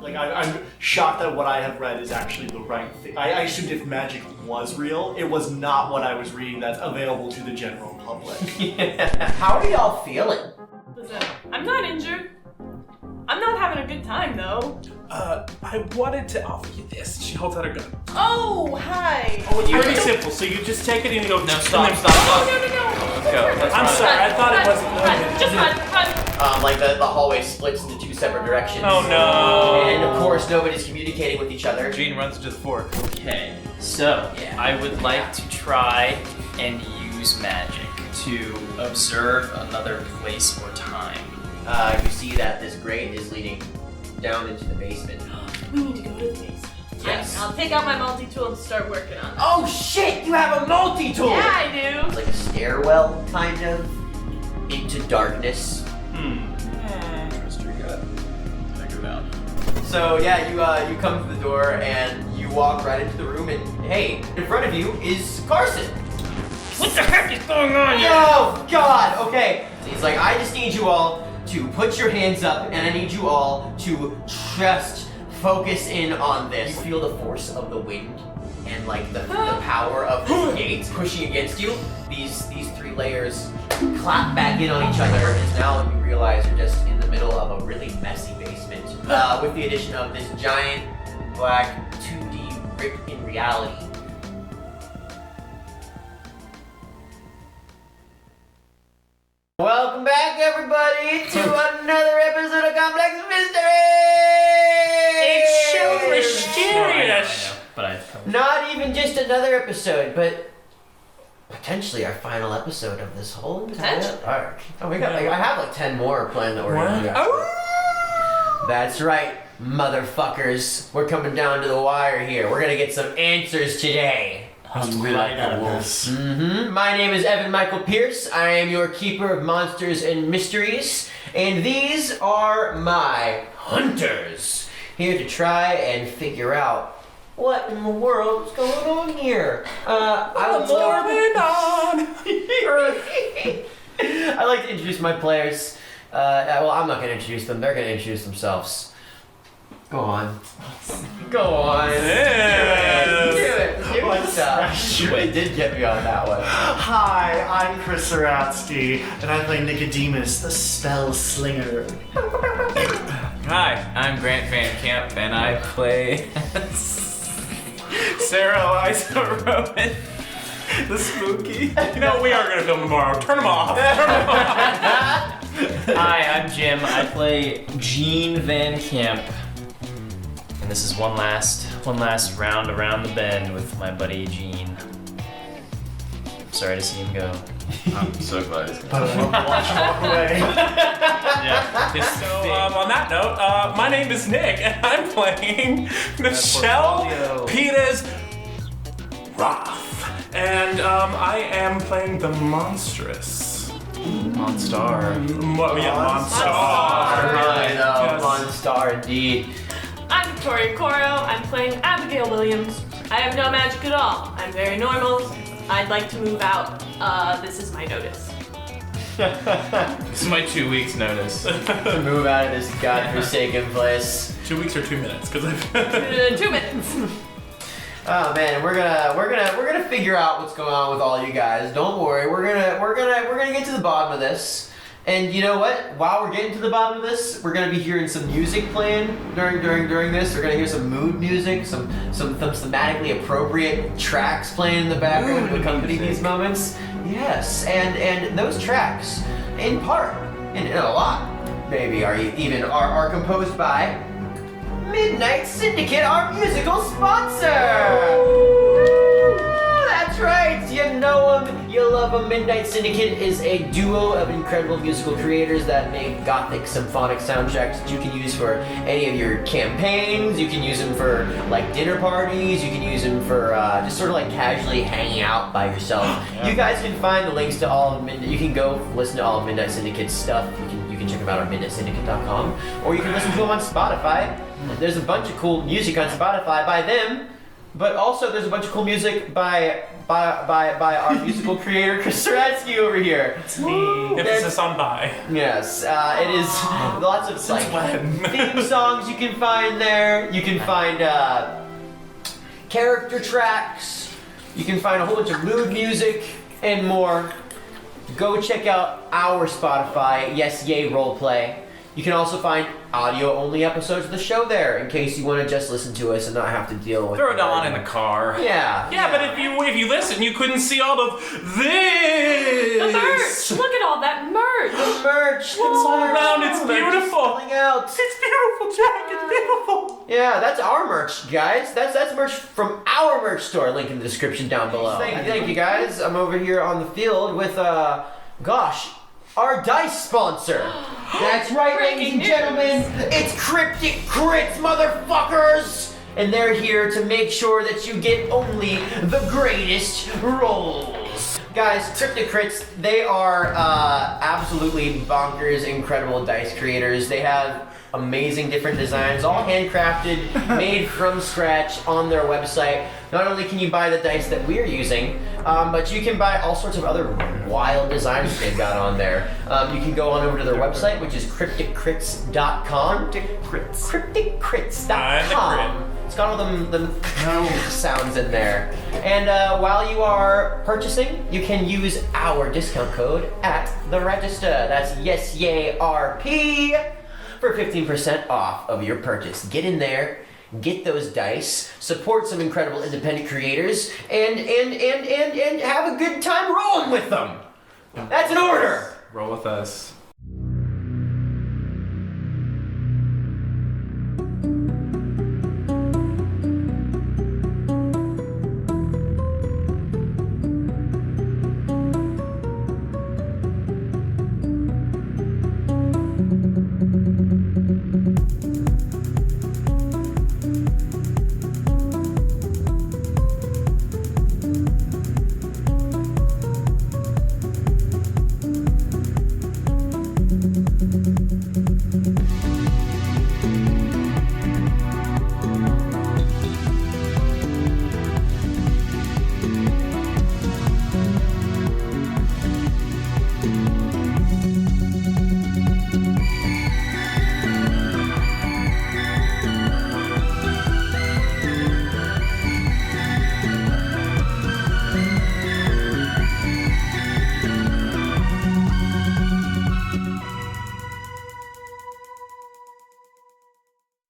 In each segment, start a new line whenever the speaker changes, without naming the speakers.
Like, I'm shocked that what I have read is actually the right thing. I assumed if magic was real, it was not what I was reading that's available to the general public.
How are y'all feeling?
Listen, I'm not injured. I'm not having a good time, though.
I wanted to offer you this. She holds out her gun.
Oh, hi.
Oh, it's pretty simple. So you just take it and you go.
No, stop.
Oh,
Let's go.
I'm sorry. I thought it wasn't.
Just run.
Like the hallway splits into two separate directions.
Oh no.
And of course, nobody's communicating with each other.
Gene runs to the fork. Okay, so I would like to try and use magic to observe another place or time.
You see that this grate is leading down into the basement.
We need to go to the basement.
Yes.
I'll take out my multi-tool and start working on it.
Oh shit! You have a multi-tool.
Yeah, I do.
It's like a stairwell, kind of, into darkness.
Trust your gut. Figure it out.
So yeah, you come to the door and you walk right into the room, and hey, in front of you is Carson.
What the heck is going on here?
Oh God! Okay. So he's like, I just need you all to put your hands up, and I need you all to just focus in on this. You feel the force of the wind and like the power of the gate pushing against you. These three layers clap back in on each other, and now you realize you're just in the middle of a really messy basement. With the addition of this giant black 2D rip in reality. Welcome back, everybody, to another episode of Complex Mystery!
It's so mysterious.
But
Not even just another episode, but potentially our final episode of this whole entire
Potentially.
arc. Oh, we got I have like 10 more planned that we're gonna do.
Oh.
That's right, motherfuckers. We're coming down to the wire here. We're gonna get some answers today. My name is Evan Michael Pearce. I am your keeper of monsters and mysteries, and these are my hunters, here to try and figure out what in the world is going on here. I like to introduce my players. Well, I'm not going to introduce them. They're going to introduce themselves. Go on. Go on.
Yes.
Do it. Give it stuff. You really did get me on that one.
Hi, I'm Chris Ceradsky, and I play Nicodemus, the spell slinger.
Hi, I'm Grant VanCamp, and I play
Sarah Eliza Rowan, the spooky. You know, we are going to film tomorrow. Turn them off.
Hi, I'm Jim. I play Gene VanCamp. And this is one last round around the bend with my buddy Gene. Sorry to see him go.
I'm so glad he's
But I won't watch him walk away.
Yeah.
So, on that note, my name is Nick, and I'm playing Michelle
portfolio.
Peters Roth. And I am playing the monstrous.
Monstar.
Monstar.
I know,
Yes.
Monstar indeed.
I'm Victoria Koro. I'm playing Abigail Williams. I have no magic at all. I'm very normal. I'd like to move out. This is my notice.
This is my 2 weeks notice.
To move out of this godforsaken place.
2 weeks or 2 minutes? Because
2 minutes.
Oh man, we're gonna figure out what's going on with all you guys. Don't worry, we're gonna get to the bottom of this. And you know what? While we're getting to the bottom of this, we're gonna be hearing some music playing during this. We're gonna hear some mood music, some thematically appropriate tracks playing in the background to accompany these moments. Yes, and those tracks, in part, and a lot, maybe, are composed by Midnight Syndicate, our musical sponsor! That's right! You know them, you love them. Midnight Syndicate is a duo of incredible musical creators that make gothic symphonic soundtracks that you can use for any of your campaigns. You can use them for like dinner parties. You can use them for just sort of like casually hanging out by yourself. You guys can find the links to all of Midnight. You can go listen to all of Midnight Syndicate's stuff. You can check them out on midnightsyndicate.com, or you can listen to them on Spotify. There's a bunch of cool music on Spotify by them. But also, there's a bunch of cool music by our musical creator, Chris Ceradsky over here.
It's me.
Emphasis on by.
Yes, it is lots of like theme songs you can find there. You can find character tracks. You can find a whole bunch of mood music and more. Go check out our Spotify, Yes Yay Roleplay. You can also find audio-only episodes of the show there in case you want to just listen to us and not have to deal with.
Throw it on in the car.
Yeah.
Yeah, but if you listen, you couldn't see all of this.
The merch! Look at all that merch!
The merch.
It's all around. It's
Merch is
beautiful.
selling out.
It's beautiful, Jack. It's beautiful.
Yeah, that's our merch, guys. That's merch from our merch store. Link in the description down below. Thank you, guys. I'm over here on the field with our dice sponsor. That's right, ladies and gentlemen. It's Cryptic Crits, motherfuckers. And they're here to make sure that you get only the greatest rolls. Guys, Cryptic Crits, they are absolutely bonkers, incredible dice creators. They have amazing different designs, all handcrafted, made from scratch on their website. Not only can you buy the dice that we're using, but you can buy all sorts of other wild designs they've got on there. You can go on over to their website, which is crypticcrits.com. Crypticcrits.com. It's got all them sounds in there. And while you are purchasing, you can use our discount code at the register. That's YYRP for 15% off of your purchase. Get in there, get those dice, support some incredible independent creators, and have a good time rolling with them. That's an order.
Roll with us.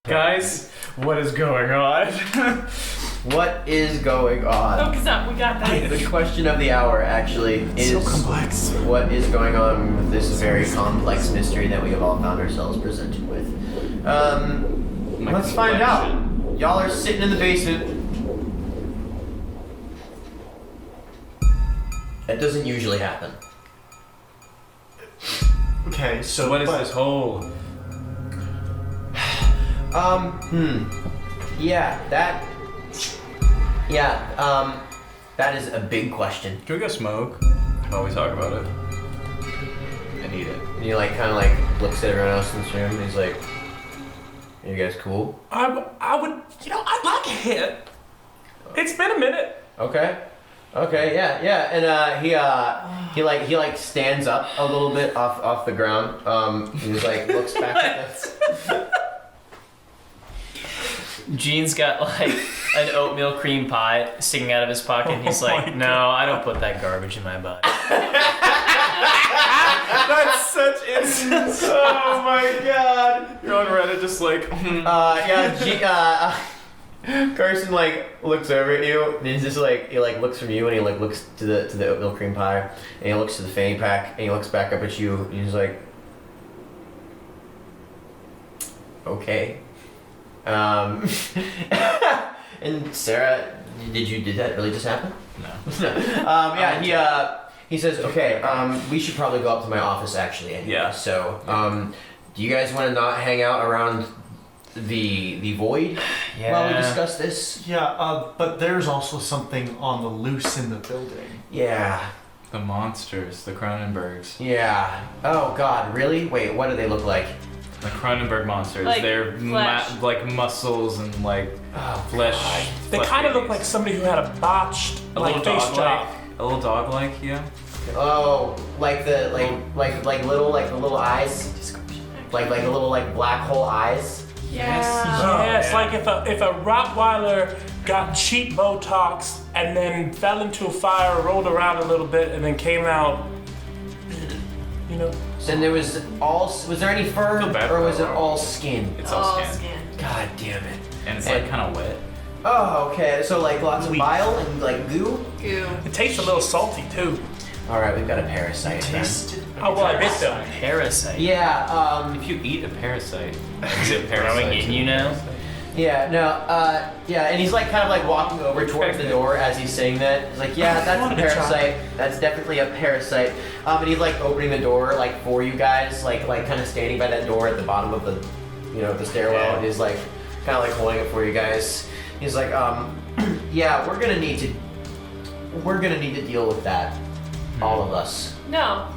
Guys, what is going on?
What is going on?
Focus up, we got that.
The question of the hour actually is
so complex.
What is going on with this very complex mystery that we have all found ourselves presented with? Let's find out. Y'all are sitting in the basement. That doesn't usually happen.
Okay, so
What is this hole?
That is a big question.
Can we go smoke while we talk about it? I need it.
And he like kind of like looks at everyone else in this room and he's like, "Are you guys cool?"
I would, I'd like a hit. It's been a minute.
Okay, yeah, and he stands up a little bit off the ground. He's like looks back at us.
Gene's got like an oatmeal cream pie sticking out of his pocket. And he's like, "No, I don't put that garbage in my body."
That's such instance.
Oh my god.
You're on Reddit just like,
Carson like looks over at you and he's just like he like looks from you and he like looks to the oatmeal cream pie and he looks to the fanny pack and he looks back up at you and he's like, "Okay." And Sarah, did that really just happen?
No.
He says, "Okay, we should probably go up to my office actually anyway."
Yeah.
So, do you guys want to not hang out around the void while we discuss this?
Yeah, but there's also something on the loose in the building.
Yeah.
the monsters, the Cronenbergs.
Yeah. Oh god, really? Wait, what do they look like?
Like Cronenberg monsters.
Like
They're
flesh.
like muscles and like flesh.
They
flesh
kind of look
babies.
like somebody who had a botched
a
like
little
face
dog
job.
like. A little dog like, yeah.
Oh, like the like the little eyes, like the little like black hole eyes.
Yeah.
It's like if a Rottweiler got cheap Botox and then fell into a fire, rolled around a little bit, and then came out. You know.
Then there was there any fur
Feel bad
or
for
was it
that.
all skin?
It's all skin.
skin.
God damn it.
And it's like kind of wet.
Oh, okay. So like lots of bile and like goo.
Goo.
It tastes a little salty too.
All right, we've got a parasite. then.
Oh well, I bit them.
Parasite.
Yeah.
If you eat a parasite,
Is it growing in you now?
Yeah. No. Yeah. And he's like kind of like walking over towards the door as he's saying that. He's like, yeah, that's a parasite. That's definitely a parasite. And he's like opening the door like for you guys, like kind of standing by that door at the bottom of the, the stairwell, and he's like kind of like holding it for you guys. He's like, yeah, we're gonna need to deal with that, all of us.
No.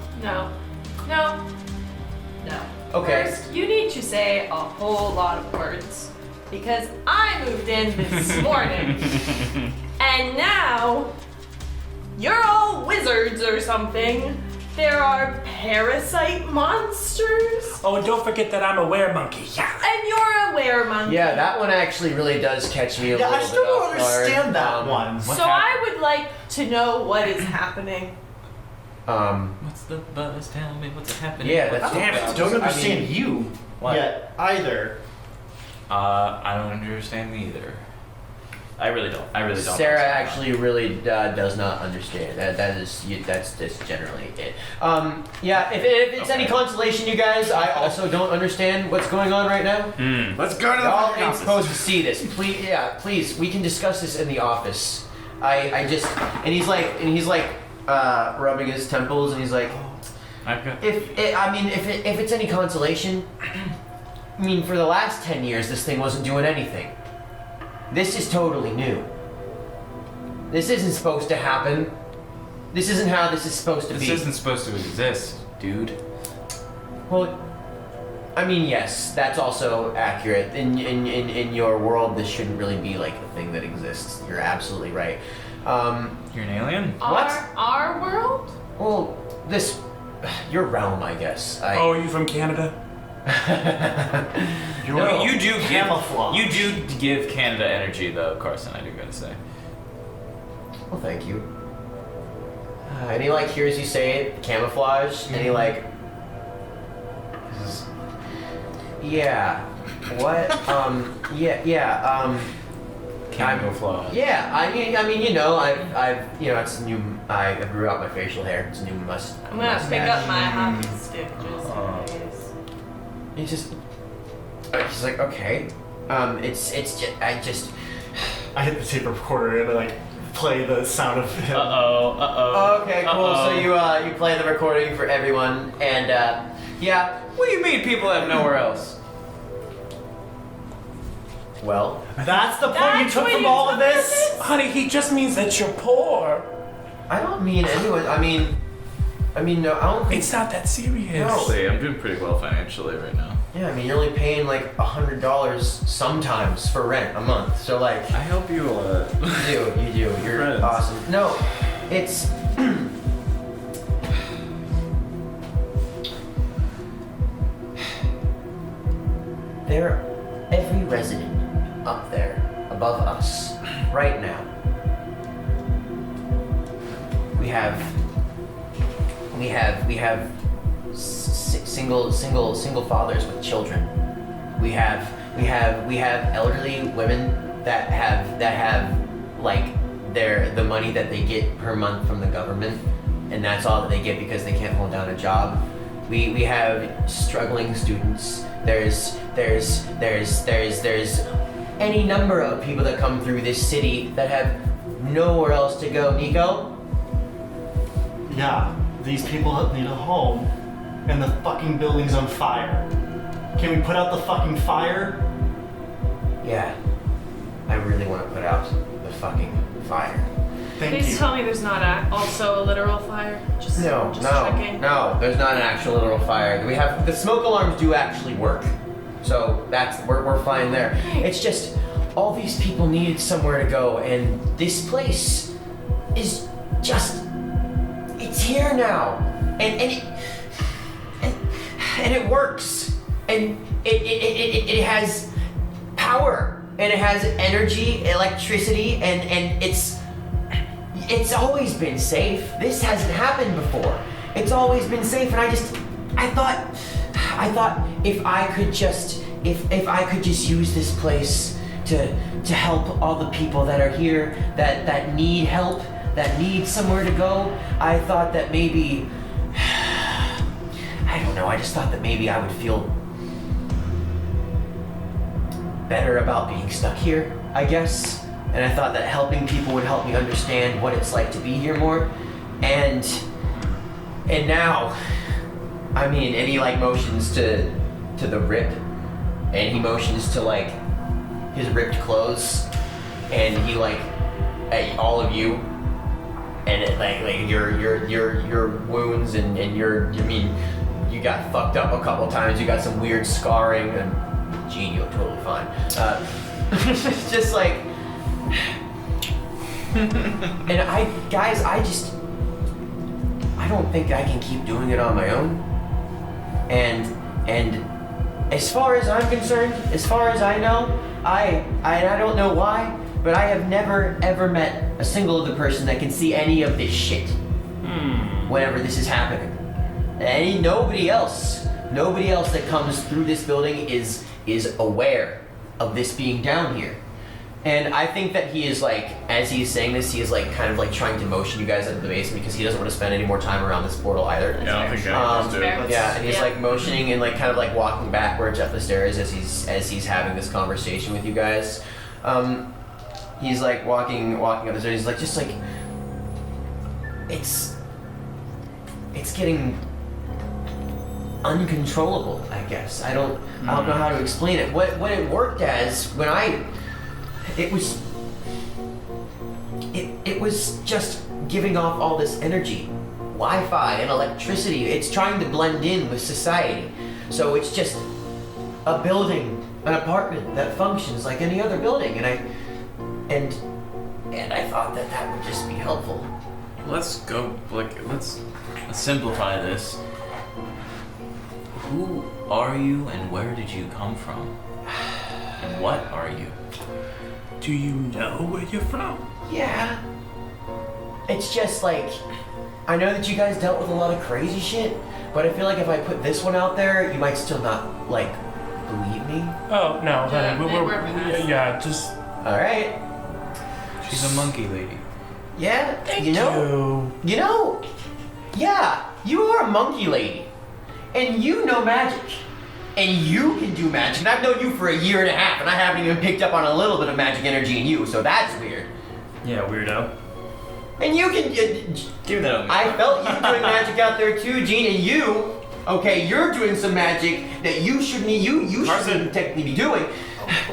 Okay.
First, you need to say a whole lot of words. Because I moved in this morning. And now, you're all wizards or something. There are parasite monsters.
Oh, and don't forget that I'm a weremonkey. Yeah.
And you're a weremonkey.
Yeah, that one actually really does catch me a
Yeah,
little
I
bit
still don't
off guard.
understand that one.
So I would like to know what is happening.
What's the buzz? Tell me what's happening.
Yeah, that's
Damn it, don't understand you
What?
yet either.
I don't understand either. I really don't.
Sarah actually really does not understand. That's just generally it. Yeah, if it's any consolation, you guys, I also don't understand what's going on right now.
Let's go to the
Y'all
fucking
ain't
office.
supposed to see this. Please, we can discuss this in the office. I just and he's like rubbing his temples and he's like,
I've got.
if it's any consolation, I mean, for the last 10 years, this thing wasn't doing anything. This is totally new. This isn't supposed to happen. This isn't how this is supposed to
This
be.
isn't supposed to exist, dude.
Well, I mean, yes, that's also accurate. In your world, this shouldn't really be like a thing that exists. You're absolutely right.
You're an alien?
Our world?
Well, your realm, I guess.
Oh, are you from Canada?
No.
You do
Camouflage.
You do give Canada energy, though, Carson. I do gotta say.
Well, thank you. And he like hears you say it, camouflage, and he like, yeah, what?
Camouflage.
Yeah. I mean, I've it's new. I grew out my facial hair. It's a new
I'm gonna pick up my hockey stick just in case.
He's just, he's like, okay,
I hit the tape recorder and like play the sound of him.
Okay, cool. So you play the recording for everyone, and yeah.
What do you mean people have nowhere else?
Well,
That's the point you
That's
took
what
from
you
all of
took from
this?
this?
Honey, he just means that you're poor.
I don't mean anyone. I mean, no. I don't.
It's not that serious.
No.
Actually, I'm doing pretty well financially right now.
Yeah, I mean, you're only paying like $100 sometimes for rent a month. So like,
I help you a lot.
you do. You're
Friends.
awesome. No, it's. Every resident up there above us right now. We have single fathers with children. We have elderly women that have like the money that they get per month from the government, and that's all that they get because they can't hold down a job. We have struggling students. There's any number of people that come through this city that have nowhere else to go. Nico?
Yeah, these people need a home, and the fucking building's on fire. Can we put out the fucking fire?
Yeah. I really want to put out the fucking fire.
Thank
Please
you.
tell me there's not also a literal fire. Just checking.
No, there's not an actual literal fire. We have the smoke alarms do actually work, so we're fine there. It's just all these people needed somewhere to go, and this place is just it's here now, and it works, and it has power, and it has energy, electricity, and it's always been safe. This hasn't happened before. It's always been safe, and I thought if I could just use this place to help all the people that are here that need help, that need somewhere to go. I thought that maybe I don't know, I just thought that maybe I would feel better about being stuck here, I guess. And I thought that helping people would help me understand what it's like to be here more. And now, I mean, and he like motions to the rip, and he motions to like his ripped clothes, and he like at all of you, and it, like your wounds and you got fucked up a couple times. You got some weird scarring, and Gene, you look totally fine. It's just like, and I don't think I can keep doing it on my own. And as far as I'm concerned, as far as I know, I don't know why, but I have never ever met a single other person that can see any of this shit. Whenever this is happening. Nobody else that comes through this building is aware of this being down here. And I think that he is like, as he's saying this, he is like kind of like trying to motion you guys into the basement because he doesn't want to spend any more time around this portal either.
Yeah, I don't think anyone does.
Yeah, and he's like motioning and like kind of like walking backwards up the stairs as he's having this conversation with you guys. He's like walking up the stairs. He's like just like it's getting uncontrollable, I guess. I don't know how to explain it. What it worked as when it was just giving off all this energy, Wi-Fi and electricity. It's trying to blend in with society. So it's just a building, an apartment that functions like any other building. And I thought that would just be helpful.
Let's go, let's simplify this. Who are you and where did you come from? And what are you?
Do you know where you're from?
Yeah. It's just like, I know that you guys dealt with a lot of crazy shit, but I feel like if I put this one out there, you might still not, like, believe me.
Oh, no,
Yeah,
honey.
they work with us.
Yeah, just...
Alright.
She's a monkey lady.
Yeah,
Thank
you know, yeah, you are a monkey lady. And you know magic. And you can do magic. And I've known you for a year and a half, and I haven't even picked up on a little bit of magic energy in you, so that's weird.
Yeah, weirdo.
And you can...
Give that.
I felt you doing magic out there too, Gene, and you... Okay, you're doing some magic that you shouldn't technically be doing.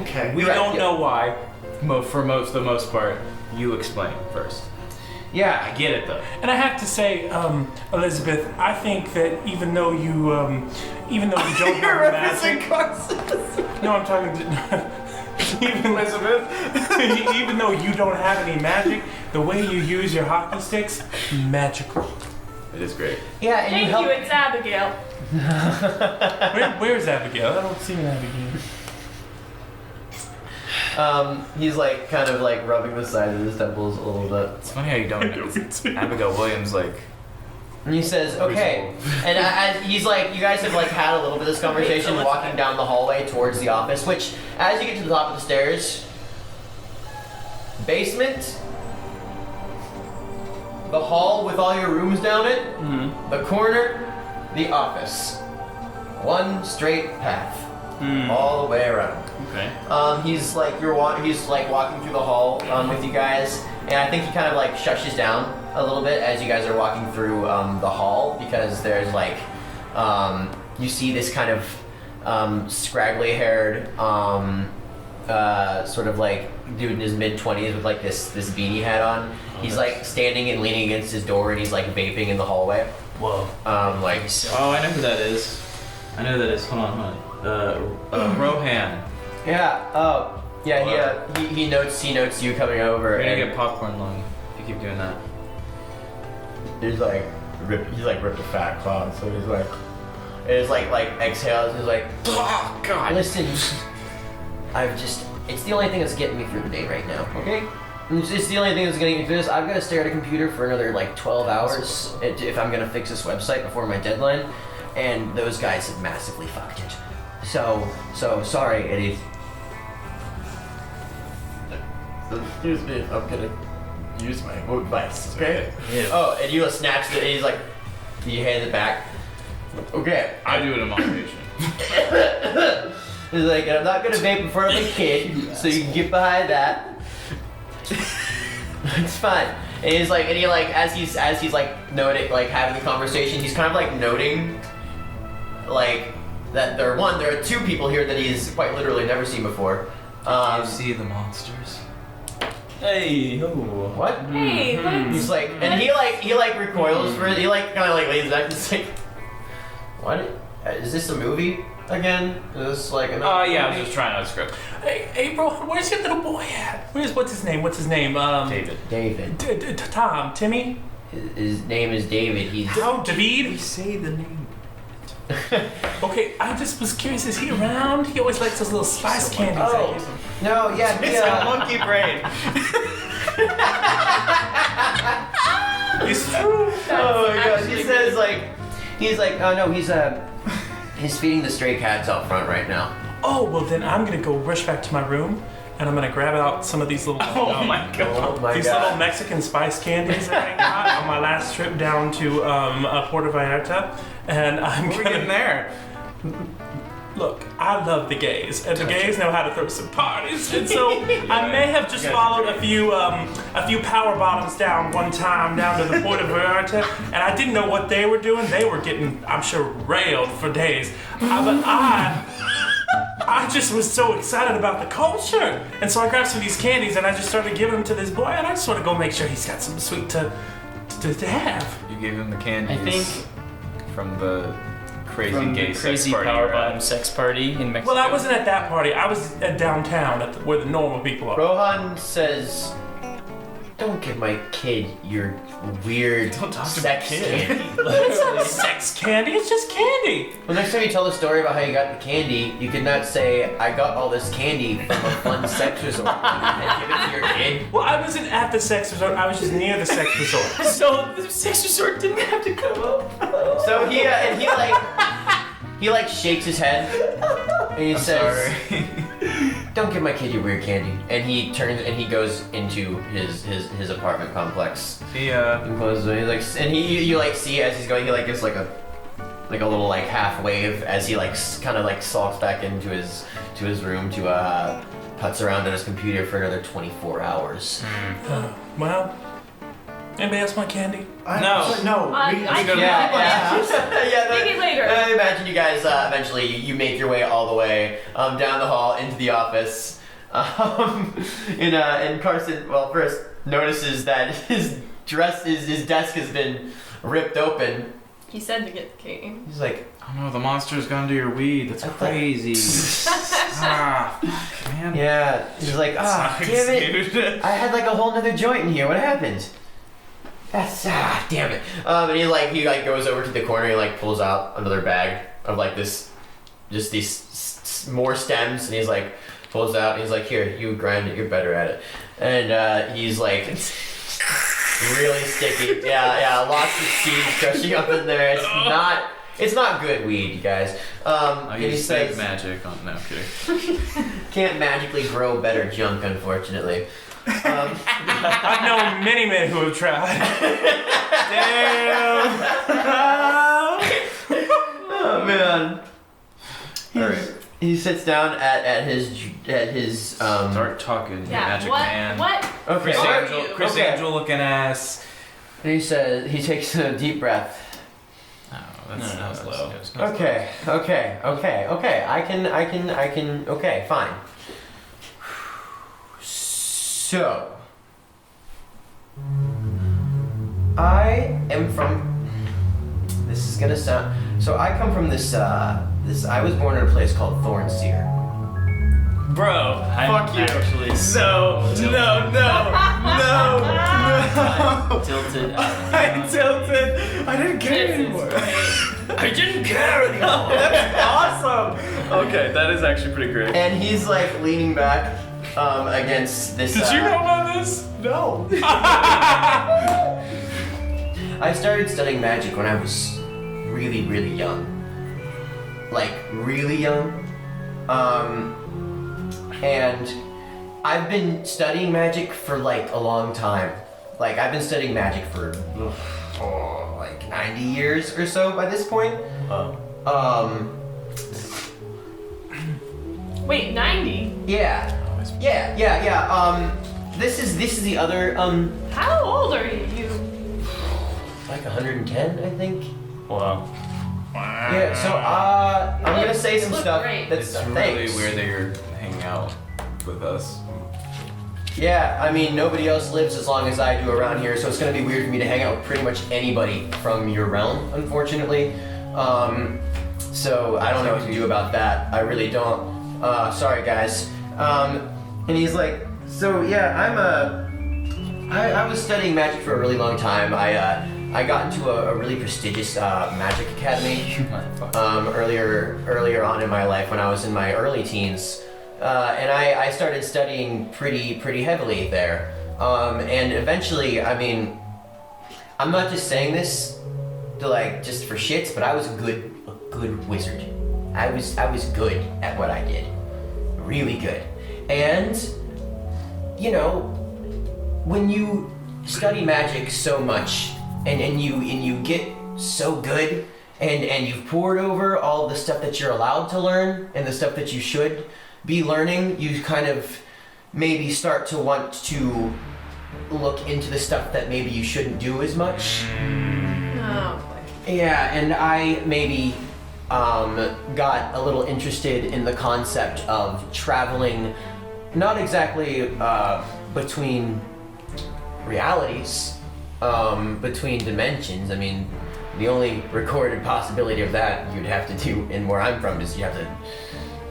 Okay.
We
Right,
don't
yeah.
know why. For the most part, you explain first.
Yeah.
I get it though.
And I have to say, Elizabeth, I think that even though you don't have magic... No, I'm talking to... Elizabeth. Even though you don't have any magic, the way you use your hockey sticks, magical.
It is great.
Yeah, and
Thank
you help...
you, it's Abigail.
Where's Abigail? I don't see an Abigail.
He's like kind of like rubbing the sides of his temples a little bit.
It's funny how you don't know. Abigail Williams, like,
And he says, okay. And he's like, you guys have like had a little bit of this conversation walking down the hallway towards the office, which as you get to the top of the stairs, basement, the hall with all your rooms down it, the corner, the office. One straight path. All the way around.
okay.
He's like he's like walking through the hall with you guys, and I think he kind of like shushes down a little bit as you guys are walking through the hall because there's like you see this kind of scraggly haired sort of like dude in his mid-20s with like this beanie hat on. He's like standing and leaning against his door, and he's like vaping in the hallway.
Whoa.
Like
Oh, I know who that is. I know who that is. Hold on. Rohan.
yeah. Oh yeah. He notes you coming over.
We're gonna
and
get popcorn lung if you keep doing that.
he's like ripped a fat cloud, so he's like. It's like exhales. He's like, oh God. Listen, it's the only thing that's getting me through the day right now. Okay. It's the only thing that's getting me through this. I've got to stare at a computer for another like 12 hours if I'm gonna fix this website before my deadline, and those guys have massively fucked it. So sorry, Eddie. Excuse me, I'm gonna use my own device. Okay.
Yeah.
Oh, and you snatched it. And he's like, you hand it back. Okay.
I do it in moderation.
He's like, I'm not gonna vape in front of a kid, so you can get behind that. It's fine. And he's like, as he's like noting, like having the conversation, he's kind of like noting, like that there are two people here that he's quite literally never seen before.
Do you see the monsters? Hey, oh.
What?
Hey, that's...
He's like, and he recoils for it. He like kind of like lays back and is like, what? Is this a movie again? Is this like another
Oh yeah, I
movie?
was just trying out a script.
Hey, April, where's your little boy at? What's his name?
David.
Tom, Timmy?
His name is David. He's
David?
say the name.
Okay, I just was curious, is he around? He always likes those little spice candies.
Oh. No, yeah,
It's a monkey brain.
It's true.
Oh my god, he's like, oh no, he's feeding the stray cats out front right now.
Oh, well then I'm gonna go rush back to my room and I'm gonna grab out some of these little
Oh my god.
Oh my
these
god.
little Mexican spice candies that I got on my last trip down to Puerto Vallarta, and I'm
What are we
gonna
getting there?
look. I love the gays, and the gays know how to throw some parties, and so I may have just followed a few power bottoms down one time down to the Puerto Vallarta, and I didn't know what they were doing. They were getting, I'm sure, railed for days, but I just was so excited about the culture, and so I grabbed some of these candies and I just started giving them to this boy, and I just want to go make sure he's got something sweet to have.
You gave him the candies.
I think
from the crazy
from
gay
the
sex
crazy
party
power
you're at.
bottom sex party in Mexico.
Well, I wasn't at that party. I was at downtown where the normal people are.
Rohan says, don't give my kid your weird
Don't talk to
sex
my kid.
candy.
It's not sex candy. It's just candy.
Well, next time you tell the story about how you got the candy, you could not say, I got all this candy from a fun sex resort and give it to your kid.
Well, I wasn't at the sex resort. I was just near the sex resort.
So the sex resort didn't have to come up.
So he shakes his head and he says, don't give my kid your weird candy. And he turns and he goes into his apartment complex.
He
And closes it. He like, and you like see as he's going, he like gives like a little like half wave as he like kind of like sulks back into his room to putz around on his computer for another 24 hours.
Well, anybody else want candy?
No.
I
go to
Take it later.
I imagine you guys eventually you make your way all the way down the hall into the office. And Carson, well, first notices that his desk has been ripped open.
He said to get the key.
He's like,
Oh no, the monster's gone to your weed. That's crazy. Fuck, man.
yeah. He's like, damn it.
Dude.
I had like a whole nother joint in here. What happened? That's damn it. And he goes over to the corner. He like pulls out another bag of like these more stems, and he's like pulls out. And he's like, here, you grind it. You're better at it. And he's like really sticky. Yeah. Lots of seeds crushing up in there. It's not good weed, you guys.
I
And he
use
says,
magic on. No, I'm kidding.
can't magically grow better junk, unfortunately.
I've known many men who have tried. Damn.
Oh man.
Alright.
He sits down at his
Start talking, you
Yeah.
magic
What?
man.
What?
okay.
Chris
Okay.
Angel looking ass.
And he says he takes a deep breath.
Oh, that was low.
Okay. I can. Okay, fine. So, I am from. This is gonna sound. So I come from this. I was born in a place called Thornseer.
Bro,
Fuck you.
Actually tilted.
I tilted. I didn't care
This is
anymore.
great.
I didn't care anymore.
Awesome. Okay, that is actually pretty great.
And he's like leaning back against this.
Did you know about this?
No.
I started studying magic when I was really, really young. Like, really young. And I've been studying magic for like a long time. Like, I've been studying magic for like 90 years or so by this point.
Wait, 90?
Yeah. This is the other,
How old are you?
like 110, I think.
Well,
Yeah, so, I'm gonna say some
look
stuff
great.
that's
It's really
thanks.
weird that you're hanging out with us.
Yeah, I mean, nobody else lives as long as I do around here, so it's gonna be weird for me to hang out with pretty much anybody from your realm, unfortunately. So I don't know what to do about that. I really don't. Sorry, guys. And he's like, so yeah, I was studying magic for a really long time. I got into a really prestigious magic academy earlier on in my life when I was in my early teens. And I started studying pretty heavily there. And eventually, I mean, I'm not just saying this to like just for shits, but I was a good wizard. I was good at what I did, really good. And you know, when you study magic so much and you get so good and you've poured over all the stuff that you're allowed to learn and the stuff that you should be learning, you kind of maybe start to want to look into the stuff that maybe you shouldn't do as much.
Oh boy.
Yeah, and I maybe got a little interested in the concept of traveling, not exactly between realities, between dimensions. I mean, the only recorded possibility of that you'd have to do in where I'm from is you have to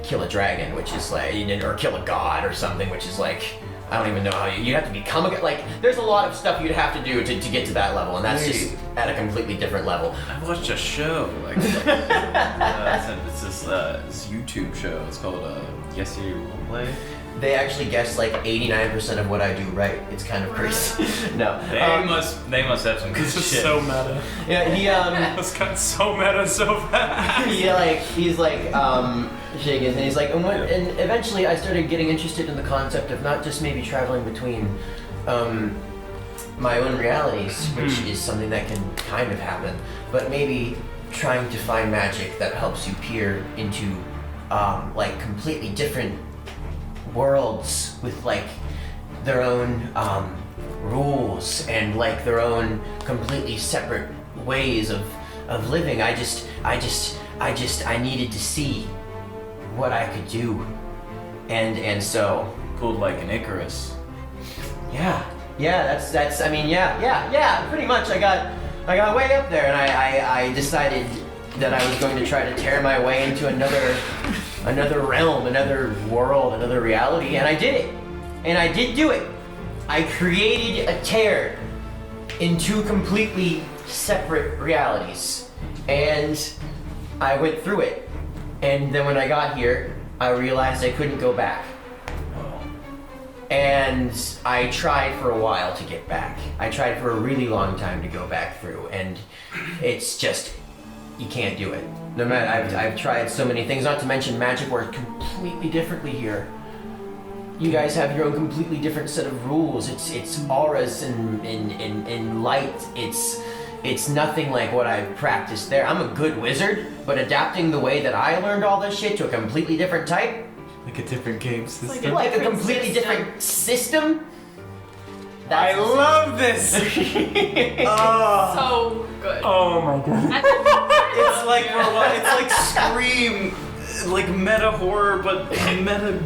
kill a dragon, which is like, or kill a god or something, which is like, I don't even know how you have to become a god. Like, there's a lot of stuff you'd have to do to get to that level, and that's just at a completely different level.
I watched a show, like, it's this YouTube show. It's called Yes You Roleplay.
They actually guess like 89% of what I do right. It's kind of crazy. No.
They must have some good
This is
shit.
so meta.
Yeah, he
This got so meta so fast.
he's like shaking his head. He's like, and eventually I started getting interested in the concept of not just maybe traveling between my own realities, which is something that can kind of happen, but maybe trying to find magic that helps you peer into like completely different worlds with like their own rules and like their own completely separate ways of living. I needed to see what I could do, and so
Pulled like an Icarus.
yeah, that's I mean yeah, pretty much. I got way up there, and I decided that I was going to try to tear my way into another realm, another world, another reality, and I did it. And I did do it. I created a tear in two completely separate realities. And I went through it. And then when I got here, I realized I couldn't go back. And I tried for a while to get back. I tried for a really long time to go back through, and it's just, you can't do it. No matter, I've tried so many things, not to mention magic works completely differently here. You guys have your own completely different set of rules. It's auras and light. It's nothing like what I've practiced there. I'm a good wizard, but adapting the way that I learned all this shit to a completely different type,
Like a different game system.
like a completely different system.
I love this!
So good.
Oh my god.
I think
It's like Scream. like meta horror, but meta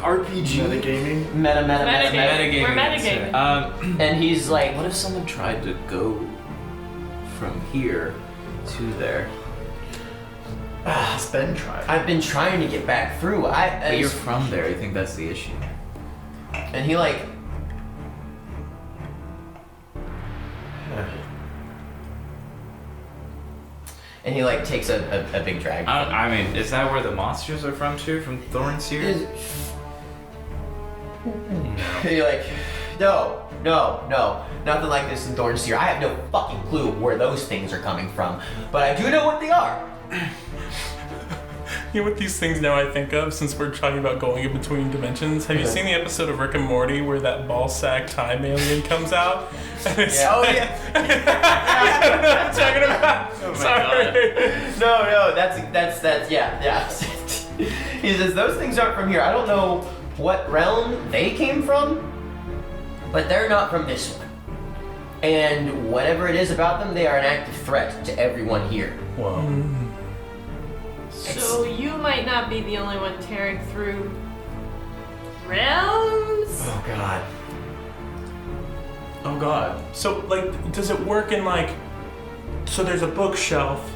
RPG.
Metagaming.
Meta.
Metagaming.
We're metagaming.
And he's like,
What if someone tried to go from here to there?
It's been tried.
I've been trying to get back through.
But you're from there. You think that's the issue?
And he like. And he like takes a big drag.
I mean, is that where the monsters are from too? From Thornseer?
You're like, no, nothing like this in Thornseer. I have no fucking clue where those things are coming from, but I do know what they are.
You know what these things now I think of, since we're talking about going in between dimensions? Have you seen the episode of Rick and Morty where that ball sack time alien comes out? And it's
Yeah. Oh
like-
yeah.
You know what I'm talking about?
Oh my
Sorry.
No, that's yeah. He says those things aren't from here. I don't know what realm they came from, but they're not from this one. And whatever it is about them, they are an active threat to everyone here.
Whoa.
So you might not be the only one tearing through realms?
Oh god.
Oh god.
So, like, does it work in, like, so there's a bookshelf,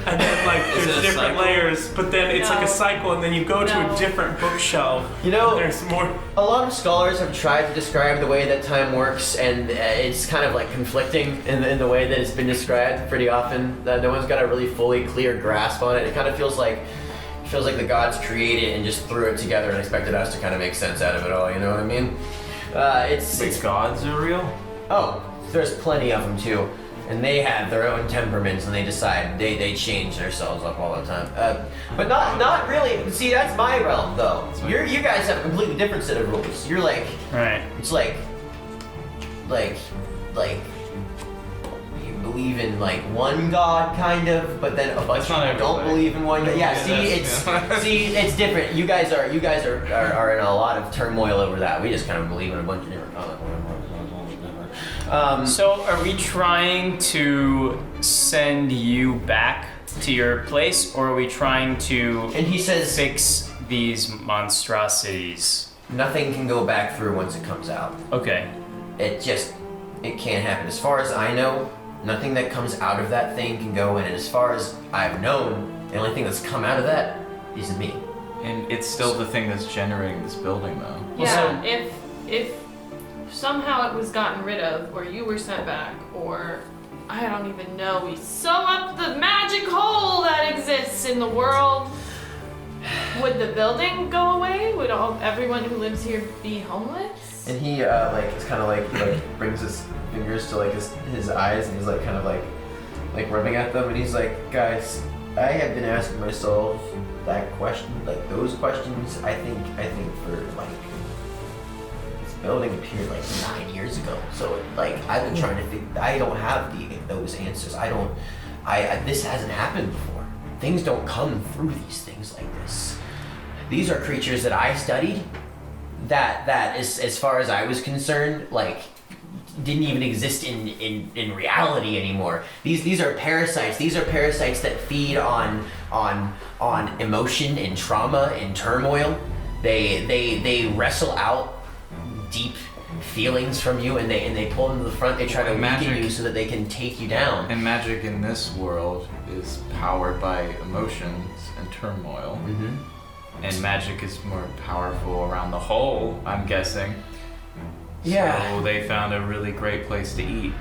and then, like,
Is
there's
it a
different
cycle?
layers, but then it's like
No.
a cycle, and then you go to
No.
a different bookshelf.
You know-
and there's more.
A lot of scholars have tried to describe the way that time works, and it's kind of like conflicting in the way that it's been described pretty often. No one's got a really fully clear grasp on it. It kind of feels like the gods created it and just threw it together and expected us to kind of make sense out of it all. You know what I mean? It's
gods are real?
oh, there's plenty of them too, and they have their own temperaments, and they decide they change themselves up all the time. But not really. See, that's my realm though. You guys have a completely different set of rules. You're like.
Right.
It's like you believe in like one god kind of, but then a bunch
not
of people don't
everybody.
believe in one god. Yeah,
Yeah,
it's different. You guys are in a lot of turmoil over that. We just kind of believe in a bunch of different gods.
So, are we trying to send you back to your place, or are we trying to
And he says
fix these monstrosities?
nothing can go back through once it comes out.
Okay.
It can't happen. As far as I know, nothing that comes out of that thing can go in. And as far as I've known, the only thing that's come out of that is me.
And it's still the thing that's generating this building, though.
Yeah, if somehow it was gotten rid of, or you were sent back, or I don't even know, we sew up the magic hole that exists in the world, would the building go away? Would everyone who lives here be homeless?
And he it's kind of like he like brings his fingers to like his eyes, and he's like kind of like rubbing at them, and he's like, guys, I have been asking myself that question, like those questions. I think for like this building appeared like 9 years ago, so like I've been trying to think. I don't have those answers. This hasn't happened before. Things don't come through these things like this. These are creatures that I studied. That is, as far as I was concerned, like didn't even exist in reality anymore. These are parasites. These are parasites that feed on emotion and trauma and turmoil. They wrestle out deep feelings from you, and they pull them to the front. They try to weaken
Magic.
you so that they can take you down.
And magic in this world is powered by emotions and turmoil.
Mm-hmm.
And magic is more powerful around the whole, I'm guessing.
Yeah.
So they found a really great place to eat.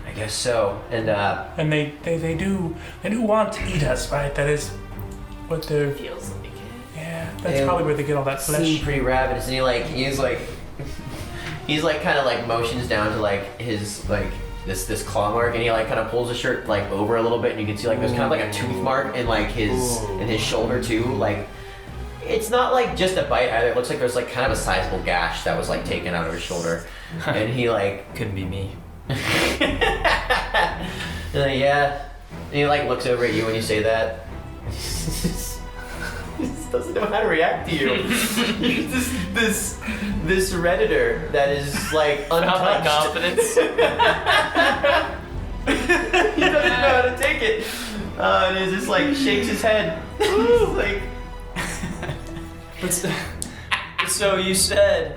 I guess so. And
And they do want to eat us, right? That is what they're.
Feels like it.
Yeah, that's
Yeah.
probably where they get all that
seem
flesh.
pretty ravenous, and he's like kind of like motions down to like his like this claw mark, and he like kind of pulls the shirt like over a little bit, and you can see like there's kind of like a tooth mark in like his shoulder too. Like it's not like just a bite either. It looks like there's like kind of a sizable gash that was like taken out of his shoulder, and he like
Couldn't be me.
yeah, and he like looks over at you when you say that. He just doesn't know how to react to you. this redditor that is like untouched.
confidence.
He doesn't know how to take it. And he just like shakes his head. He's like,
So you said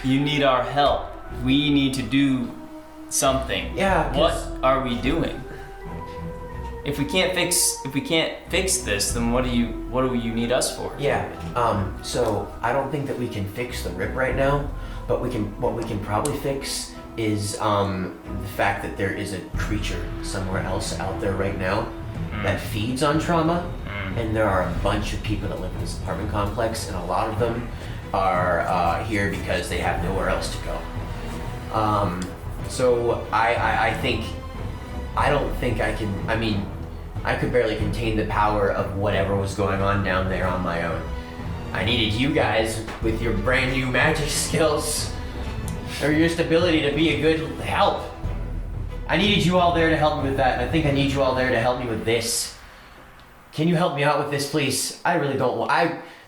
you need our help. We need to do something.
yeah. 'cause-
What are we doing? If we can't fix this, then what do you need us for?
Yeah. So I don't think that we can fix the rip right now, but what we can probably fix is the fact that there is a creature somewhere else out there right now that feeds on trauma, and there are a bunch of people that live in this apartment complex, and a lot of them are here because they have nowhere else to go. So I don't think I can. I mean, I could barely contain the power of whatever was going on down there on my own. I needed you guys with your brand new magic skills, or your just ability to be a good help. I needed you all there to help me with that, and I think I need you all there to help me with this. Can you help me out with this, please? I really don't want.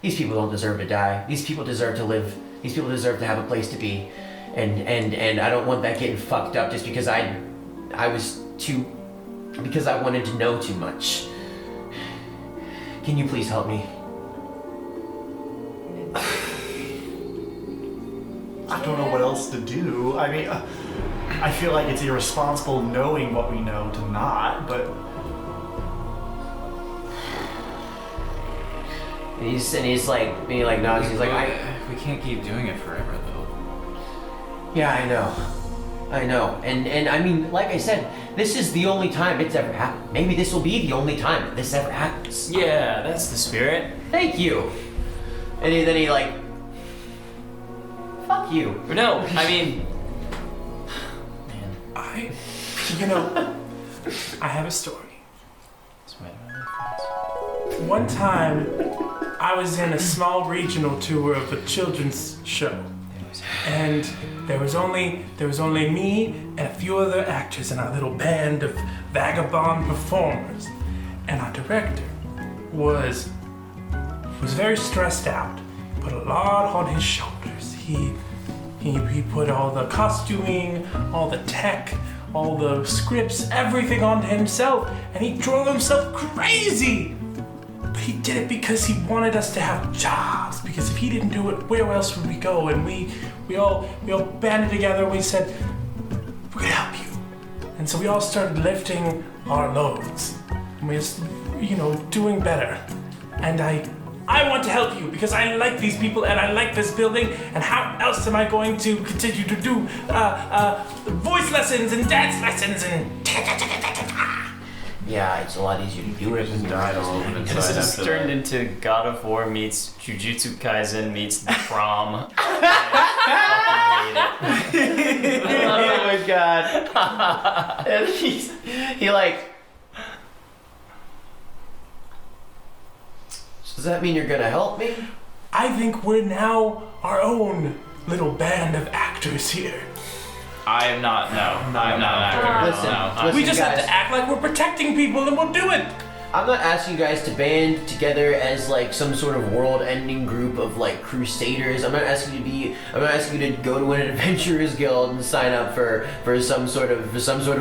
These people don't deserve to die. These people deserve to live. These people deserve to have a place to be, and I don't want that getting fucked up just because I wanted to know too much. Can you please help me?
I don't know what else to do. I mean, I feel like it's irresponsible knowing what we know to not, but
And he's like nods. He's like,
we can't keep doing it forever, though.
yeah, I know. And I mean, like I said, this is the only time it's ever happened. Maybe this will be the only time this ever happens.
Yeah, that's the spirit.
Thank you. And then he like, fuck you.
No, I mean,
I have a story.
That's right, right.
One time, I was in a small regional tour of a children's show, and there was only me and a few other actors in our little band of vagabond performers, and our director was very stressed out, put a lot on his shoulders. He put all the costuming, all the tech, all the scripts, everything on himself, and he drove himself crazy. But he did it because he wanted us to have jobs, because if he didn't do it, where else would we go? And we all banded together and we said, we're gonna help you. And so we all started lifting our loads. And we was, doing better. And I want to help you because I like these people and I like this building, and how else am I going to continue to do voice lessons and dance lessons and
Yeah, it's a lot easier to do it when you're
Died all of
This
inside
has
after
turned
that.
into God of War meets Jujutsu Kaisen meets the prom.
Oh my god. And he like. Does that mean you're gonna help me?
I think we're now our own little band of actors here.
I am not. No, I'm not an actor.
Listen,
no.
listen,
We just have
guys,
to act like we're protecting people and we'll do it.
I'm not asking you guys to band together as like some sort of world-ending group of like crusaders. I'm not asking you to go to an adventurers guild and sign up for some sort of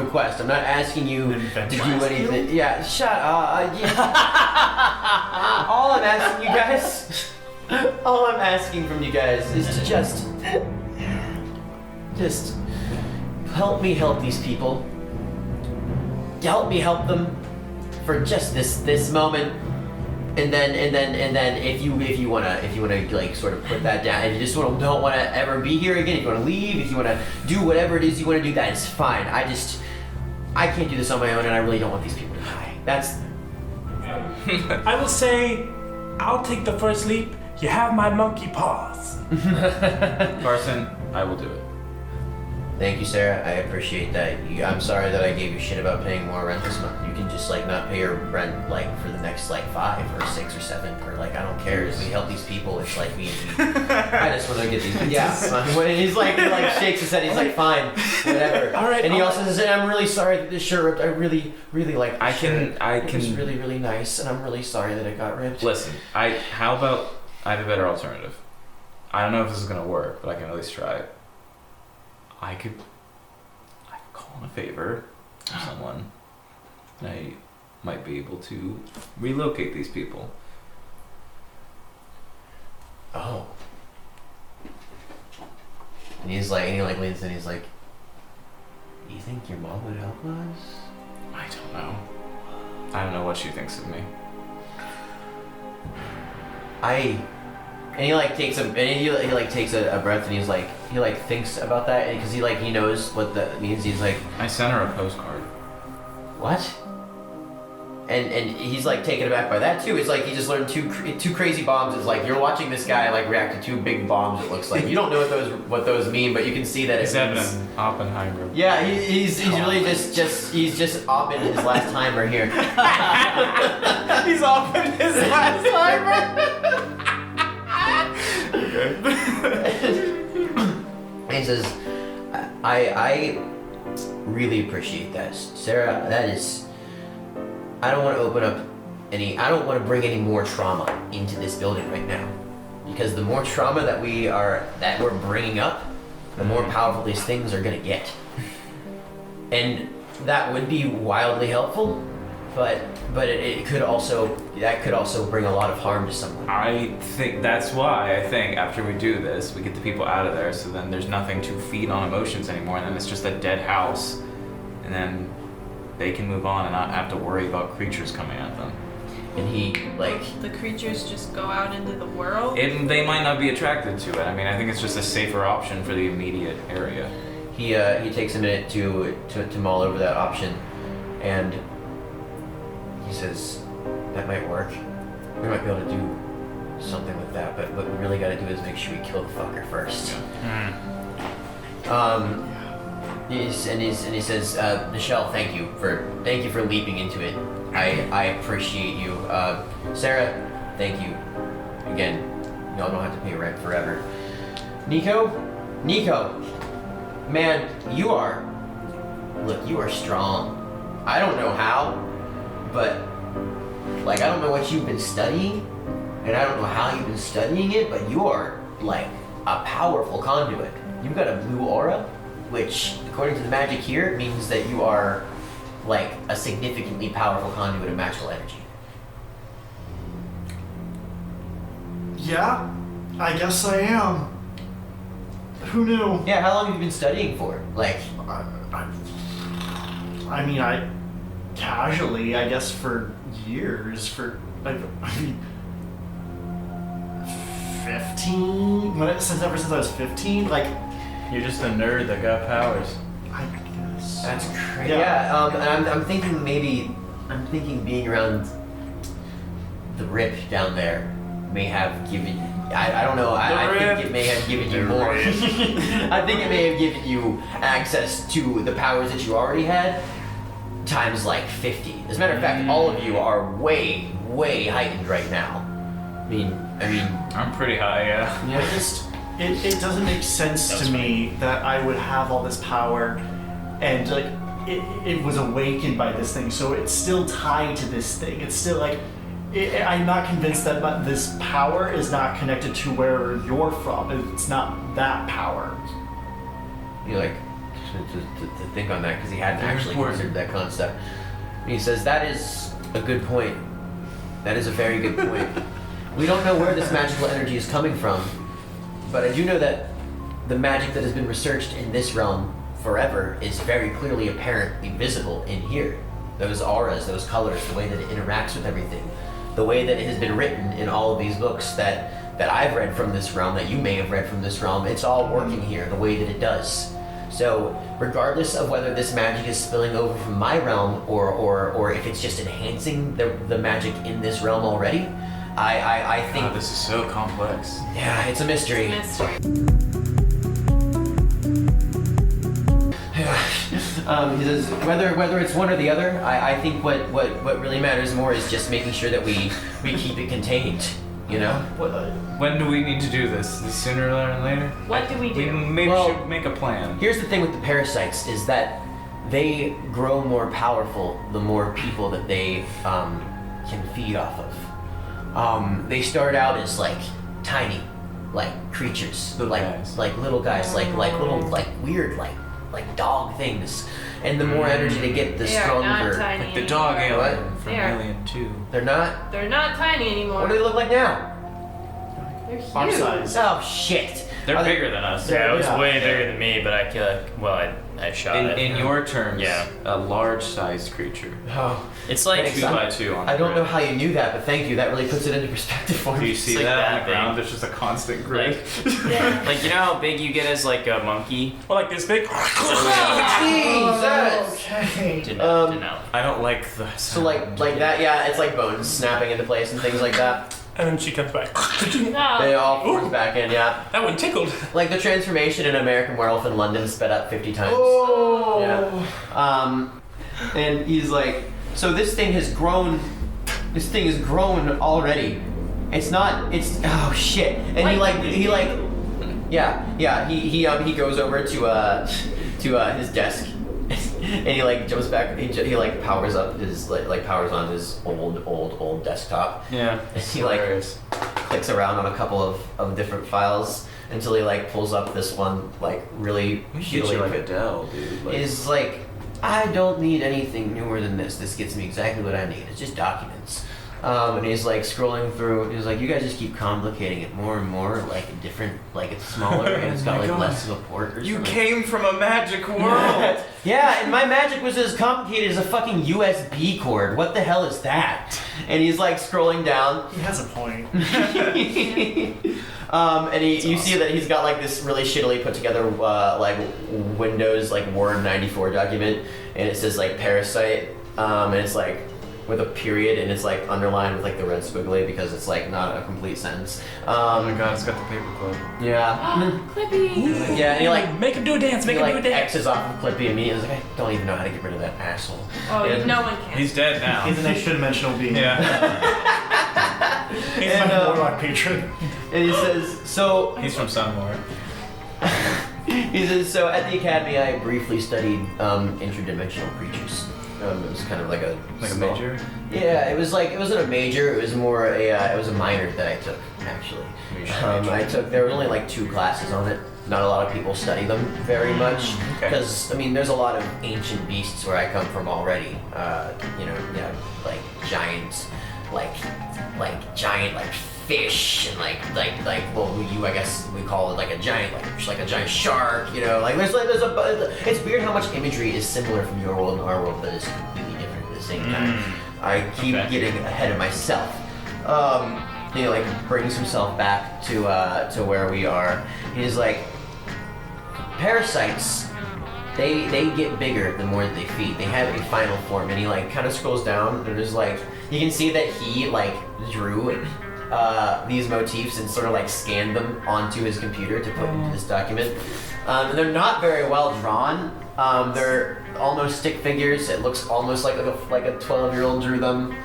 quest. I'm not asking you to do anything. Yeah, shut up. All I'm asking from you guys is to just help me help these people. Help me help them for just this moment, and then if you wanna like sort of put that down, and you just don't want to ever be here again, if you want to leave, if you want to do whatever it is you want to do, that is fine. I can't do this on my own, and I really don't want these people to die. That's
I will say, I'll take the first leap. You have my monkey paws.
Carson, I will do it.
Thank you, Sarah. I appreciate that. I'm sorry that I gave you shit about paying more rent this month. You can just like not pay your rent like for the next like 5 or 6 or 7 or like I don't care. We help these people. It's like I just want to get these. Yeah. When he's like he like shakes his head. He's like fine, whatever.
All right.
And he also says, "I'm really sorry that this shirt ripped. I really like.
I can.
It was really really nice, and I'm really sorry that it got ripped."
Listen, how about I have a better alternative. I don't know if this is gonna work, but I can at least try it. I could call in a favor to someone. I might be able to relocate these people.
Oh. And he leans in, he's like, you think your mom would help us?
I don't know. I don't know what she thinks of me.
And he takes a breath, and he thinks about that, because he knows what that means. He's like,
I sent her a postcard.
what? And he's taken aback by that too. It's like he just learned two crazy bombs. It's like you're watching this guy react to two big bombs. It looks like you don't know what those mean, but you can see that
It's Evan Oppenheimer.
Yeah, he's really he's just opping his last timer here.
He's off in his last
And he says, I really appreciate that, Sarah. That is. I don't want to bring any more trauma into this building right now, because the more trauma that we're bringing up, the more powerful these things are gonna get. And that would be wildly helpful, but it could also bring a lot of harm to someone.
I think that's why I think after we do this, we get the people out of there, so then there's nothing to feed on emotions anymore, and then it's just a dead house, and then they can move on and not have to worry about creatures coming at them.
And he
The creatures just go out into the world?
They might not be attracted to it. I mean, I think it's just a safer option for the immediate area.
he takes a minute to mull over that option, and he says, that might work. We might be able to do something with that, but what we really got to do is make sure we kill the fucker first. He says, Michelle, thank you for leaping into it. I appreciate you. Sarah, thank you. Again, y'all don't have to pay rent forever. Nico, man, you are strong. I don't know how, but I don't know what you've been studying, and I don't know how you've been studying it, but you are a powerful conduit. You've got a blue aura, which, according to the magic here, means that you are a significantly powerful conduit of magical energy.
Yeah, I guess I am. Who knew?
Yeah, how long have you been studying for?
I mean, I casually, I guess, for years. I mean, 15. Ever since I was 15,
You're just a nerd that got powers.
I guess.
That's crazy.
Yeah.
And I'm thinking being around the rip down there may have given. I don't know. I think it may have given you more. I think it may have given you access to the powers that you already had, times 50. As a matter of fact, all of you are way, way heightened right now. I mean.
I'm pretty high, yeah.
It doesn't make sense to me that I would have all this power, and it was awakened by this thing, so it's still tied to this thing. It's still I'm not convinced that this power is not connected to where you're from. It's not that power.
You to think on that, because he hadn't actually considered that concept. And he says, that is a good point. That is a very good point. We don't know where this magical energy is coming from, but I do know that the magic that has been researched in this realm forever is very clearly apparently visible in here. Those auras, those colors, the way that it interacts with everything, the way that it has been written in all of these books that I've read from this realm, that you may have read from this realm, it's all working here the way that it does. So regardless of whether this magic is spilling over from my realm or if it's just enhancing the magic in this realm already, I think...
this is so complex.
Yeah, it's a mystery. He says, whether it's one or the other, I think what really matters more is just making sure that we keep it contained, you know?
When do we need to do this? Sooner rather than later?
What do we do?
We maybe should make a plan.
Here's the thing with the parasites, is that they grow more powerful the more people that they can feed off of. They start out as tiny, creatures,
Little guys.
little guys, little weird like dog things, and the more energy they get, the
They are
stronger.
not tiny
Like the dog
anymore.
alien from
They are.
Alien 2.
They're not.
They're not tiny anymore.
What do they look like now?
They're huge.
Our size.
Oh shit.
They're
Are they-
bigger than us.
Yeah,
Yeah, it was
yeah.
way bigger than me, but I shot it.
In your terms,
Yeah.
a large-sized creature.
Oh,
It's like
Thanks.
2 by 2 on the
I don't know
grid.
how you knew that, but thank you. That really puts it into perspective for
Do
me.
you see
like
that on
that
the ground?
big.
There's just a constant grid.
Yeah.
like you know how big you get as like a monkey.
Well, like this big.
Jesus.
Okay.
Didn't
Um,
know.
I don't like the
So like that, yeah. It's like bones snapping into place and things like that.
And then she comes back.
No.
They all force back in, yeah.
That one tickled.
Like the transformation in American Werewolf in London sped up 50 times.
Oh.
Yeah. And he's like, so this thing has grown. This thing has grown already. It's not. It's oh shit. And he goes over to his desk, and he like jumps back. He like powers up his like powers on his old desktop.
Yeah.
And he like clicks around on a couple of different files until he like pulls up this one like really
We should get you
shittily
like Adele, dude. Like,
is like, I don't need anything newer than this. This gets me exactly what I need. It's just documents. And he's like scrolling through. He's like, you guys just keep complicating it more and more. Like different, like it's smaller and it's got like less of a port. Or
you
something.
came from a magic world.
Yeah, and my magic was as complicated as a fucking USB cord. What the hell is that? And he's like scrolling down.
He has a point.
And you see that he's got like this really shittily put together like Windows like Word 94 document, and it says like Parasite, and it's like with a period, and it's like underlined with like the red squiggly because it's like not a complete sentence.
Oh my god, it's got the paperclip.
Yeah.
Clippy.
Yeah, and he like
Make him do a dance. Make
he
him do
like
a dance.
X's off of Clippy immediately. He's like, I don't even know how to get rid of that asshole.
Oh,
And-
no one can.
He's dead now.
He's an extra-dimensional being.
Yeah.
He's
And,
my warlock patron.
And he says, so
He's from Sunmore.
he says, so at the academy I briefly studied interdimensional creatures. It was kind of like a small-
major?
Yeah, it wasn't a major. It was more it was a minor that I took actually. There were only like 2 classes on it. Not a lot of people study them very much
Okay.
because I mean there's a lot of ancient beasts where I come from already. Like giant, like giant like fish and like I guess we call it like a giant like a giant shark. Like there's it's weird how much imagery is similar from your world and our world, but it's completely different at the same time. I keep getting ahead of myself. He like brings himself back to where we are. He's like, parasites, they get bigger the more that they feed. They have a final form, and he like kind of scrolls down, and there's like you can see that he like drew these motifs and sort of like scanned them onto his computer to put into this document. And they're not very well drawn. They're almost stick figures. It looks almost like a 12-year-old drew them.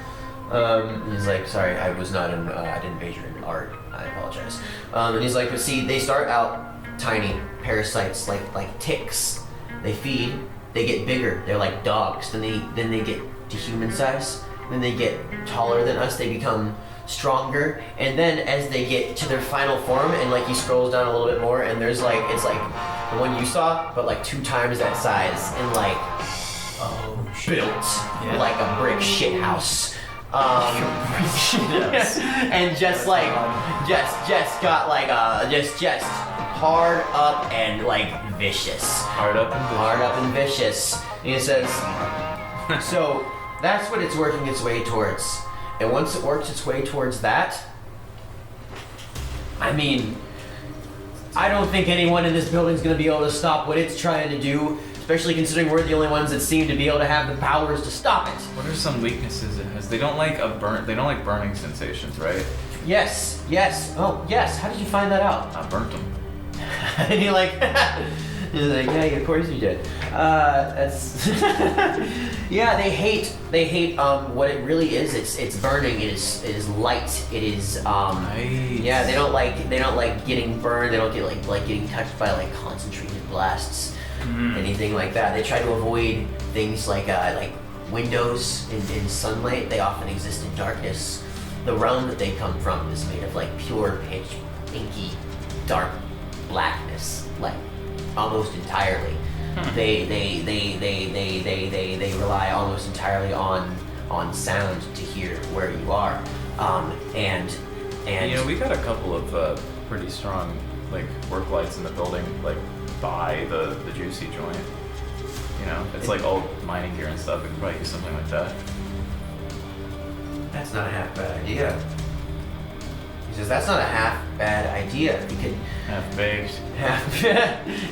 He's like, sorry, I didn't major in art. I apologize. And he's like, but see, they start out tiny parasites, like ticks. They feed, they get bigger. They're like dogs. Then they get to human size. Then they get taller than us. They become stronger. And then as they get to their final form, and like he scrolls down a little bit more, and there's like it's like the one you saw, but like 2 times that size, and like built like a brick shit house. And just like just got like just hard up and like vicious.
Hard up and
vicious. And he says, so that's what it's working its way towards. And once it works its way towards that, I mean, I don't think anyone in this building is going to be able to stop what it's trying to do, especially considering we're the only ones that seem to be able to have the powers to stop it.
What are some weaknesses it has? They don't like burning sensations, right?
Yes. Oh, yes. How did you find that out?
I burnt them.
And he's like, yeah, of course you did. That's yeah. They hate what it really is. It's burning. It is light. It is
Nice.
yeah. They don't like getting burned. They don't get like getting touched by like concentrated blasts, anything like that. They try to avoid things like windows in sunlight. They often exist in darkness. The realm that they come from is made of like pure pitch, inky, dark blackness, like almost entirely. they rely almost entirely on sound to hear where you are, and
You know, we got a couple of pretty strong like work lights in the building, like by the juicy joint. You know, it's like old mining gear and stuff. We could probably use something like that.
that's not a half bad idea. He says that's not a half bad idea. We could
Half baked.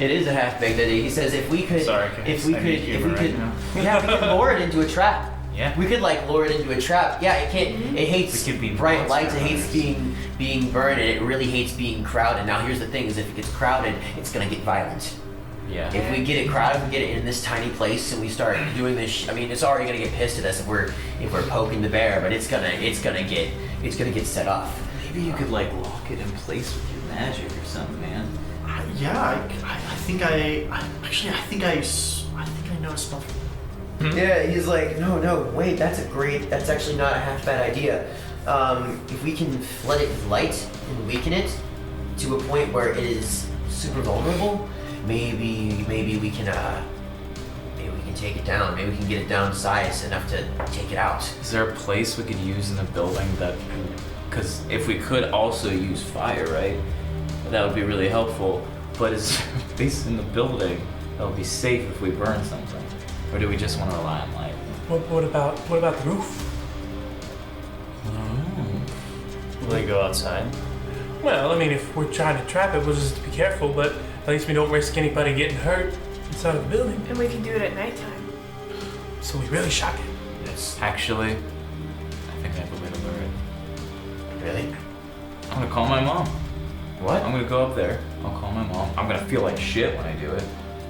it is a half baked idea. He says if we could,
Sorry,
if we could,
yeah, we could
lure it into a trap.
Yeah.
We could like lure it into a trap. Yeah, it can't. It hates
We could be
bright lights. It
monster
hates
hunters.
being burned, and it really hates being crowded. Now here's the thing: is if it gets crowded, it's gonna get violent.
Yeah.
If we get it crowded, we get it in this tiny place, and we start doing this. I mean, it's already gonna get pissed at us if we're poking the bear, but it's gonna get set off.
Maybe you could like lock it in place with your magic or something, man.
I think I know a spell.
Yeah, he's like, no, wait, that's actually not a half bad idea. If we can flood it with light and weaken it to a point where it is super vulnerable, maybe we can take it down. Maybe we can get it down to size enough to take it out.
Is there a place we could use in the building that, because if we could also use fire, right? That would be really helpful. But is there a place in the building that would be safe if we burn something? Or do we just want to rely on light?
What about the roof?
Will they go outside?
Well, I mean, if we're trying to trap it, we'll just be careful, but at least we don't risk anybody getting hurt inside of the building.
And we can do it at nighttime.
So we really shock it.
Yes.
Actually, I think I have a way to lure it.
Really?
I'm gonna call my mom.
What?
I'm gonna go up there. I'll call my mom. I'm gonna feel like shit when I do it.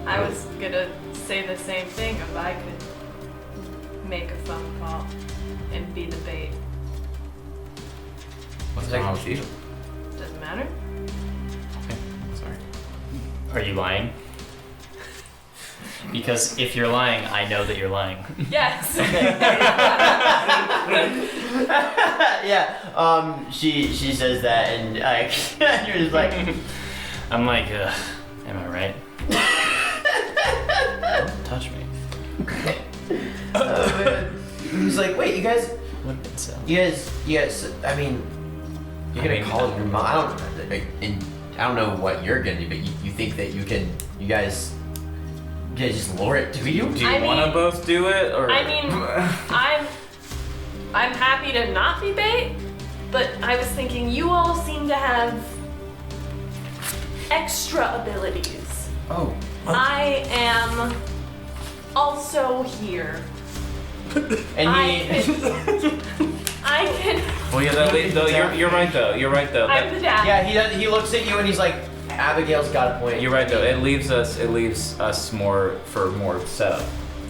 I was gonna say the same thing if I could make a phone call and be the bait.
What's wrong with you?
Doesn't matter.
Okay, sorry.
Are you lying? Because if you're lying, I know that you're lying.
Yes.
Yeah. She says that, and you're just like.
I'm like, am I right? Don't touch me.
He's like, wait, you guys.
What did it sound?
You guys, I mean, you're gonna call your mom. I don't know what you're gonna do, but you think that you guys just lure it to you?
Do you
I
want to
mean-
both do it, or?
I mean, I'm happy to not be bait, but I was thinking you all seem to have extra abilities.
Oh.
I am also here.
And
I can.
Well, yeah, though, you're right though. You're right though.
I'm the dad.
yeah, he looks at you and he's like, Abigail's got a point.
You're right though. It leaves us more setup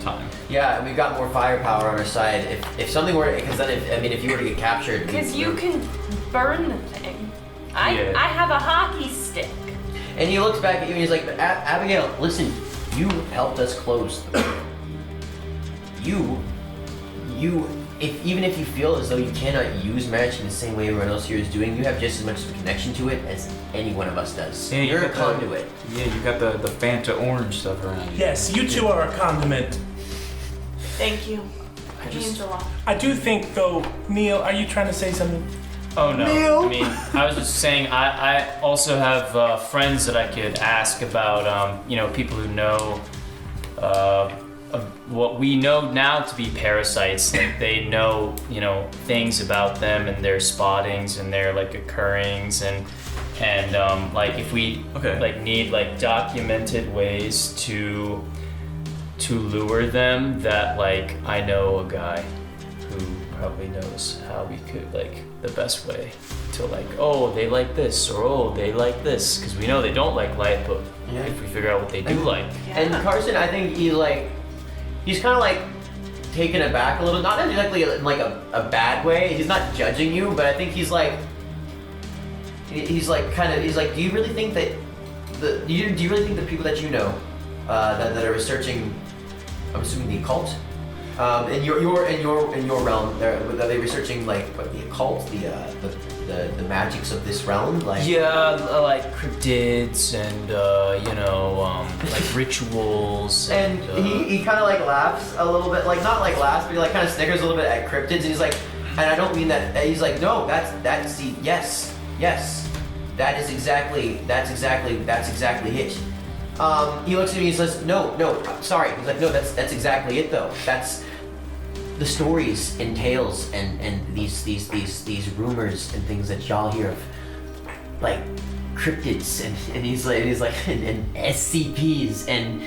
time.
Yeah, and we've got more firepower on our side. If something were, because then if you were to get captured,
Because you can burn the thing. I have a hockey stick.
And he looks back at you and he's like, Abigail, listen, you helped us close the door. Even if you feel as though you cannot use magic in the same way everyone else here is doing, you have just as much of a connection to it as any one of us does.
Yeah,
You're a
got
conduit.
Yeah, you got the Fanta orange stuff around you.
Yes, you two are a condiment.
Thank you. Means a lot.
I do think, though, Neil, are you trying to say something?
Oh no.
Neil?
I mean, I was just saying I also have friends that I could ask about, people who know what we know now to be parasites. Like they know, things about them and their spottings and their like occurrings and like if we like need like documented ways to lure them, that like I know a guy who probably knows how we could like the best way to like, oh, they like this, or oh, they like this, because we know they don't like light, but if we figure out what they do like.
And Carson, I think he's kind of like taken aback a little, not exactly in like a bad way. He's not judging you, but I think he's like, do you really think that do you really think the people that you know that are researching, I'm assuming the occult, In your realm, are they researching like what, the occult, the magics of this realm? Like
Yeah, like cryptids and like rituals.
And he kind of like laughs a little bit, like not like laughs, but he like kind of snickers a little bit at cryptids, and he's like, and I don't mean that. He's like, no, that's the yes, that's exactly it. He looks at me and says, no, sorry. He's like, no, that's exactly it though. That's the stories and tales and these rumors and things that y'all hear of, like cryptids and he's like and SCPs and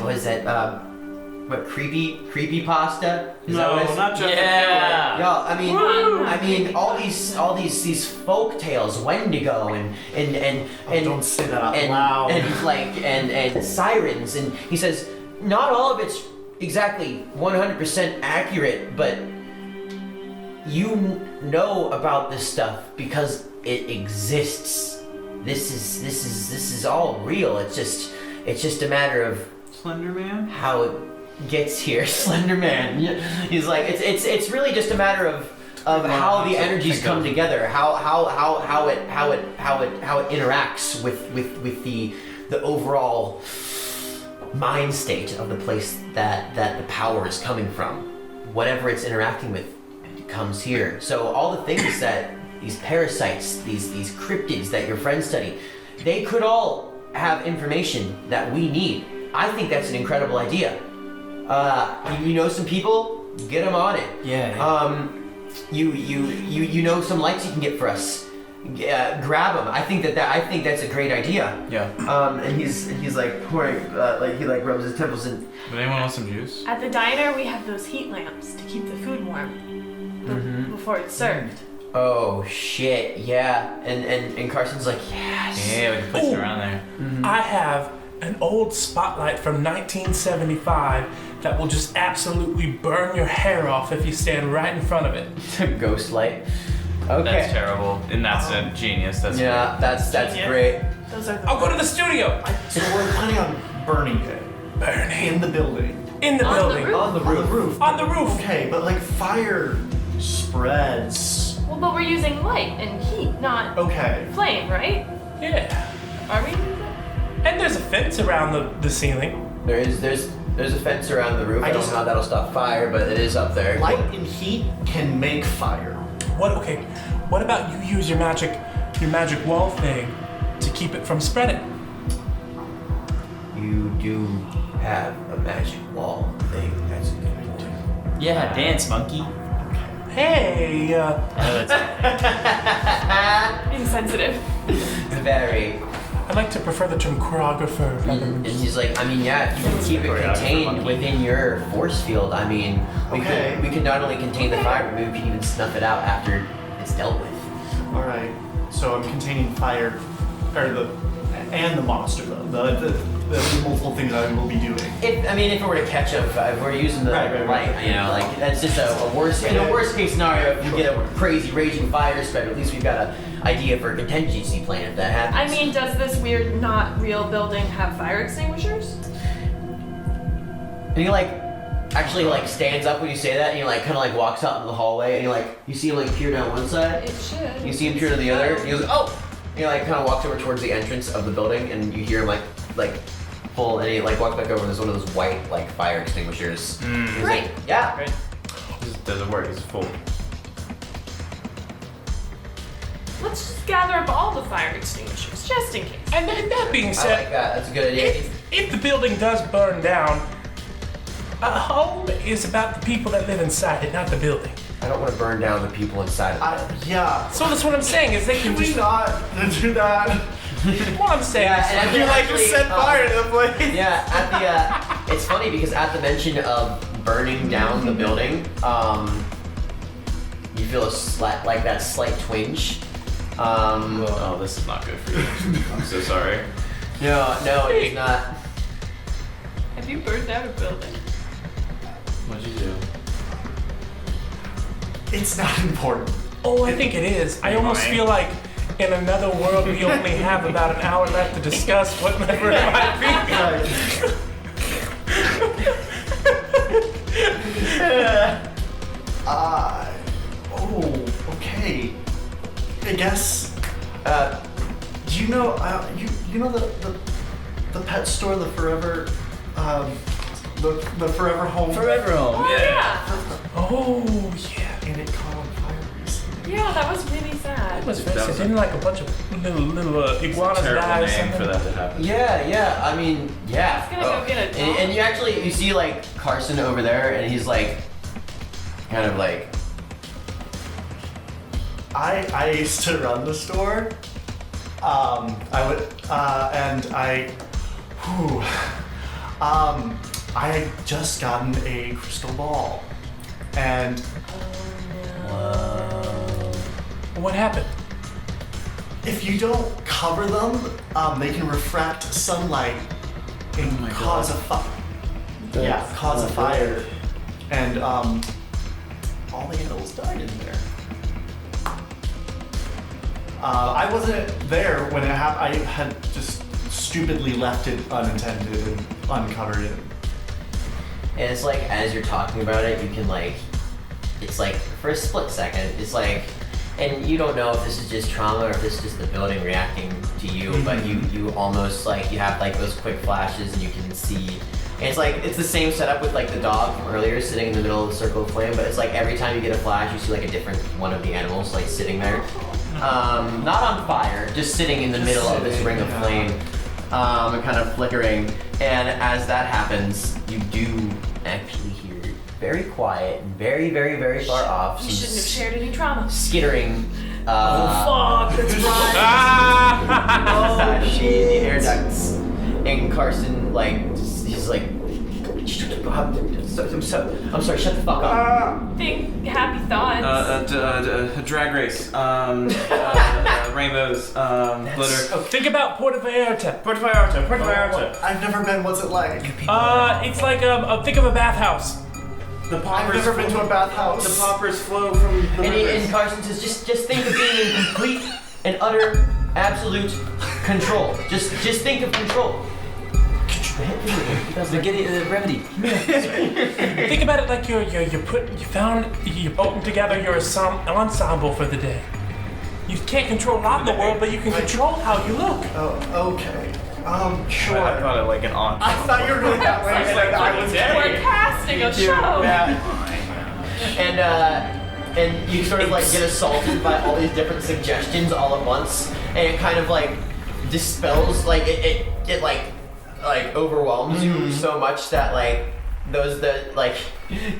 what is that? What creepy pasta? Is that what it's?
not just
Yeah.
Y'all, I mean, all these folk tales, Wendigo and
don't say that out
and,
loud.
and sirens, and he says not all of it's exactly 100% accurate, but you know about this stuff because it exists. This is all real. It's just a matter of
Slender Man.
how it gets here. Slender Man. He's like, it's really just a matter of how the energies come together, how it interacts with the overall mind state of the place that the power is coming from. Whatever it's interacting with comes here. So all the things that these parasites, these cryptids that your friends study, they could all have information that we need. I think that's an incredible idea. You know some people, get them on it.
Yeah.
You know some lights you can get for us. Grab them. I think that's a great idea.
Yeah.
And he's like pouring, like he like rubs his temples and.
Would anyone want some juice?
At the diner, we have those heat lamps to keep the food warm before it's served.
Oh shit! Yeah. And Carson's like, yes.
Yeah, we can place it around there.
I have an old spotlight from 1975 that will just absolutely burn your hair off if you stand right in front of it.
Ghost light. Okay.
That's terrible, and that's a genius. That's
Yeah, that's
Genius.
great.
Those are.
I'll go to the studio.
So we're planning on burning it
Burning
in the building.
in the
On the
building.
roof.
On the roof.
On the roof.
Okay, but like fire spreads.
Well, but we're using light and heat, not
Okay.
flame, right?
Yeah.
Are we?
And there's a fence around the ceiling.
There's a fence around the roof. I don't
just-
know how that'll stop fire, but it is up there.
Light and heat can make fire.
What about you use your magic wall thing to keep it from spreading?
You do have a magic wall thing. That's a good point.
Yeah, dance monkey.
Hey,
I know that's
Insensitive.
Very.
I like to prefer the term choreographer.
And he's like, I mean, yeah, you can keep it contained within your force field. I mean, we could not only contain the fire, but maybe we can even snuff it out after it's dealt with.
All right. So I'm containing fire, or the monster though. The multiple things I will be doing.
If it were to catch up, if we're using the
Right.
light, you know, like that's just a worst. In a worst case scenario, if you get a crazy raging fire spread, at least we've got an idea for a contingency plan if that happens.
I mean, does this weird, not real building have fire extinguishers?
And he like actually like stands up when you say that, and he like kind of like walks out into the hallway, and you see him like peer down one side,
It should.
you see him peer to the other, and he goes, oh! And he like kind of walks over towards the entrance of the building, and you hear him like pull, and he like walks back over, and there's one of those white like fire extinguishers. He's
Great.
like, yeah.
Great.
Does it work? It's full.
Let's just gather up all the fire extinguishers, just in case.
And that being
I
said,
like that. That's a good idea.
if the building does burn down, a home is about the people that live inside it, not the building.
I don't want to burn down the people inside of it.
Yeah.
So that's what I'm saying is they can
Can we
just.
not do that?
What I'm saying is.
and
You like
actually,
to set fire to the place.
Yeah, at the it's funny because at the mention of burning down the building, you feel that slight twinge.
Oh, this is not good for you. I'm so sorry.
No, it's not.
Have you burned down a building?
What'd you do?
It's not important.
Oh, I think it is. I almost
Right.
feel like in another world we only have about an hour left to discuss whatever it might be.
Okay. I guess. Do you know? You know the pet store, the Forever, the Forever Home.
Forever home.
Oh, yeah.
Oh, yeah.
And it caught on fire recently.
Yeah, that was really sad.
It was
That
fancy.
was
Didn't like a bunch of little iguanas
Terrible
die or
name
something?
for that to happen.
Yeah. I mean, yeah.
I was gonna go get a dog.
And you see like Carson over there, and he's like, kind of like.
I used to run the store. I had just gotten a crystal ball, and
What happened?
if you don't cover them, they can refract sunlight and cause a fire. Yeah, cause a fire, and all the animals died in there. I wasn't there when it happened. I had just stupidly left it unattended and uncovered it.
And it's like, as you're talking about it, you can like, it's like, for a split second, it's like, and you don't know if this is just trauma or if this is just the building reacting to you, but you almost like, you have like those quick flashes and you can see, and it's like, it's the same setup with like the dog from earlier sitting in the middle of the circle of flame, but it's like every time you get a flash, you see like a different one of the animals like sitting there. Not on fire, just sitting in the middle of this ring of flame, and kind of flickering. And as that happens, you do actually hear very quiet, and very, very, very far off.
You
some
shouldn't have shared any trauma.
skittering.
Fuck, that's right.
She in the air ducts, and Carson he's like, I'm sorry, shut the fuck up.
Think happy thoughts.
Drag race. Rainbows. Glitter.
Think about Puerto Vallarta.
Puerto Vallarta.
I've never been. What's it like?
It's like think of a bathhouse.
The
I've
poppers.
never been to a bathhouse.
The poppers flow from the
And
rivers.
Carson says, just think of being in complete and utter, absolute control. Just think of control.
The remedy.
Think about it like you're putting together your ensemble for the day. You can't control a lot in the world, but you can control how you look.
Oh, okay. Sure.
I thought it like an on.
I thought you were going that way.
It's like we're casting a show.
And you sort of like get assaulted by all these different suggestions all at once, and it kind of like dispels, like it like overwhelms you so much that like those that like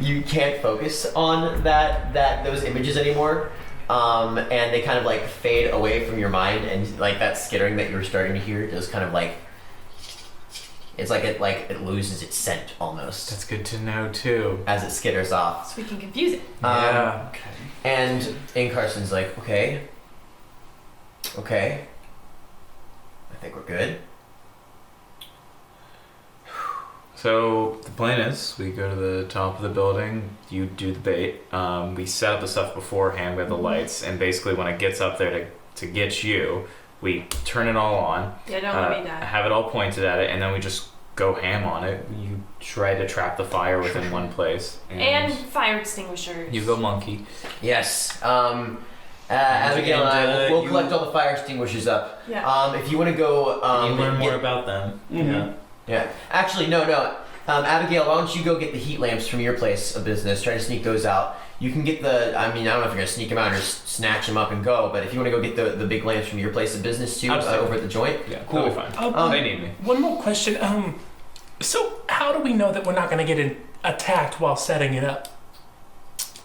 you can't focus on those images anymore, and they kind of like fade away from your mind, and like that skittering that you were starting to hear just kind of like, it's like it loses its scent almost
That's good to know too.
as it skitters off.
So we can confuse it.
Yeah.
Okay.
And Carson's like, okay, I think we're good.
So the plan is, we go to the top of the building, you do the bait, we set up the stuff beforehand with the lights, and basically when it gets up there to get you, we turn it all on,
Yeah, don't let me die.
have it all pointed at it, and then we just go ham on it. You try to trap the fire within one place.
And fire extinguishers.
you go monkey.
Yes. Abigail and I will collect all the fire extinguishers up.
Yeah.
If you want to go,
you learn more
get-
about them.
Mhm. Yeah. Actually, no. Abigail, why don't you go get the heat lamps from your place of business? Try to sneak those out. You can get I don't know if you're gonna sneak them out or snatch them up and go. But if you want to go get the big lamps from your place of business too,
Absolutely.
over at the joint.
Yeah,
Cool.
that'll be fine. They need me.
One more question. So how do we know that we're not going to get attacked while setting it up?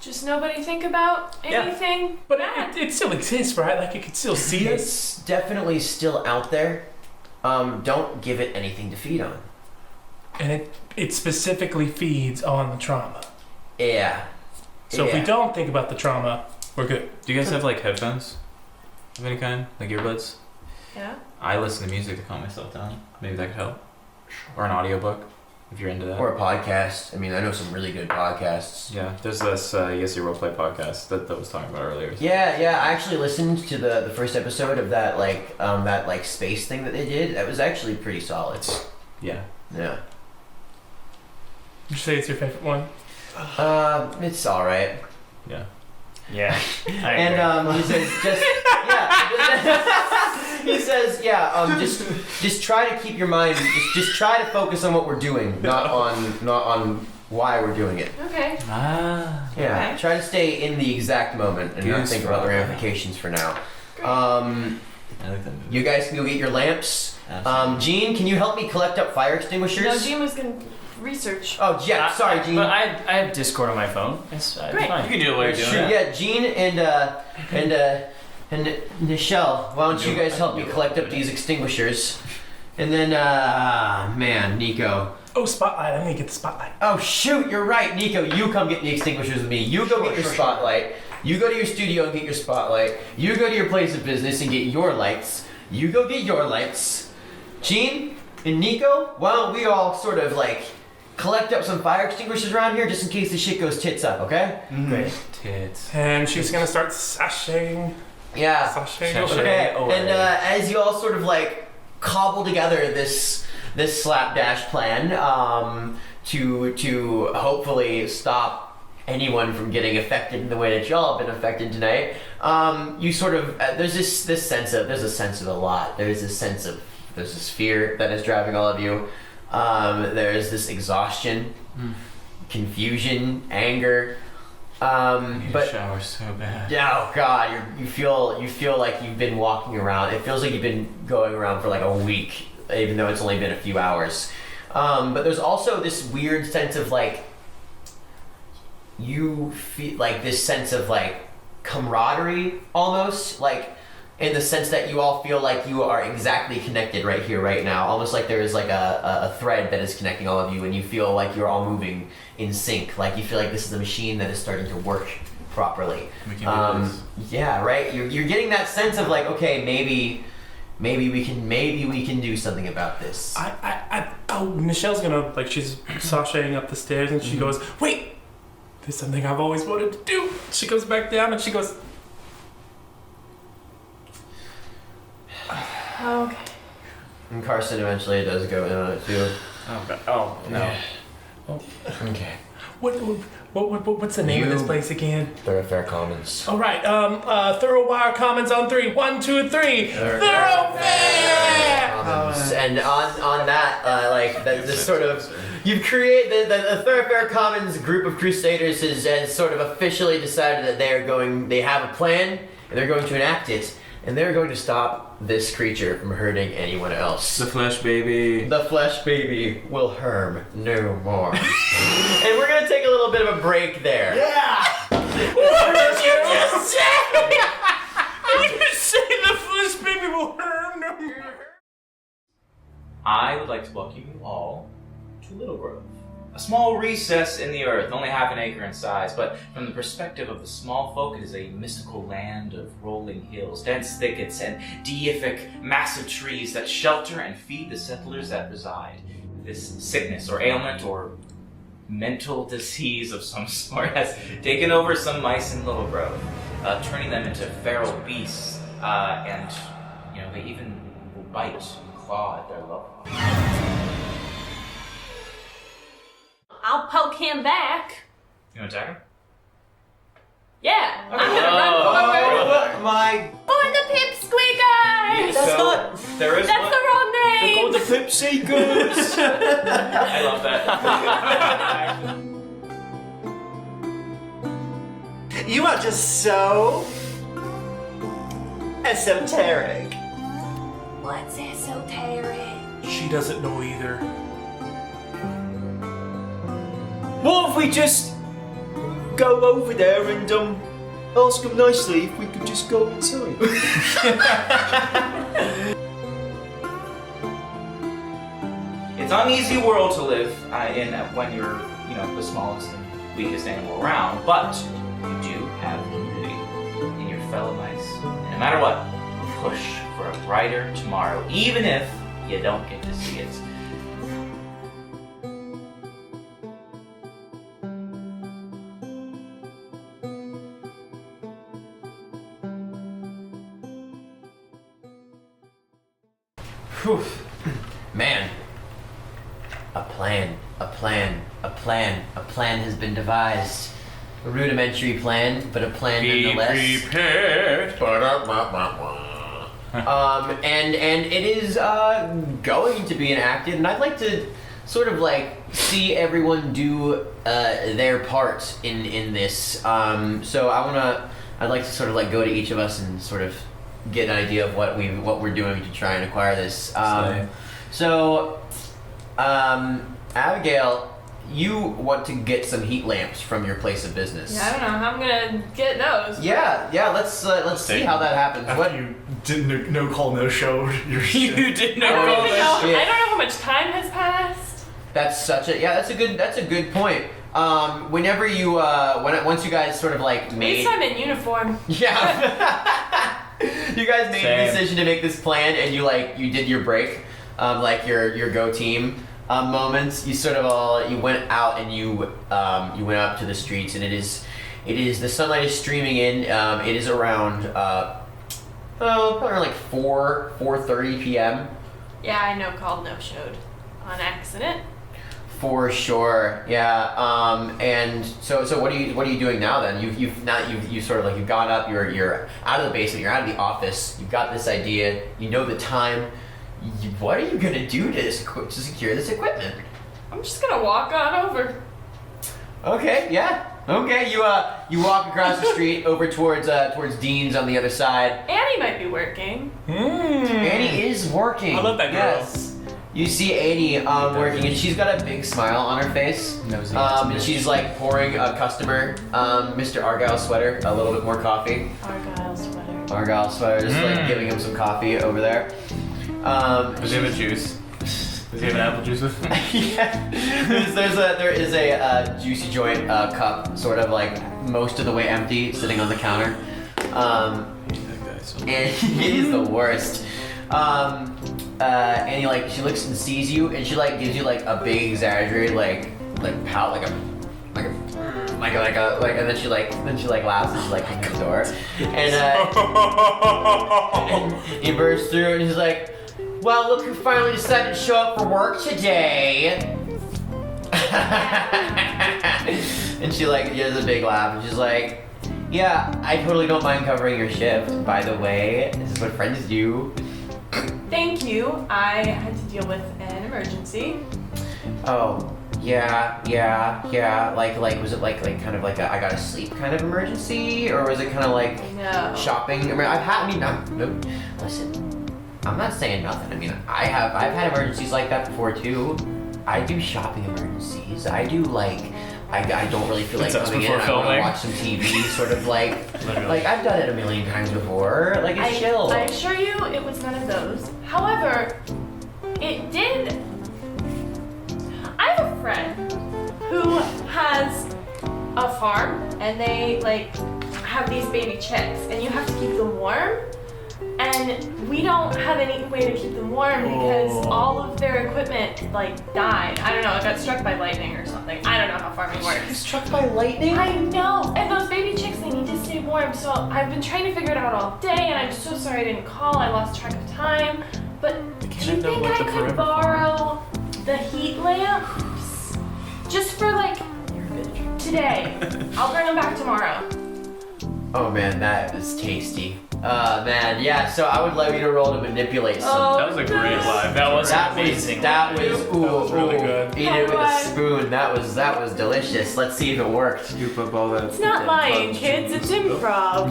Just nobody think about anything
But
bad.
it still exists, right? Like it could still see us.
It's definitely still out there. Don't give it anything to feed on.
And it specifically feeds on the trauma.
Yeah.
So if we don't think about the trauma, we're good.
Do you guys have like headphones of any kind? Like earbuds?
Yeah.
I listen to music to calm myself down. Maybe that could help. Or an audiobook, if you're into that.
Or a podcast. I mean, I know some really good podcasts.
Yeah, there's this Roleplay podcast that was talking about earlier.
Yeah. I actually listened to the first episode of that space thing that they did. That was actually pretty solid.
Yeah.
Yeah.
Would you say it's your favorite one?
It's all right.
Yeah.
Yeah.
And he says, he says, just try to keep your mind, just try to focus on what we're doing, not on why we're doing it.
Okay.
Yeah,
Okay.
try to stay in the exact moment and not think about the
Useful.
ramifications for now.
I like that movie.
You guys can go get your lamps.
Absolutely.
Jean, can you help me collect up fire extinguishers?
No, Jean was gonna research.
Oh, yeah, sorry, Jean.
But I have Discord on my phone. It's
Great.
fine.
You can do it while you're doing
Sure,
it.
yeah, Jean and Nichelle, why don't you guys help me collect up these extinguishers? And then, man, Nico.
Oh, spotlight. I'm gonna get the spotlight.
Oh, shoot, you're right, Nico. You come get the extinguishers with me. You go get your spotlight. You go to your studio and get your spotlight. You go to your place of business and get your lights. You go get your lights. Jean and Nico, why don't we all sort of like collect up some fire extinguishers around here just in case the shit goes tits up, okay?
Great.
Tits.
And she's gonna start sashaying.
Yeah.
Sashaying
Sashay.
over.
Okay,
away.
and as you all sort of like cobble together this slapdash plan to hopefully stop anyone from getting affected in the way that y'all have been affected tonight, you sort of there's a sense of a lot. There's this fear that is driving all of you. There's this exhaustion, confusion, anger.
I need
But
a shower so bad.
oh god, you feel like you've been walking around. It feels like you've been going around for like a week, even though it's only been a few hours. But there's also this weird sense of like you feel like this sense of like camaraderie almost, like in the sense that you all feel like you are exactly connected right here, right now. Almost like there is like a thread that is connecting all of you, and you feel like you're all moving in sync. Like you feel like this is a machine that is starting to work properly.
We can do this.
Yeah, right. You're getting that sense of like, okay, maybe we can do something about this.
Michelle's gonna, like, she's sashaying up the stairs and she goes, wait, there's something I've always wanted to do. She goes back down and she goes,
Okay.
And Carson eventually does go in on it too.
Oh, God. Oh, no.
Okay.
what's the name of this place again?
Thoroughfare Commons.
All right, Thoroughfare Commons on 3. 1, 2, 3. Thoroughfare!
Commons. And on that, like this sort of, you've created the Thoroughfare Commons group of crusaders has sort of officially decided that they have a plan and they're going to enact it, and they're going to stop this creature from hurting anyone else.
The flesh baby.
The flesh baby will harm no more. And we're gonna take a little bit of a break there.
Yeah!
What did you just say? You say the flesh baby will harm no more.
I would like to welcome you all to Little Grove. A small recess in the earth, only half an acre in size, but from the perspective of the small folk, it is a mystical land of rolling hills, dense thickets, and deific, massive trees that shelter and feed the settlers that reside. This sickness or ailment or mental disease of some sort has taken over some mice in Little Grove, turning them into feral beasts, and they even will bite and claw at their loved ones.
I'll poke him back.
You want to attack him?
Yeah, I'm gonna run forward.
My
For the pipsqueakers!
There is
That's
one.
the wrong name!
The Pipseekers!
I love that.
You are just so esoteric.
What's esoteric?
She doesn't know either.
What if we just go over there and ask them nicely if we could just go inside?
It's an uneasy world to live in when you're, the smallest and weakest animal around, but you do have community in your fellow mice. And no matter what, push for a brighter tomorrow, even if you don't get to see it.
Whew. Man. A plan has been devised. A rudimentary plan, but a plan nonetheless.
prepared.
And it is going to be enacted, and I'd like to sort of like see everyone do their part in this. So I'd like to sort of like go to each of us and sort of get an idea of what we're doing to try and acquire this. Abigail, you want to get some heat lamps from your place of business.
Yeah, I don't know how I'm gonna get those.
Yeah. Let's see how that happens.
After you did no call, no show your shit.
You did
I don't
not
even
know
know.
shit.
I don't know how much time has passed.
That's a good point. Whenever you once you guys sort of like
At
made
least I'm in uniform.
yeah, you guys made the
Same.
decision to make this plan, and you did your break, like your go team moments. You sort of you went out and you went up to the streets, and it is the sunlight is streaming in. It is around probably around like 4:30 p.m.
Yeah, I know. Called no showed on accident.
For sure, yeah. And so what are you doing now then? You've sort of like you've gone up. You're out of the basement. You're out of the office. You've got this idea. You know the time. What are you gonna do to secure this equipment?
I'm just gonna walk on over.
Okay, yeah. Okay, you walk across the street over towards Dean's on the other side.
Annie might be working.
Annie is working.
I love that girl.
Yes. You see Annie working, and she's got a big smile on her face. And she's like pouring a customer, Mr. Argyle sweater, a little bit more coffee.
Argyle sweater.
Argyle sweater, just like giving him some coffee over there.
Does he have a juice? Does he have an apple juice with him?
Yeah. There is a juicy joint cup, sort of like most of the way empty, sitting on the counter. And it is the worst. And she looks and sees you, and she like gives you like a big exaggerated like pout, and then she laughs and she like comes to the door, and he bursts through and he's like, "Well, look who finally decided to show up for work today." And she like gives a big laugh, and she's like, "Yeah, I totally don't mind covering your shift. By the way, this is what friends do."
Thank you. I had to deal with an emergency.
Oh, yeah. Like was it like kind of like a I gotta sleep kind of emergency, or was it kind of like
No.
shopping? Listen, I'm not saying nothing. I mean, I've had emergencies like that before too. I do shopping emergencies. I do like. I don't really feel like
That's us
coming in.
before
I want to
filming.
watch some TV, sort of like
Literally.
I've done it a million times before. Like it's chill.
I assure you it was none of those. However, it did. I have a friend who has a farm, and they like have these baby chicks, and you have to keep them warm. And we don't have any way to keep them warm because all of their equipment like died. I don't know, it got struck by lightning or something. I don't know how farming works.
Struck by lightning?
I know, and those baby chicks, they need to stay warm. So I've been trying to figure it out all day, and I'm so sorry I didn't call. I lost track of time. But do you
end up
think
with
I
the
could
forever
borrow the heat lamps? Just for like today. I'll bring them back tomorrow.
Oh man, that was tasty. Man, yeah. So I would love you to roll to manipulate some.
Oh,
That was a great
no.
live.
That was
That
amazing.
That was
really good.
Eat it with a spoon. That was delicious. Let's see if it worked.
Scoop up all that.
It's not lying, kids. It's improv.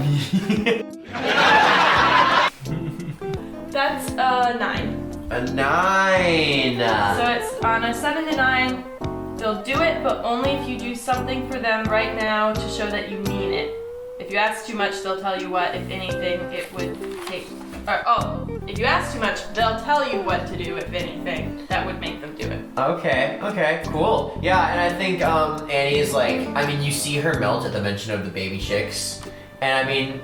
That's a 9.
A 9.
So it's on a 7 to 9. They'll do it, but only if you do something for them right now to show that you mean it. If you ask too much, they'll tell you what, if anything, it would take. If you ask too much, they'll tell you what to do, if anything, that would make them do it.
Okay, cool. Yeah, and I think Annie is like, I mean, you see her melt at the mention of the baby chicks, and I mean,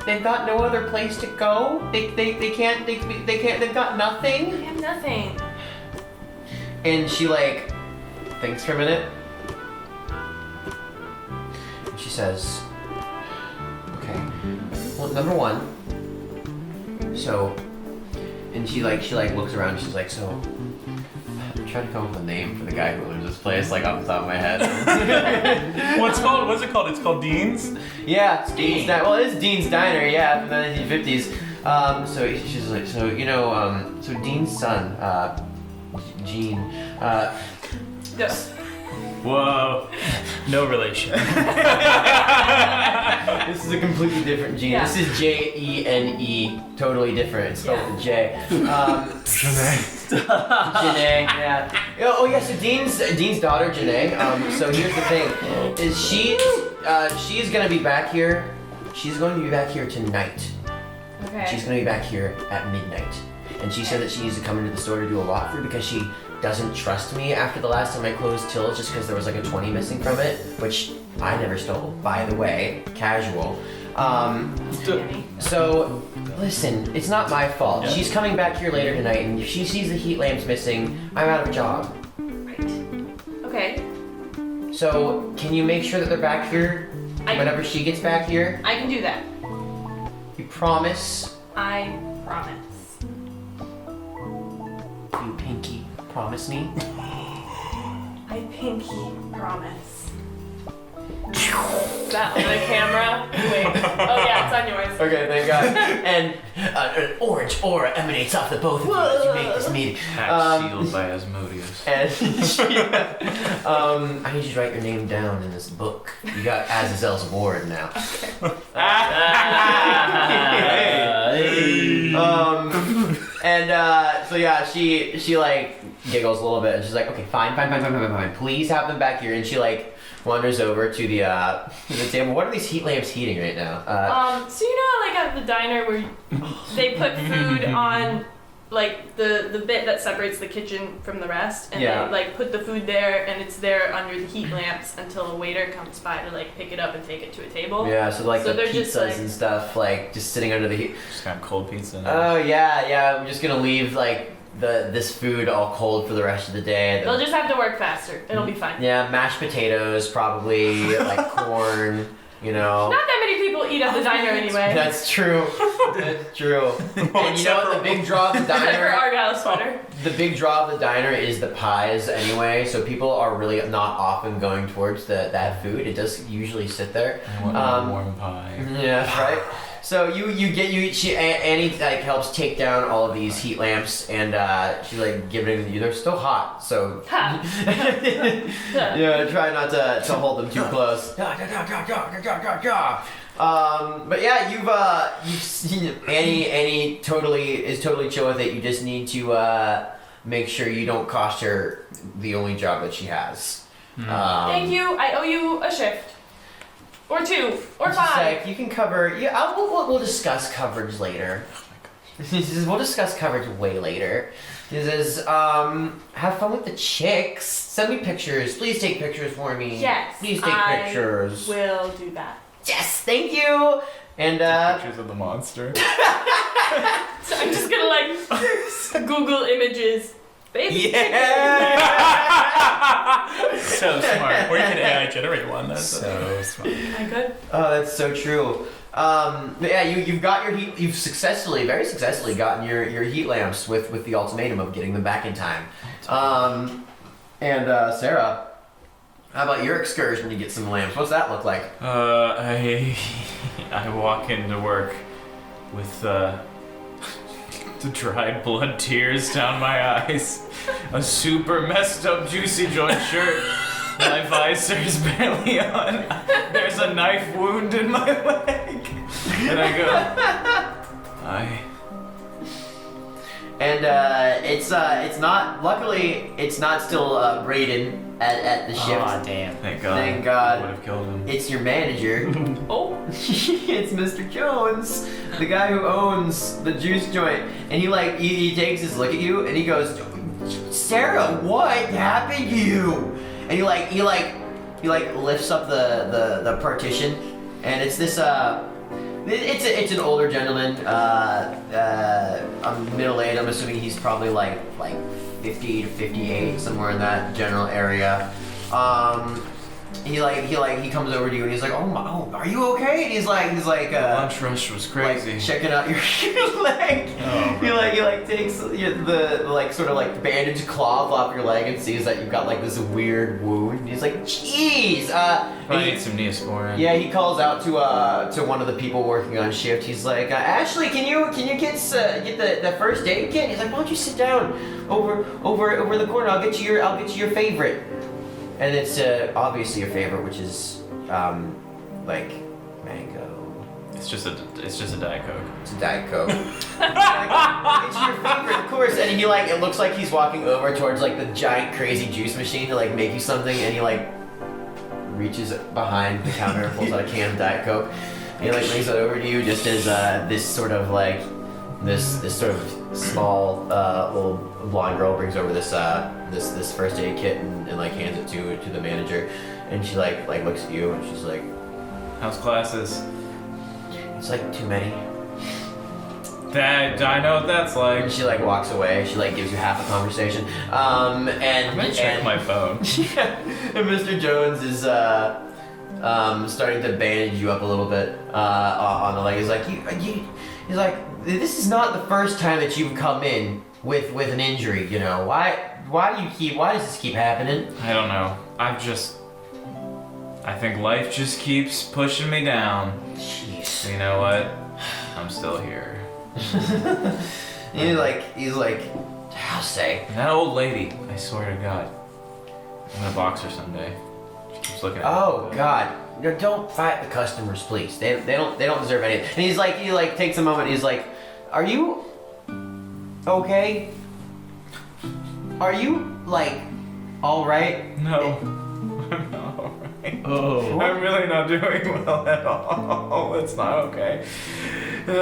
they've got no other place to go. They can't. They've got nothing.
I have nothing.
And she like thinks for a minute. And she says, okay, well, number one, so and she looks around. And she's like, so I'm trying to come up with a name for the guy who owns this place, like off the top of my head.
What's it called? It's called Dean's?
Yeah, it's Dean's Diner. Well, it is Dean's Diner, yeah, from the 1950s. So she's like, so Dean's son, Gene,
Yes.
Whoa. No relation.
this is a completely different Gene.
Yeah.
This is Jene, totally different. It's spelled with a J. Janae, yeah. Oh yeah, so Dean's daughter, Janae. So here's the thing, is she's gonna be back here. She's going to be back here tonight.
Okay.
She's gonna be back here at midnight. And she said that she needs to come into the store to do a walkthrough because she doesn't trust me after the last time I closed till, just because there was like a 20 missing from it, which I never stole, by the way, casual. So listen, it's not my fault.
Yeah.
She's coming back here later tonight, and if she sees the heat lamps missing, I'm out of a job.
Right. Okay.
So can you make sure that they're back here whenever she gets back here?
I can do that.
You promise?
I promise.
You pinky promise me?
I pinky promise. Is that on the camera? Wait. Oh yeah, it's on yours.
Okay, thank God. And an orange aura emanates off the both of you as you make this meeting.
Hat sealed by Asmodeus.
And I need you to write your name down in this book. You got Azazel's award now. So yeah, she like giggles a little bit, and she's like, okay, fine. Please have them back here. And she like wanders over to the table. What are these heat lamps heating right now?
So you know, like at the diner where they put food on, like the bit that separates the kitchen from the rest, and
Yeah.
they like put the food there, and it's there under the heat lamps until a waiter comes by to like pick it up and take it to a table.
Yeah, so like
So
the
they're
pizzas
just, like-
and stuff, like just sitting under the heat.
Just got cold pizza now.
Oh yeah. I'm just gonna leave like this food all cold for the rest of the day.
They'll just have to work faster. It'll be fine.
Yeah, mashed potatoes, probably like corn. You know.
Not that many people eat at the diner anyway.
That's true. That's true. And you know what? The big draw of the
Except for
diner.
Argyle sweater.
The big draw of the diner is the pies anyway. So people are really not often going towards that food. It does usually sit there.
I want a warm pie.
Yeah, right. So Annie like helps take down all of these heat lamps, and she's like giving them to you. They're still hot, so
Ha.
yeah, try not to hold them too close. But yeah, you've seen Annie is totally chill with it. You just need to make sure you don't cost her the only job that she has.
Thank you. I owe you a shift. Or 2. Or
Just
5.
like, you can cover. Yeah, we'll discuss coverage later. We'll discuss coverage way later. This is have fun with the chicks. Send me pictures. Please take pictures for me.
Yes.
Please take pictures.
Will do that.
Yes, thank you. And
Pictures of the monster.
So I'm just gonna like Google images. Baby.
yeah.
So smart.
Or you can AI generate one. That's
So smart.
I could.
Oh, that's so true. But yeah, you've got your heat. You've very successfully gotten your heat lamps with the ultimatum of getting them back in time. And Sarah, how about your excursion to get some lamps? What's that look like?
I walk into work with the dried blood tears down my eyes, a super messed up juicy joint shirt. My visor is barely on. There's a knife wound in my leg. And I go,
And it's not. Luckily, it's not still Braden at the shift.
Aw, damn.
thank God.
Thank God.
I would have killed him.
It's your manager.
Oh.
It's Mr. Jones, the guy who owns the juice joint. And he takes his look at you and he goes, Sarah, what happened to you? And he lifts up the partition, and it's this it's an older gentleman, middle age. I'm assuming he's probably like 50 to 58, somewhere in that general area. he comes over to you and he's like, oh, are you okay? And he's like,
Lunch rush was crazy.
like checking out your leg.
Oh,
he takes the sort of like bandage cloth off your leg and sees that you've got like this weird wound. And he's like, jeez.
Probably need some Neosporin.
Yeah, he calls out to one of the people working on shift. He's like, Ashley, can you get the first aid kit? He's like, why don't you sit down over the corner? I'll get you your favorite. And it's obviously your favorite, which is like mango.
It's just a Diet Coke.
It's a Diet Coke. It's your favorite, of course. And he it looks like he's walking over towards like the giant crazy juice machine to like make you something, and he reaches behind the counter and pulls out a can of Diet Coke. And he brings it over to you just as this sort of small little blonde girl brings over this first aid kit and hands it to the manager, and she looks at you and she's like,
How's classes?
it's too many.
That I know what that's like.
And she walks away. She gives you half a conversation.
I'm gonna check my phone.
Yeah, and Mr. Jones is starting to bandage you up a little bit on the leg. He's like, he's like, this is not the first time that you've come in with an injury. You know why does this keep happening?
I don't know. I think life just keeps pushing me down.
Jeez.
So you know what? I'm still here.
He's like, I'll say.
And that old lady, I swear to God, I'm gonna box her someday. She keeps looking at me.
Oh God. No, don't fight the customers, please. They don't deserve anything. And he takes a moment. He's like, are you okay? Are you all right?
No, I'm not alright.
Oh.
I'm really not doing well at all. It's not okay. Oh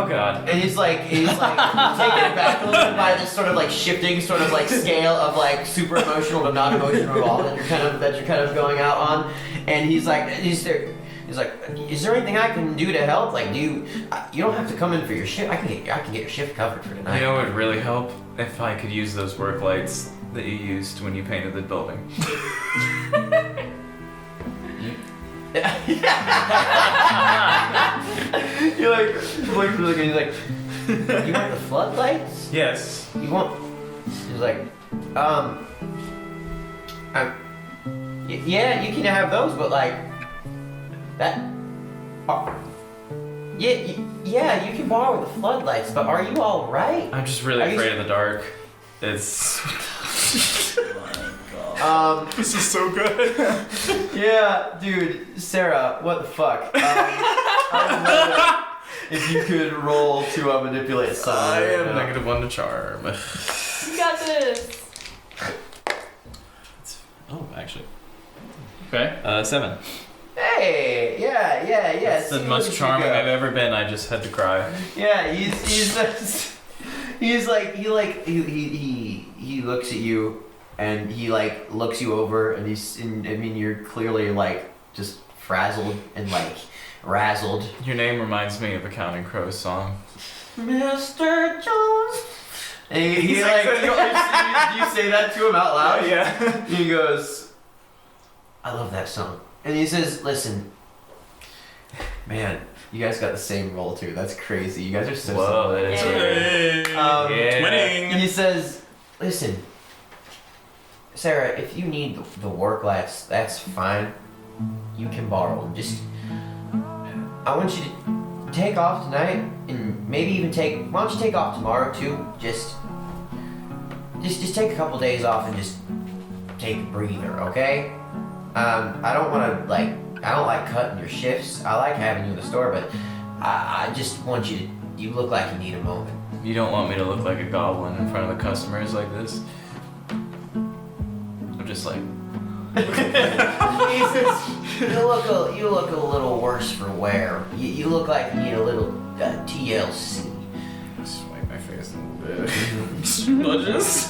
God.
And he's taken back a little bit by this sort of shifting sort of scale of super emotional to non emotional at all that you're kind of going out on. And is there anything I can do to help? You don't have to come in for your shift. I can get your shift covered for tonight.
You know what would really help? If I could use those work lights that you used when you painted the building.
You're he's like, you want the floodlights?
Yes.
You want? He's like, yeah, you can have those, but that. Yeah, you can borrow the floodlights, but are you all right?
I'm just really afraid of the dark. It's.
This is so good.
Yeah, dude, Sarah, what the fuck? I would love it if you could roll to manipulate someone.
I
right
am
now.
-1 to charm.
You got this.
Oh, actually.
Okay.
7.
Hey, yeah.
That's the
see,
most
look at
charming
you go.
I've ever been. I just had to cry.
Yeah, he looks at you and he looks you over and you're clearly just frazzled and razzled.
Your name reminds me of a Counting Crows song.
Mr. Jones. And do you say that to him out loud?
Yeah.
He goes, I love that song. And he says, listen, man, you guys got the same role too. That's crazy. You guys are so
Whoa, that is
Hey,
Yeah.
winning.
And he says, listen, Sarah, if you need the work lights, that's fine. You can borrow them. I want you to take off tonight and maybe even why don't you take off tomorrow too? Just take a couple days off and just take a breather, okay? I don't want to I don't like cutting your shifts. I like having you in the store, but I just want you look like you need a moment.
You don't want me to look like a goblin in front of the customers like this? I'm just
He says, you look a little worse for wear. You look like you need a little TLC.
Swipe my face a little bit. Smudges.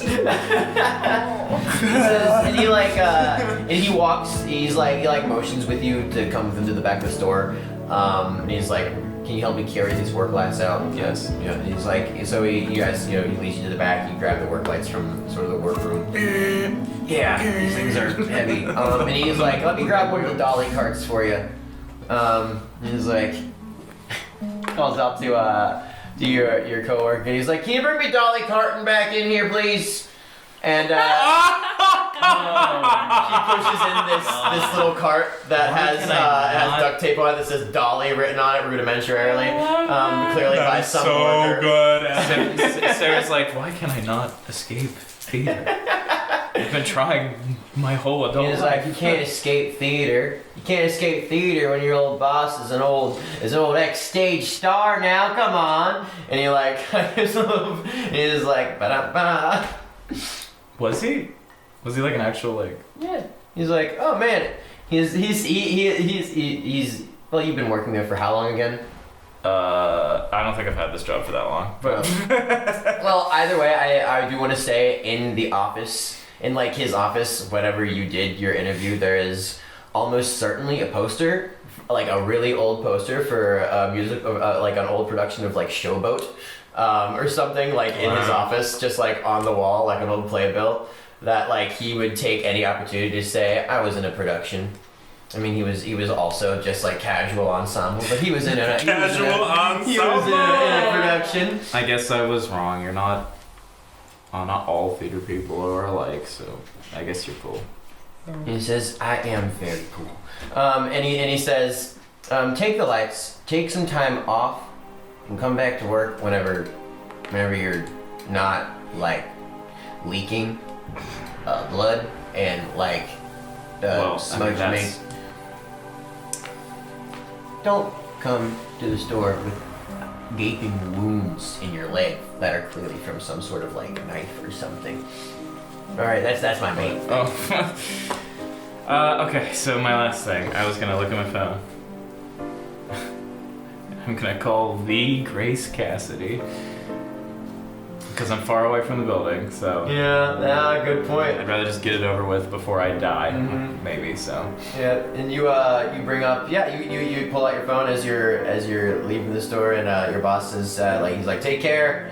And he walks. He motions with you to come with him to the back of the store. And he's can you help me carry these work lights out?
Yes.
Yeah, and he's like, so you guys, he leads you to the back, you grab the work lights from sort of the workroom. Yeah, these things are heavy. And he's like, let me grab one of the dolly carts for you. He's like, calls out to your coworker, and he's like, can you bring me Dolly Carton back in here, please? And she pushes in this little cart that has duct tape on it that says Dolly written on it rudimentarily, clearly by some worker.
Good. Sarah's like, why can I not escape theater? I've been trying my whole adult
He's
life.
like, you can't escape theater. You can't escape theater when your old boss is an old ex-stage star now. Come on. And he like, he's like, ba-da-ba.
Was he? Was he like an actual like?
Yeah. He's like, oh man. He's well, you've been working there for how long again?
I don't think I've had this job for that long. But
Well, either way, I do want to say in the office, in like his office, whenever you did your interview, there is almost certainly a poster, like a really old poster for music, like an old production of like Showboat, or something like in his office, just like on the wall, like an old playbill, that like he would take any opportunity to say, I was in a production. I mean, he was also just like casual ensemble, but he was in a
ensemble.
He was in a production.
I guess I was wrong. You're not. Not all theater people are alike, so I guess you're cool.
He says, I am very cool. And he says, take the lights, take some time off, and come back to work whenever you're not like leaking blood and like smudging. Don't come to the store with gaping wounds in your leg that are clearly from some sort of like knife or something. All right, that's my mate.
Oh. Okay, so my last thing. I was gonna look at my phone. I'm gonna call the Grace Cassidy. Because I'm far away from the building, so...
Yeah, good point.
I'd rather just get it over with before I die, maybe, so...
Yeah, and you bring up... Yeah, you pull out your phone as you're leaving the store, and your boss is, he's like, take care.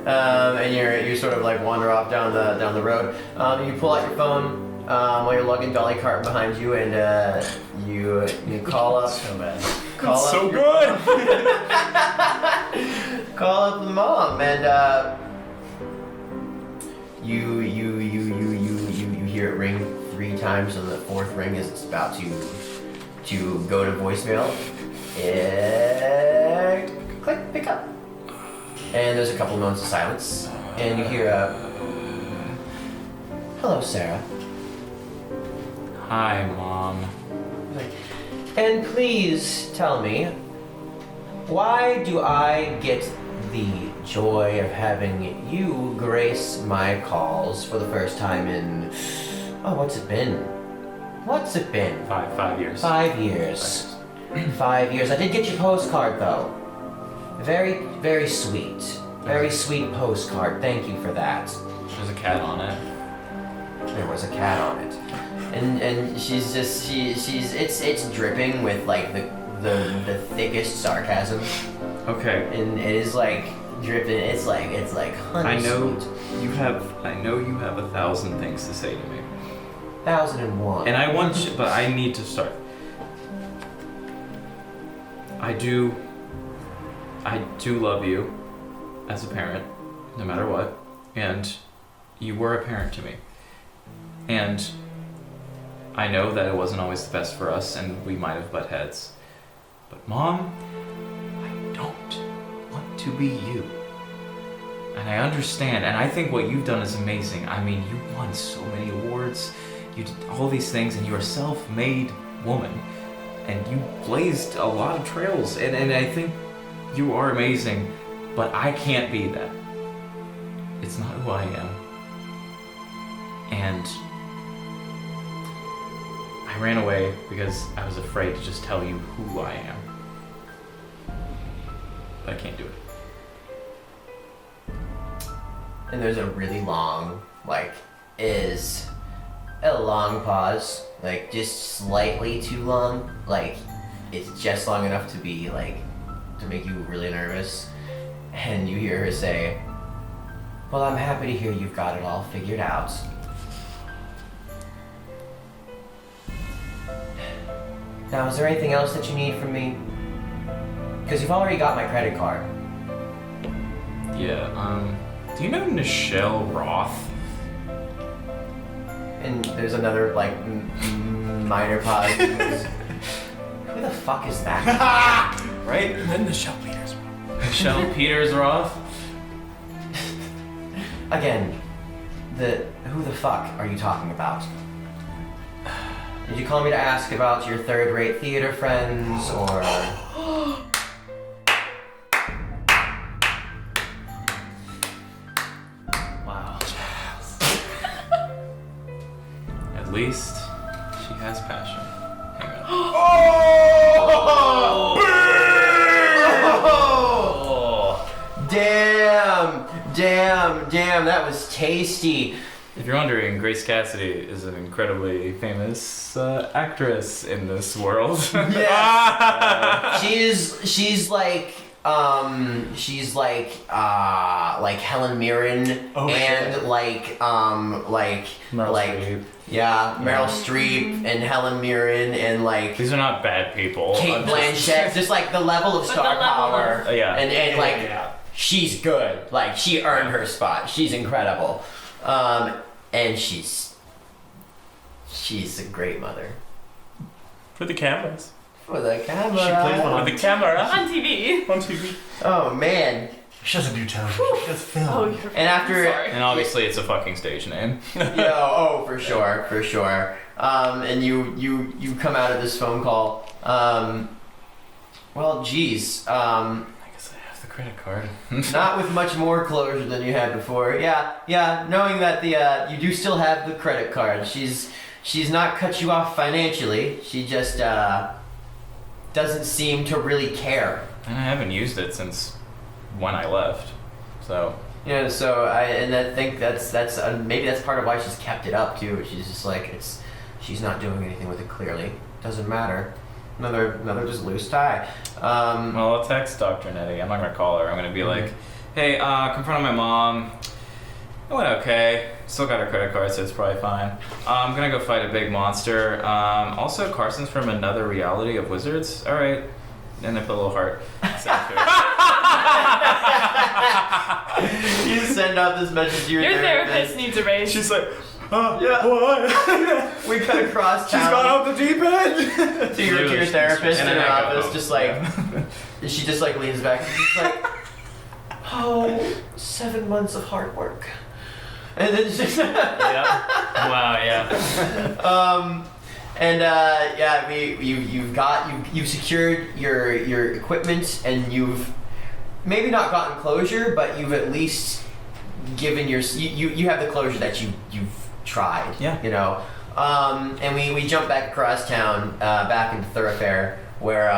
And you sort of like wander off down the road. You pull out your phone while you're lugging Dolly Carton behind you, and you call up...
So bad.
Call up
So
your
good!
Call up the mom, and you hear it ring 3 times, and the 4th ring as it's about to go to voicemail. Click, pick up. And there's a couple moments of silence, and you hear hello, Sarah.
Hi, Mom.
And please tell me, why do I get the joy of having you grace my calls for the first time in... Oh, what's it been?
5 years.
5 years. 5 years. I did get your postcard, though. Very, very sweet. Very sweet postcard. Thank you for that.
There's a cat on it.
There was a cat on it. And she's just... It's dripping with, like, the thickest sarcasm.
Okay.
And it is like dripping. It's like honey.
I know
sweet.
you have 1,000 things to say to me.
1001.
And I want you, but I need to start. I do love you as a parent, no matter what. And you were a parent to me. And I know that it wasn't always the best for us, and we might have butt heads. But Mom, I don't want to be you. And I understand, and I think what you've done is amazing. I mean, you won so many awards, you did all these things, and you're a self-made woman. And you blazed a lot of trails, and I think you are amazing, but I can't be that. It's not who I am. And I ran away because I was afraid to just tell you who I am. But I can't do it.
And there's a really long, a long pause, just slightly too long. It's just long enough to be to make you really nervous. And you hear her say, "Well, I'm happy to hear you've got it all figured out. Now, is there anything else that you need from me? Because you've already got my credit card."
Yeah, do you know Nichelle Roth?
And there's another, like, minor pause. Who the fuck is that?
Right?
And then the Shell Peters.
Nichelle Peters Roth?
Again, who the fuck are you talking about? Did you call me to ask about your third-rate theater friends, or...
Wow.
At least she has passion. Hang on.
Damn, that was tasty.
If you're wondering, Grace Cassidy is an incredibly famous actress in this world.
Yeah. She's like Helen Mirren and like
Meryl Streep.
Yeah, Meryl Streep and Helen Mirren and like
These are not bad people.
Kate Blanchett, just like the level of star power.
Yeah.
And like she's good. Like she earned her spot. She's incredible. And she's a great mother.
For the cameras.
For the camera.
She plays one
For the camera.
On TV.
On TV.
Oh man.
She doesn't do television. She does film.
Oh, you're
And after
sorry.
And obviously it's a fucking stage name.
yeah, for sure. And you come out of this phone call. Well, geez.
I guess I have the credit card.
Not with much more closure than you had before. Yeah. Knowing that you do still have the credit card. She's not cut you off financially. She just doesn't seem to really care.
And I haven't used it since when I left. So
Yeah. So I think that's maybe that's part of why she's kept it up too. She's just like she's not doing anything with it clearly. Doesn't matter. Another just loose tie.
well, I'll text Dr. Nettie. I'm not gonna call her. I'm gonna be like, hey, confronted my mom. It went okay. Still got her credit card, so it's probably fine. I'm gonna go fight a big monster. Also, Carson's from another reality of wizards. All right. And I put a little heart.
You send out this message to your
therapist needs a raise.
She's like,
Yeah.
what?
We cut across
She's
town
gone off the deep end.
to your
Literally,
therapist in
and
her
then I go
office,
home.
just like she just like leans back and she's like, "Oh, 7 months of hard work," and then just
Yeah. Wow. Yeah.
you've secured your equipment and you've maybe not gotten closure, but you've at least given you have the closure that you've tried.
Yeah.
You know. And we jump back across town, back into Thoroughfare, where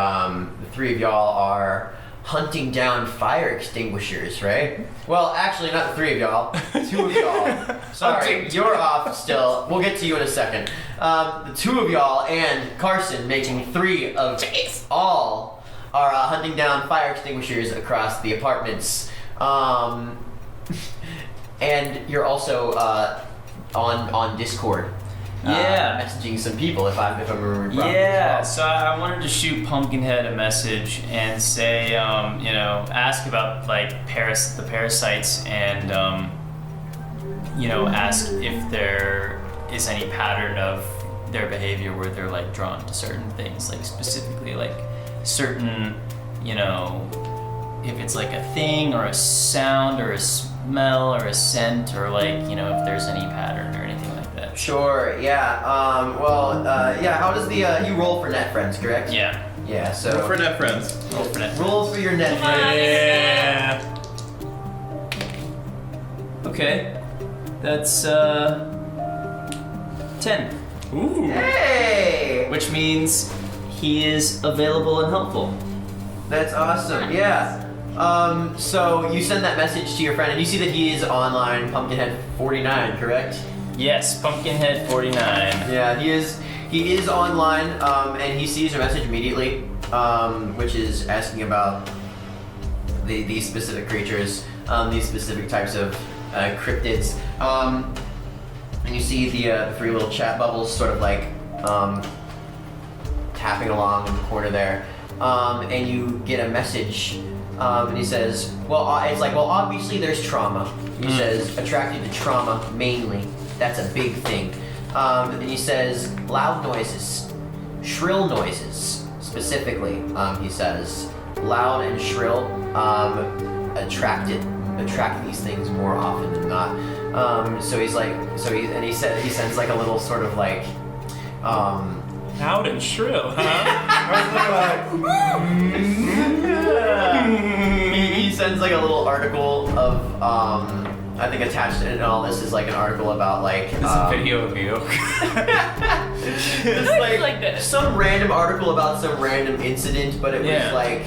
the three of y'all are hunting down fire extinguishers, right? Well, actually, not the three of y'all. 2 of y'all. Sorry, you're off still. We'll get to you in a second. The 2 of y'all and Carson, making 3 of all, are hunting down fire extinguishers across the apartments. And you're also on Discord.
Yeah.
Messaging some people if I'm remembering properly.
Yeah,
as
so I wanted to shoot Pumpkinhead a message and say, ask about like the parasites and, ask if there is any pattern of their behavior where they're like drawn to certain things, like specifically like certain, if it's like a thing or a sound or a smell or a scent or like, if there's any pattern or anything like that.
Sure, yeah. How does the you roll for net friends, correct?
Yeah.
Yeah, so
Roll for net friends.
Roll for that.
roll for your net
Come on.
friends.
Yeah.
Okay. That's 10.
Ooh.
Hey!
Which means he is available and helpful.
That's awesome, yeah. So you send that message to your friend and you see that he is online, Pumpkinhead 49, correct?
Yes, Pumpkinhead 49.
Yeah, he is online, and he sees your message immediately, which is asking about these specific creatures, these specific types of cryptids. And you see the 3 little chat bubbles sort of like tapping along in the corner there. And you get a message, and he says, it's like, well, obviously there's trauma. He says, attracted to trauma mainly. That's a big thing. And he says, loud noises, shrill noises, specifically. He says, loud and shrill attract these things more often than not. So he's like, he sends like a little sort of like,
Loud and shrill, huh?
he sends like a little article of I think attached in all this is like an article about like
This is a video of you.
it's
like this.
some random article about some random incident, but it was like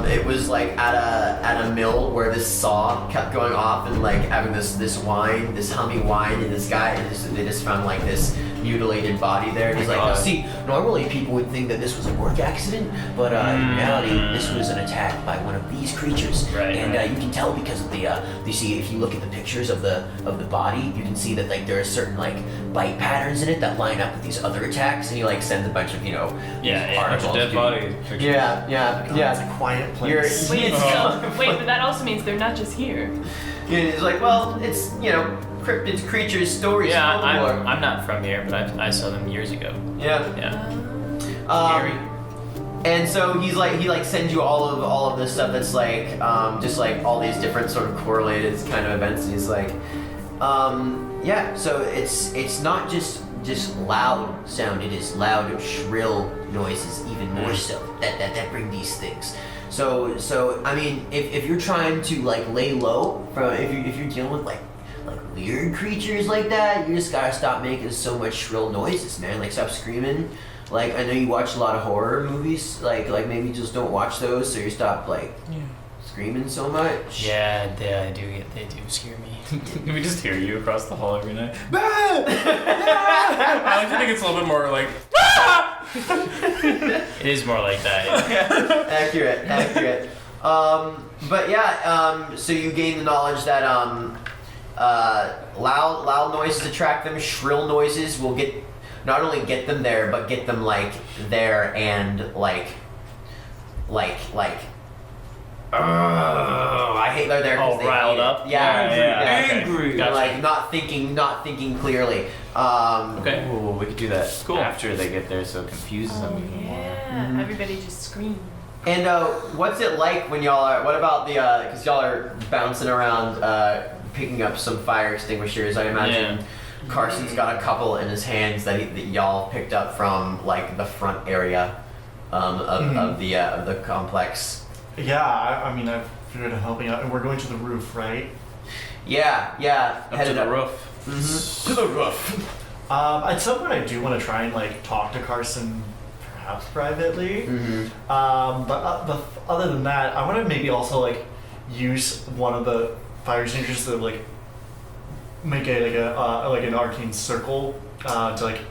it was like at a mill where this saw kept going off and like having this wine, this humming wine, and this guy, and they just found like this mutilated body there. And he's like, no, see, normally people would think that this was a work accident, but in reality, this was an attack by one of these creatures.
Right,
and you can tell because of the you see, if you look at the pictures of the body, you can see that like there are certain like bite patterns in it that line up with these other attacks, and he like sends a bunch of articles.
Dead body.
Yeah.
It's a quiet place.
Wait, but that also means they're not just here.
And he's like, well, it's cryptids, creatures, stories,
Yeah,
folklore.
I'm not from here, but I saw them years ago.
Yeah.
Yeah.
And so he sends you all of this stuff that's like just like all these different sort of correlated kind of events. And he's like, so it's not just loud sound, it is loud, shrill noises, even more so that bring these things. So I mean, if you're trying to like lay low from if you're dealing with like weird creatures like that, you just gotta stop making so much shrill noises, man. Like, stop screaming. Like, I know you watch a lot of horror movies, like maybe just don't watch those, so you stop like screaming so much.
Yeah, they do scare me.
Can we just hear you across the hall every night?
I like to think it's a little bit more like.
It is more like that. Yeah.
Accurate. But yeah, so you gain the knowledge that loud noises attract them. Shrill noises will not only get them there, but get them like there and like I hate they're there.
All riled up.
Yeah.
Angry.
Gotcha.
Like not thinking clearly.
Okay.
Ooh, we could do that
Cool.
after they get there, so it confuses them even more.
Yeah, everybody just scream.
And what's it like when y'all are? What about the? Because y'all are bouncing around, picking up some fire extinguishers. I imagine Carson's got a couple in his hands that y'all picked up from like the front area of the complex.
Yeah, I mean, I've been helping out, and we're going to the roof, right?
Yeah.
Up to
Headed
the
up.
roof.
To the roof.
At some point, I do want to try and like talk to Carson, perhaps privately. But other than that, I want to maybe also like use one of the fire extinguishers to like make like an arcane circle to like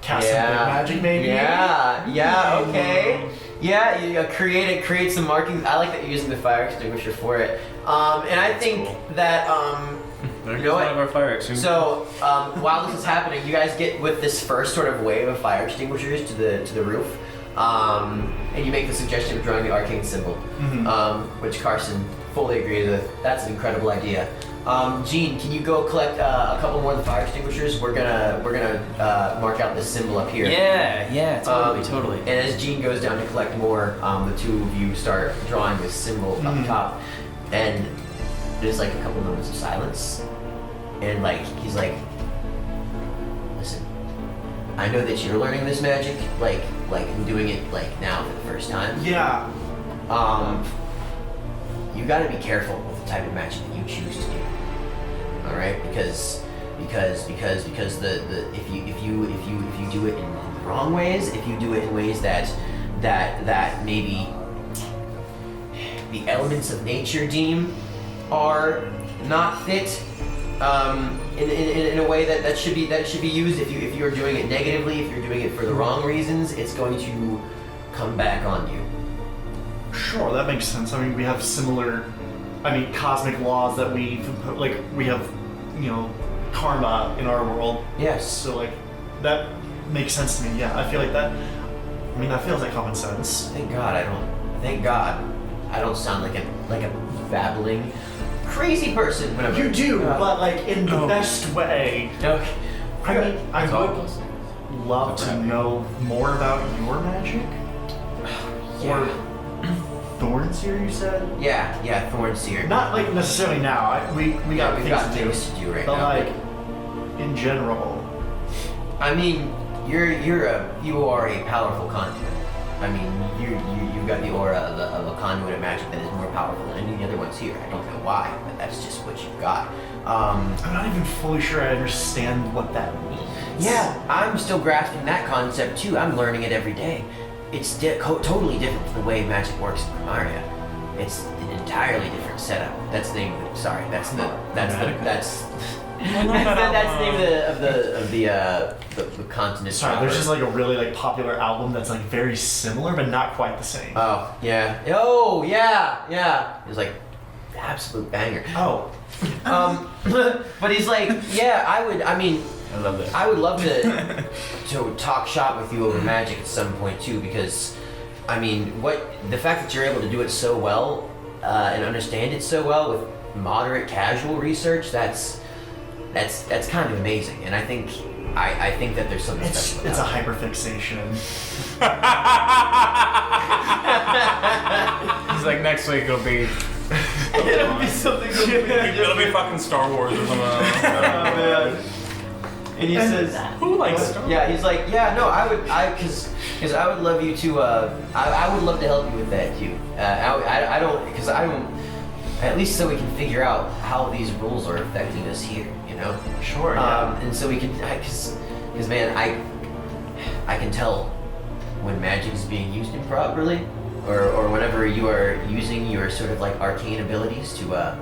cast some big magic, maybe.
Yeah. Okay. Yeah, you create some markings. I like that you're using the fire extinguisher for it. And I think that
There
you
goes
know
one
what?
of our fire extinguishers.
So while this is happening, you guys get with this first sort of wave of fire extinguishers to the roof, and you make the suggestion of drawing the arcane symbol, which Carson fully agrees with. That's an incredible idea. Gene, can you go collect a couple more of the fire extinguishers? We're gonna mark out this symbol up here.
Yeah, totally.
And as Gene goes down to collect more, the two of you start drawing this symbol up top, and there's like a couple moments of silence, and like he's like, "Listen, I know that you're learning this magic, like doing it like now for the first time.
Yeah.
You got to be careful with the type of magic that you choose to do. All right, because the if you do it in the wrong ways, if you do it in ways that maybe the elements of nature deem are not fit in a way that should be used. If you're doing it negatively, if you're doing it for the wrong reasons, it's going to come back on you.
Sure, that makes sense. I mean, we have similar, cosmic laws that we have, karma in our world.
Yes.
So like, that makes sense to me. Yeah, I feel like that. I mean, that feels like common sense.
Thank God I don't sound like a babbling, crazy person whenever.
You do, but like in the best way.
Okay.
I mean, I would love to know more about your magic.
Yeah.
Or Thornseer, you said?
Yeah, Thornseer.
Not like necessarily now. We got
we've
things
got
to do.
things to do right
But
now.
like, in general.
I mean, you are a powerful conduit. I mean, you've got the aura of a conduit of magic that is more powerful than any of the other ones here. I don't know why, but that's just what you've got.
I'm not even fully sure I understand what that means.
Yeah, I'm still grasping that concept too. I'm learning it every day. It's totally different from the way magic works in Primaria. It's an entirely different setup. That's the name of it. Sorry, that's the name of the continent.
Sorry,
proper.
there's just like a really like popular album that's like very similar but not quite the same.
Oh yeah. Oh yeah. It's like absolute banger.
Oh.
But he's like, yeah, I
love that.
I would love to talk shop with you over magic at some point too, because I mean, the fact that you're able to do it so well and understand it so well with moderate casual research, that's kind of amazing. And I think that there's something special
It's a
about it.
hyperfixation.
He's like, next week it'll be.
It'll be something
It'll be fucking Star Wars or something.
Oh man. And he says,
Who likes Star Wars?
yeah, he's like, yeah, no, because I would love you to, I would love to help you with that too. I don't, at least so we can figure out how these rules are affecting us here, you know?
Sure, yeah.
And so we can, because man, I can tell when magic is being used improperly, or whenever you are using your sort of like arcane abilities to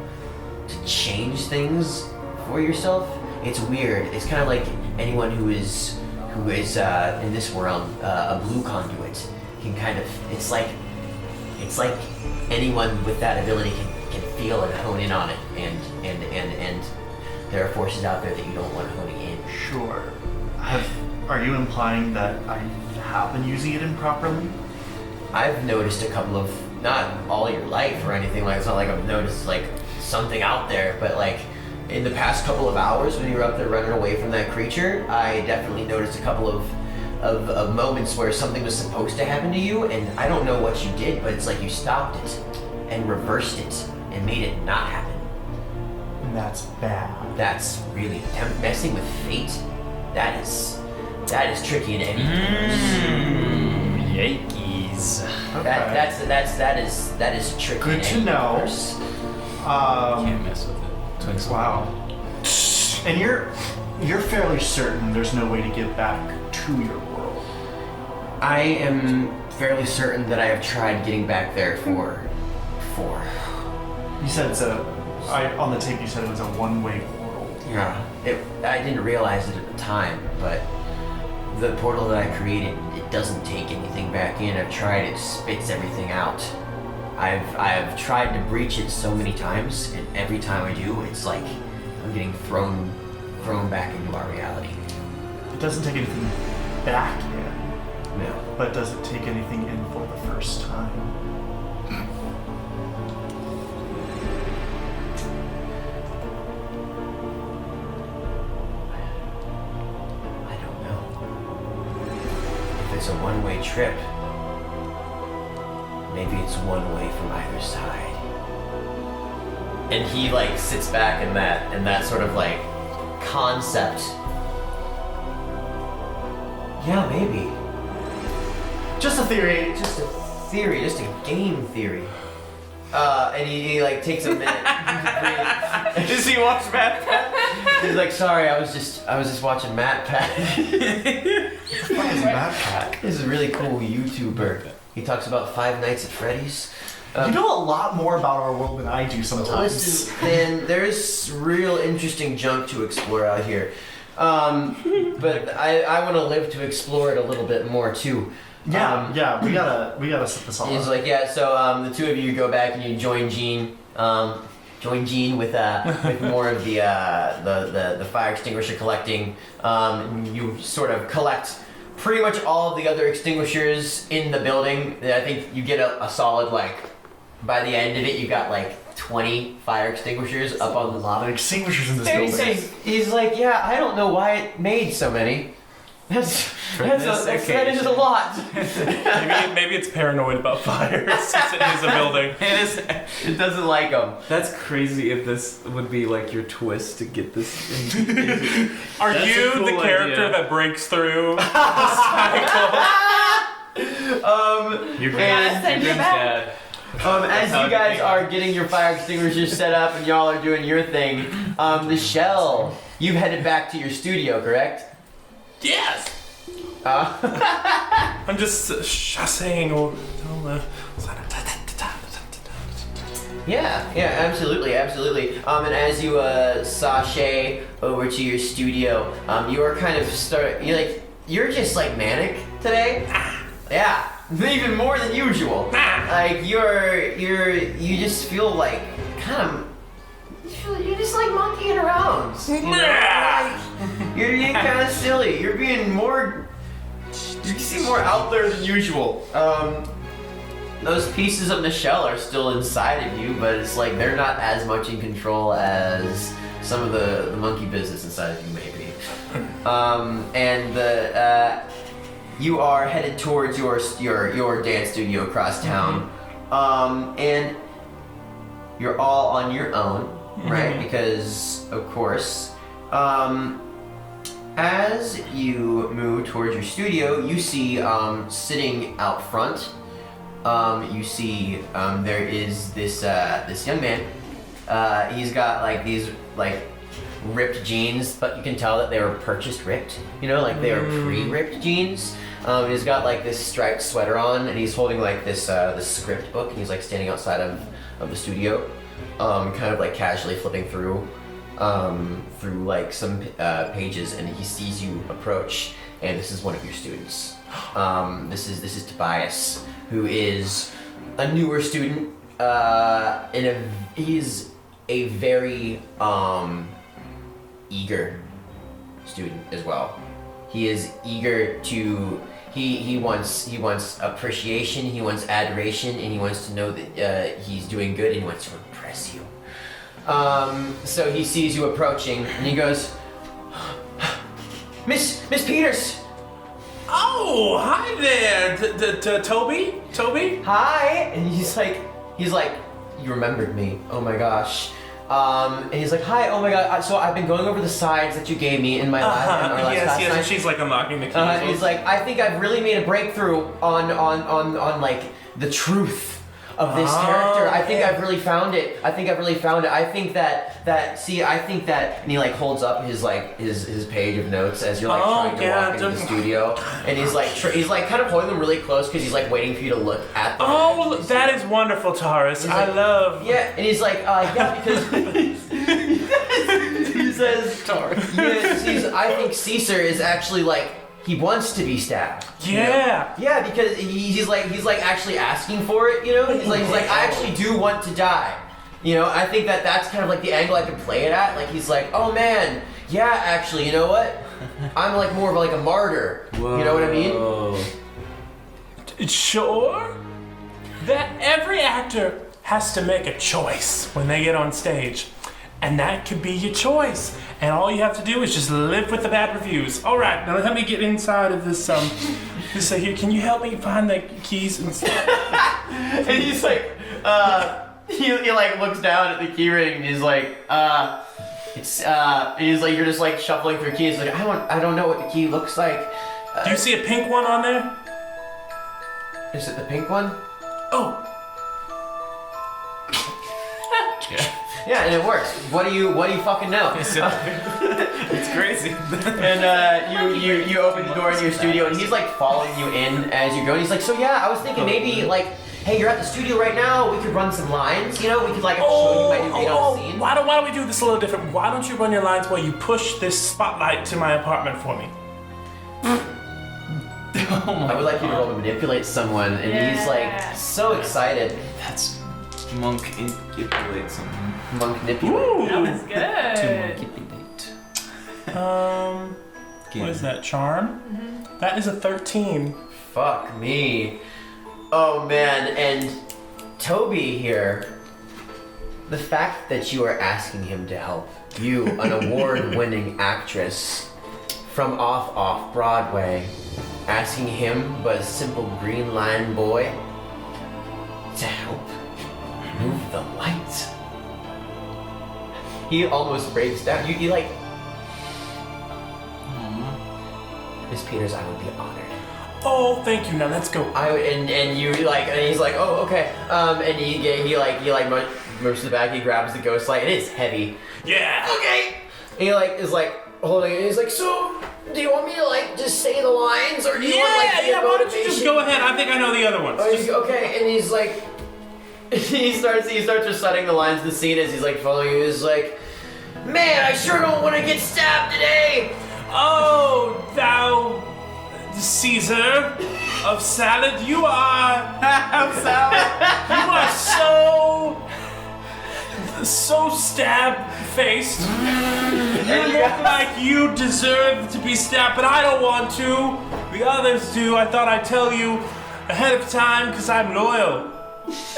change things for yourself. It's weird. It's kind of like anyone who is in this realm a blue conduit can kind of. It's like anyone with that ability can feel and hone in on it, and there are forces out there that you don't want honing in.
Sure. Are you implying that I have been using it improperly?
I've noticed a couple of, not all your life or anything like. It's not like I've noticed like something out there, but like. In the past couple of hours when you were up there running away from that creature, I definitely noticed a couple of moments where something was supposed to happen to you, and I don't know what you did, but it's like you stopped it and reversed it and made it not happen.
And that's bad.
That's really messing with fate. That is tricky in any
Yankees.
Okay.
that is tricky.
Good
in
to
any
know.
universe.
Can't mess with it.
Wow. And you're fairly certain there's no way to get back to your world.
I am fairly certain that I have tried getting back there for.
You said on the tape you said it was a one-way world.
Yeah. I didn't realize it at the time, but the portal that I created, it doesn't take anything back in. I've tried, it spits everything out. I've tried to breach it so many times, and every time I do, it's like I'm getting thrown back into our reality.
It doesn't take anything back in,
No.
but does it take anything in for the first time?
I don't know. If it's a one-way trip, maybe it's one way from either side. And he like sits back in that sort of like concept. Yeah, maybe.
Just a theory.
Just a theory, just a game theory. And he like takes a minute to breathe.
Does he watch Matt Pat?
He's like, sorry, I was just watching Matt Pat.
What is that cat?
This is a really cool YouTuber. He talks about Five Nights at Freddy's.
You know a lot more about our world than I do sometimes.
Listen, man, there's real interesting junk to explore out here. But I want to live to explore it a little bit more too.
Yeah, we gotta set this all
He's
up.
like, yeah. So the two of you go back and you join Gene. Join Gene with more of the fire extinguisher collecting. You sort of collect pretty much all of the other extinguishers in the building. I think you get a solid by the end of it, you got 20 fire extinguishers up on the
A lot of extinguishers in this
Very
building.
safe.
He's like, yeah, I don't know why it made so many. That is a lot.
Maybe it's paranoid about fires since it is a building.
It doesn't like them.
That's crazy if this would be your twist to get this.
Are
That's
you
a cool
the character
idea.
that breaks through the cycle?
Your
And-
Send you
Grim's
back.
dad.
As you guys are getting your fire extinguishers set up and y'all are doing your thing, Michelle, you've headed back to your studio, correct?
Yes. I'm just saying.
Yeah, absolutely. And as you sashay over to your studio, you are kind of you're just manic today. Yeah, even more than usual. You just feel you're just monkeying around. You know? You're being kind of silly. You're being more. You seem more out there than usual. Those pieces of Michelle are still inside of you, but it's they're not as much in control as some of the monkey business inside of you may be. You are headed towards your dance studio across town, and you're all on your own, right? Because of course, as you move towards your studio, you see sitting out front. You see there is this young man. He's got these ripped jeans, but you can tell that they were purchased ripped. You know, they were pre-ripped jeans. He's got this striped sweater on, and he's holding this script book, and he's standing outside of the studio, kind of casually flipping through some pages, and he sees you approach, and this is one of your students. This is Tobias, who is a newer student. He's a very eager student as well. He is eager to. He wants appreciation. He wants adoration, and he wants to know that he's doing good, and he wants to impress you. So he sees you approaching, and he goes, Miss Peters.
Oh, hi there, Toby. Toby.
Hi. And he's like, you remembered me. Oh my gosh. And he's like, hi. Oh my god. So I've been going over the sides that you gave me in my last
Yes.
night.
And she's unlocking the keys.
And he's like, I think I've really made a breakthrough on the truth of this character. I think I've really found it. I think that and he holds up his his page of notes as you're trying to walk into the studio, and he's he's kind of holding them really close because he's waiting for you to look at them.
Oh, that is wonderful, Taurus.
He's
I love.
Yeah, and he's yeah, because he says Taurus. Yeah, I think Caesar is actually he wants to be stabbed.
Yeah.
Yeah, because he's actually asking for it, you know? He's like, I actually do want to die. You know, I think that's kind of the angle I could play it at. He's like, oh man, yeah, actually, you know what? I'm more of a martyr.
Whoa.
You know what I mean?
Sure. That every actor has to make a choice when they get on stage. And that could be your choice. And all you have to do is just live with the bad reviews. All right, now let me get inside of this. This here. Can you help me find the keys and stuff?
And he's he looks down at the key ring and he's you're just shuffling through keys. I don't know what the key looks like.
Do you see a pink one on there?
Is it the pink one?
Oh.
Yeah, and it works. What do you fucking know?
It's crazy.
And you open the door into your studio, and he's following you in as you go. And he's like, so yeah, I was thinking maybe hey, you're at the studio right now. We could run some lines. You know, we could show you my new beat on the scene.
Why don't we do this a little different? Why don't you run your lines while you push this spotlight to my apartment for me?
I would like you to roll to manipulate someone, and he's like so excited.
That's
Monk manipulate something.
Monk manipulate.
Ooh.
That was good.
What is that? Charm? That is a 13.
Fuck me. Oh man, and Toby here. The fact that you are asking him to help you, an award-winning actress from off Broadway, asking him, but a simple green line boy, to help move the lights. He almost breaks down. You like, Miss Peters, I would be honored.
Oh, thank you. Now let's go.
I would, and you like, and he's like, oh, okay. And he moves to the back. He grabs the ghost light. It is heavy.
Yeah.
Okay. And he like is like holding it. He's like, so do you want me to like just say the lines, or do you want like
Yeah.
the
Why don't you just
motivation?
go ahead? I think I know the other ones.
Oh, okay. And he's like, he starts reciting the lines of the scene as he's like following you. He's like, man, I sure don't want to get stabbed today.
Oh, thou Caesar of salad, you are so stab-faced. You look like you deserve to be stabbed, but I don't want to. The others do. I thought I'd tell you ahead of time because I'm loyal.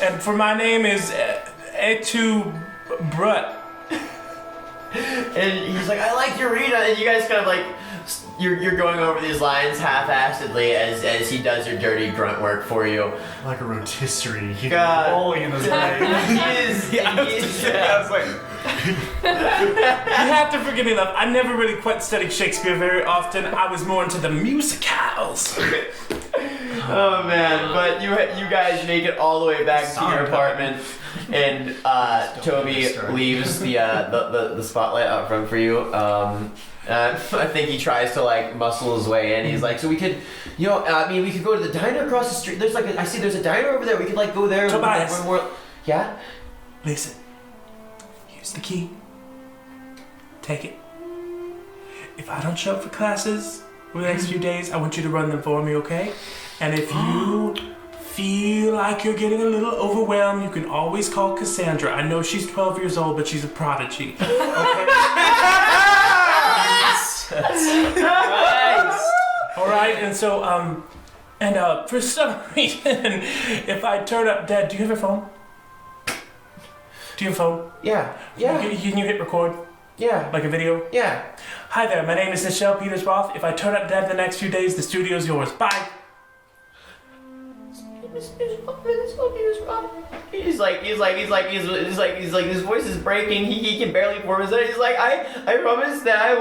And for my name is Etu Brut.
And he's like, I like your read. And you guys kind of like, you're going over these lines half-assedly as he does your dirty grunt work for you.
Like a rotisserie. He's
God.
rolling in his legs.
He is.
I was like,
You have to forgive me, love. I never really quite studied Shakespeare very often. I was more into the musicals.
Oh man, but you guys make it all the way back to your apartment, and Toby leaves the spotlight out front for you. I think he tries to like muscle his way in. He's like, so we could, we could go to the diner across the street. There's like there's a diner over there. We could like go there.
Tobias.
Yeah.
Listen, here's the key. Take it. If I don't show up for classes over the next few days, I want you to run them for me, okay? And if you feel like you're getting a little overwhelmed, you can always call Cassandra. I know she's 12 years old, but she's a prodigy. Okay?
nice.
All right, and so, for some reason, if I turn up dead, do you have a phone? Do you have a phone?
Yeah.
Can you hit record?
Yeah.
Like a video?
Yeah.
Hi there, my name is Michelle Peters Roth. If I turn up dead in the next few days, the studio's yours. Bye.
He's like, his voice is breaking. He can barely form his. He's like, I promise that I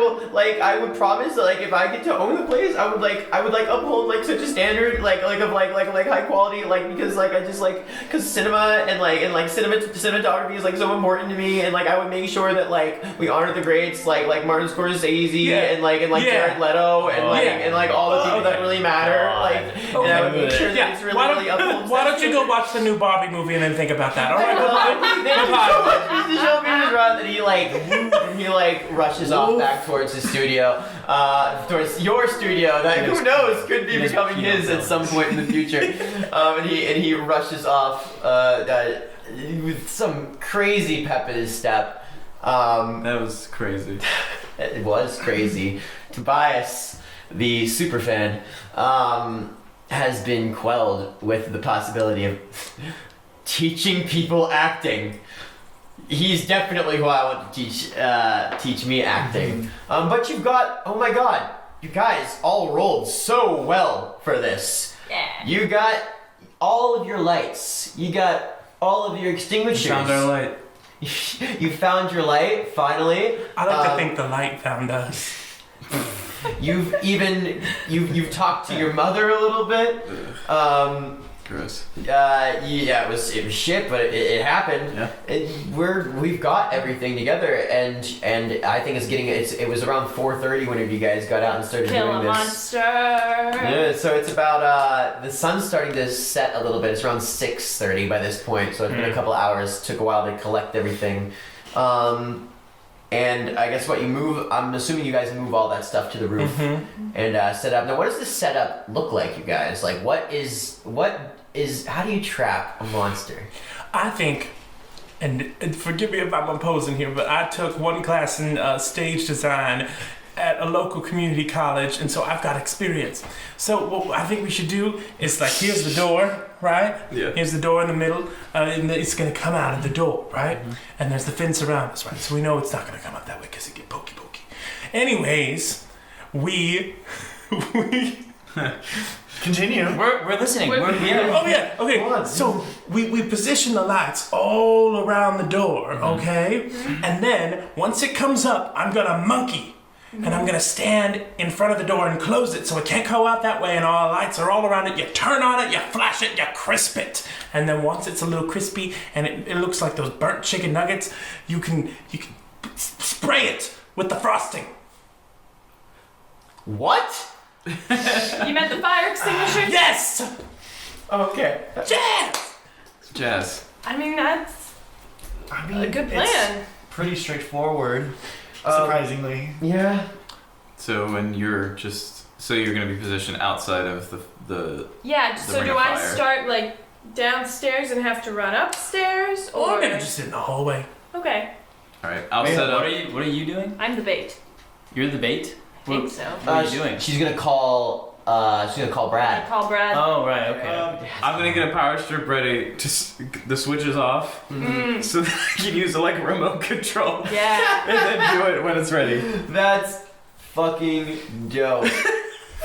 would promise that like if I get to own the place, I would uphold like such a standard of high quality because cinema and cinematography is like so important to me, and like I would make sure that like we honor the greats like Martin Scorsese and Jared Leto and all the people that really matter and I would make sure that it's really upholds.
Why don't you go watch the new Barbie movie and then think about that? All right,
he rushes off back towards his studio, towards your studio that who knows could be becoming his at some point in the future. And he rushes off with some crazy pep in his step.
that was crazy.
It was crazy. Tobias, the superfan, has been quelled with the possibility of teaching people acting. He's definitely who I want to teach me acting. But you've got, oh my god, you guys all rolled so well for this.
Yeah.
You got all of your lights. You got all of your extinguishers.
We found our light.
You found your light, finally.
I like to think the light found us.
You've talked to your mother a little bit.
Gross.
Yeah, it was shit, but it happened.
Yeah.
We've got everything together, and I think it was around 4:30 whenever you guys got out and started
Kill
doing
a
this.
monster.
Yeah, so it's about the sun's starting to set a little bit. It's around 6:30 by this point, so it's been a couple hours. Took a while to collect everything. And I guess what you move, I'm assuming you guys move all that stuff to the roof and set up. Now, what does this setup look like, you guys? Like, how do you trap a monster?
I think, and forgive me if I'm imposing here, but I took one class in stage design at a local community college, and so I've got experience. So what I think we should do is, like, here's the door, right?
Yeah.
Here's the door in the middle, and it's gonna come out of the door, right? And there's the fence around us, right? So we know it's not gonna come out that way because it get pokey. Anyways, we
Continue.
We're listening.
We're-
Oh yeah. Okay.
Come on.
So we position the lights all around the door. Okay. And then once it comes up, I'm gonna monkey, and I'm gonna stand in front of the door and close it so it can't go out that way. And all the lights are all around it. You turn on it, you flash it, you crisp it, and then once it's a little crispy and it looks like those burnt chicken nuggets, you can spray it with the frosting.
What?
You meant the fire extinguisher?
Yes.
Okay.
Jazz.
Jazz.
I mean, that's
I mean,
a good
it's
plan.
pretty straightforward, surprisingly.
Yeah.
So when you're gonna be positioned outside of the
Yeah,
The
so
ring
do
of
I
fire.
start, like, downstairs and have to run upstairs?
Or
Or.
I'm gonna just sit in the hallway.
Okay,
all right. I'll
Wait,
set up.
what are you doing?
I'm the bait.
You're the bait?
I think so.
What are you doing?
She's gonna call
I
Brad.
call Brad.
Oh, right, okay.
I'm gonna get a power strip ready to the switches off, so that I can use it like a remote control,
Yeah.
and then do it when it's ready.
That's fucking dope.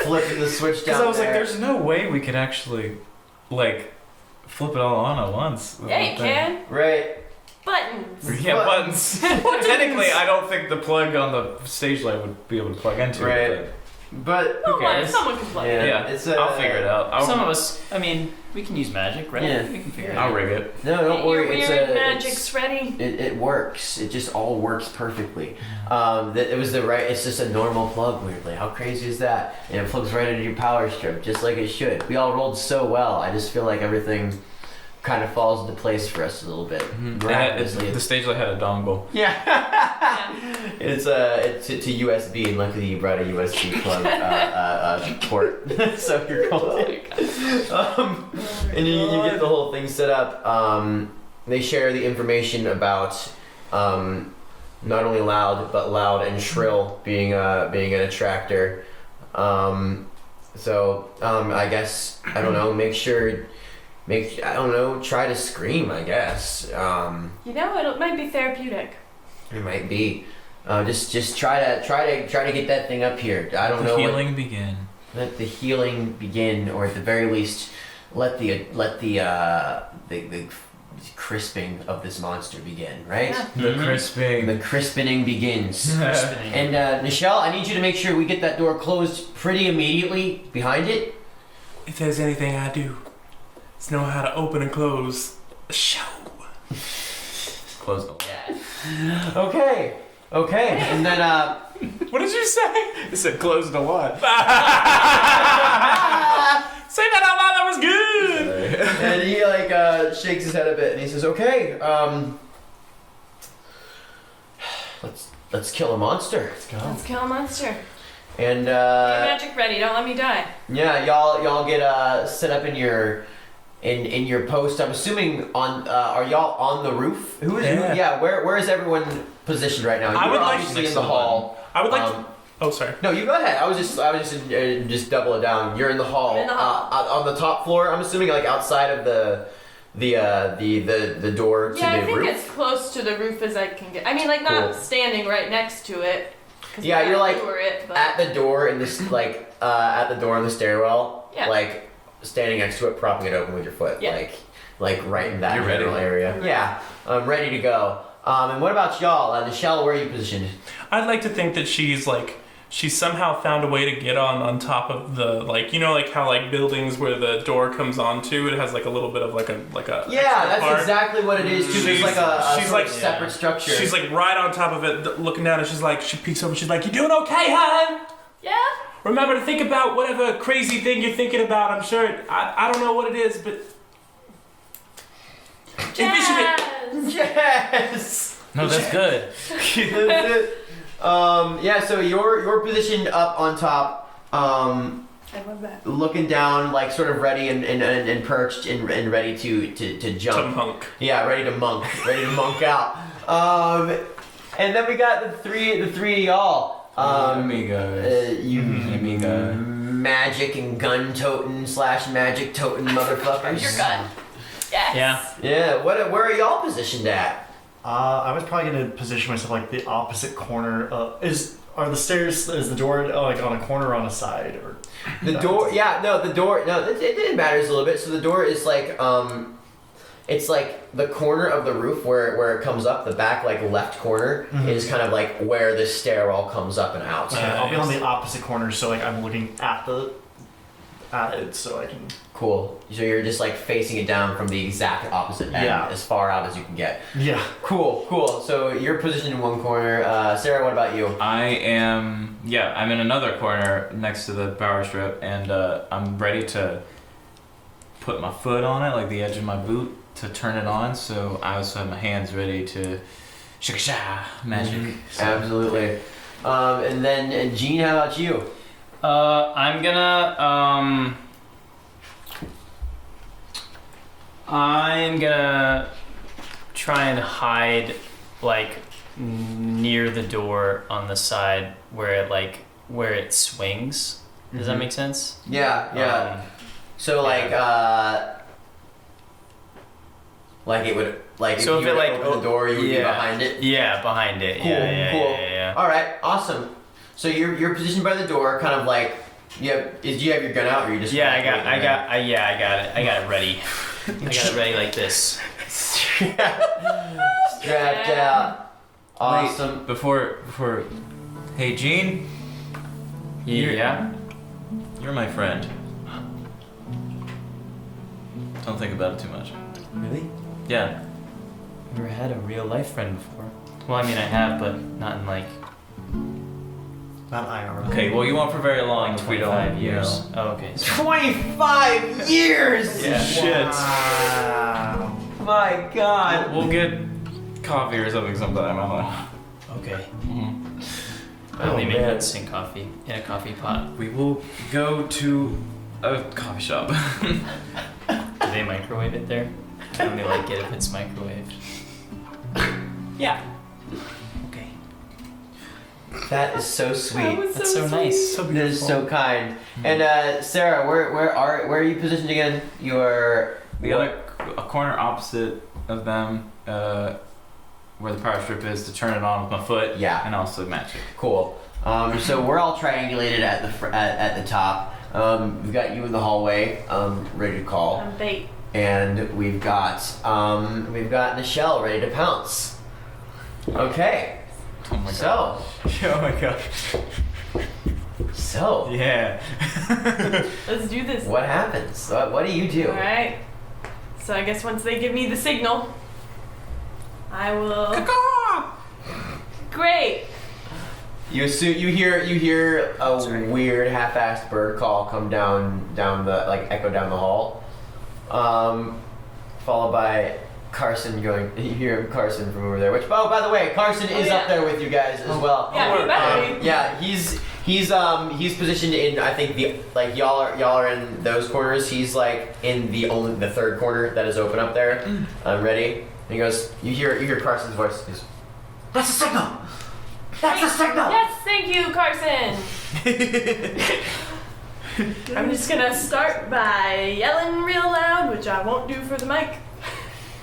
Flipping the switch down
Because I was like,
there.
there's no way we could actually, like, flip it all on at once. the
Yeah,
whole
you
thing.
can.
Right.
Buttons.
Yeah, buttons. Technically, I don't think the plug on the stage light would be able to plug into
Right.
it.
But
No,
cares?
someone can plug
Yeah.
it.
Yeah,
It's,
I'll figure it out.
Some of us, I mean, we can use magic, right?
Yeah.
We can figure it
I'll
out.
rig it.
no, don't
Get
worry.
your
It's
weird
a
magic's ready.
it works. It just all works perfectly. It was the right. It's just a normal plug. Weirdly, how crazy is that? And it plugs right into your power strip, just like it should. We all rolled so well. I just feel like everything kind of falls into place for us a little bit. Miraculously.
The stage light had a dongle.
Yeah.
Yeah.
It's to USB, and luckily you brought a USB plug port, so you're golden. And you get the whole thing set up. They share the information about not only loud but loud and shrill being an attractor. So I guess I don't know. Try to scream. I guess
You know, it might be therapeutic.
it might be. Just try to get that thing up here. I don't know.
Healing begin.
Let the healing begin, or at the very least, let the crisping of this monster begin. Right?
Yeah.
The crisping.
The crispening begins. And Nichelle, I need you to make sure we get that door closed pretty immediately behind it.
If there's anything I do, it's know how to open and close a show.
Close the
Okay. And then
What did you say?
It said close the what?
Say that out loud. That was good.
and he shakes his head a bit and he says, "Okay, let's kill a monster."
Let's kill a monster.
And
Get magic ready. Don't let me die.
yeah, y'all get set up in your post. I'm assuming on are y'all on the roof? Who is
Yeah.
yeah? Where is everyone positioned right now?
I
You're
would like
obviously
to
in the
mix
hall.
I would like
Um,
to. Oh, sorry.
No, you go ahead. I was just double it down. You're in the hall.
I'm in the hall.
On the top floor. I'm assuming like outside of the door to
Yeah, I
the
think
roof.
it's close to the roof as I can get. I mean, like, not
Cool.
standing right next to it. 'cause
Yeah,
we
you're,
gotta
like,
lower it, but
At the door in this at the door in the stairwell.
Yeah.
Like standing next to it, propping it open with your foot.
Yeah.
Like right in that
You're ready.
general area. Yeah, I'm ready to go. And what about y'all? Nichelle, where are you positioned?
I'd like to think that she's somehow found a way to get on top of the how buildings where the door comes onto it has like a little bit of like a
Yeah,
extra
that's
part.
exactly what it is. Too. There's like a
she's
sort
like-
of separate structure.
She's like right on top of it, looking down, and she peeks over. She's like, "You doing okay, hon?
yeah.
Remember to think about whatever crazy thing you're thinking about. I'm sure I don't know what it is, but envision it.
Jazz.
Yes.
No, that's good.
That's it. Yeah, so you're positioned up on top,
I love that.
looking down, like sort of ready and perched and ready to jump.
To monk.
Yeah, ready to monk out. And then we got the three of y'all.
Amigos.
You
Amiga.
magic and gun toting / magic toting motherfuckers.
Your gun. Yes.
Yeah.
Yeah. Where are y'all positioned at?
I was probably gonna position myself like the opposite corner. Are the stairs? Is the door like on a corner or on a side or?
The door. Yeah. No. The door. No. It matters a little bit. So the door is like it's like the corner of the roof where it comes up. The back like left corner is kind of like where the stairwell comes up and out.
Okay, I'll be on the opposite corner, so like I'm looking at it, so I can.
Cool. So you're just like facing it down from the exact opposite end,
Yeah.
as far out as you can get.
Yeah.
Cool. So you're positioned in one corner. Sarah, what about you?
I'm in another corner next to the power strip, and I'm ready to put my foot on it, like the edge of my boot, to turn it on. So I also have my hands ready to shaka magic. So-
Absolutely. And then Gene, how about you?
I'm gonna try and hide like near the door on the side where it swings. Does that make sense?
Yeah. So like it would like
So
if
if
you
it, like,
open the door, you would be
yeah.
behind it.
Yeah, behind it.
Cool.
Yeah.
All right, awesome. So you're positioned by the door, kind of like do you have your gun out, or you just
Yeah, I got it. I got it ready. I got it ready like this.
strapped out. Awesome.
Wait, before, hey Gene,
Yeah.
you're my friend. Don't think about it too much.
Really?
Yeah.
Never had a real life friend before. Well, I mean, I have, but not in like
Not IRL.
Okay, well you won't for very long if we
25
don't,
years.
you know.
Oh, okay. So
25 years.
Yeah.
Shit.
Wow.
My God.
We'll get coffee or something sometime. I don't know.
okay. I
Oh,
only make
man.
instant coffee in a coffee pot.
We will go to a coffee shop.
Do they microwave it there? I only like it if it's microwaved.
Yeah.
Okay.
That is so
That
sweet.
was
That's so
sweet.
nice.
That is so kind. And Sarah, where are you positioned again? You're
The other a corner opposite of them, where the power strip is, to turn it on with my foot.
Yeah.
And also magic.
cool. So we're all triangulated at the top. We've got you in the hallway, ready to call,
I'm bait.
and we've got Nichelle ready to pounce. Okay.
Oh my
So
Oh my god. Yeah.
Let's do this.
what happens? What do you do?
All right. So I guess once they give me the signal, I will. Great.
You hear a
Sorry.
weird half-assed bird call come down the echo down the hall, followed by Carson going. You hear Carson from over there. Which by the way, Carson is
yeah.
up there with you guys as well.
Yeah, he better be.
Yeah, he's positioned in, I think, the y'all are in those corners. He's like in the third corner that is open up there. I'm ready. And he goes. You hear Carson's voice. He goes, "That's a signal. That's a signal."
Yes, thank you, Carson. I'm just gonna start by yelling real loud, which I won't do for the mic.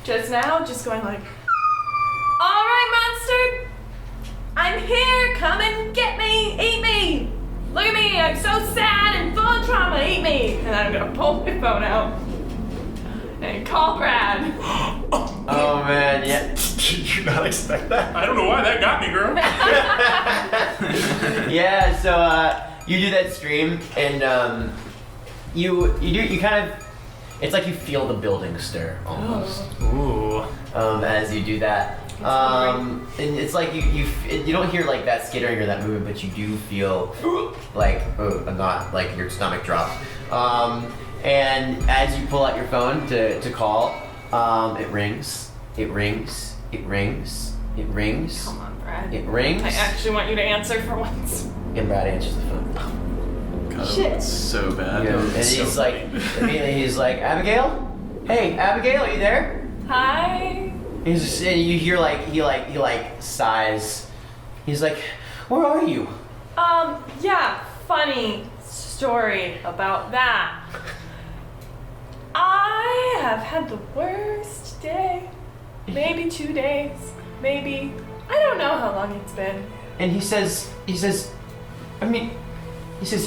Just now, just going like, "All right, monster, I'm here. Come and get me. Eat me. Look at me. I'm so sad and full of trauma. Eat me." And then I'm gonna pull my phone out and call Brad.
Oh man, yeah.
Did you not expect that?
I don't know why that got me, girl.
Yeah, so you do that stream, and you kind of, it's like you feel the building stir almost
Ooh.
as you do that. And it's like you don't hear like that skittering or that movement, but you do feel like not like your stomach drops. And as you pull out your phone to call, it rings, It rings.
Come on, Brad.
It rings.
I actually want you to answer for once.
And Brad answers the phone.
God,
Shit.
it's so bad.
You know, and
It's so
he's like, immediately he's like, Abigail? Hey, Abigail, are you there?
Hi.
And you hear he sighs. He's like, where are you?
Yeah, funny story about that. I have had the worst day. Maybe 2 days. Maybe. I don't know how long it's been.
And he says,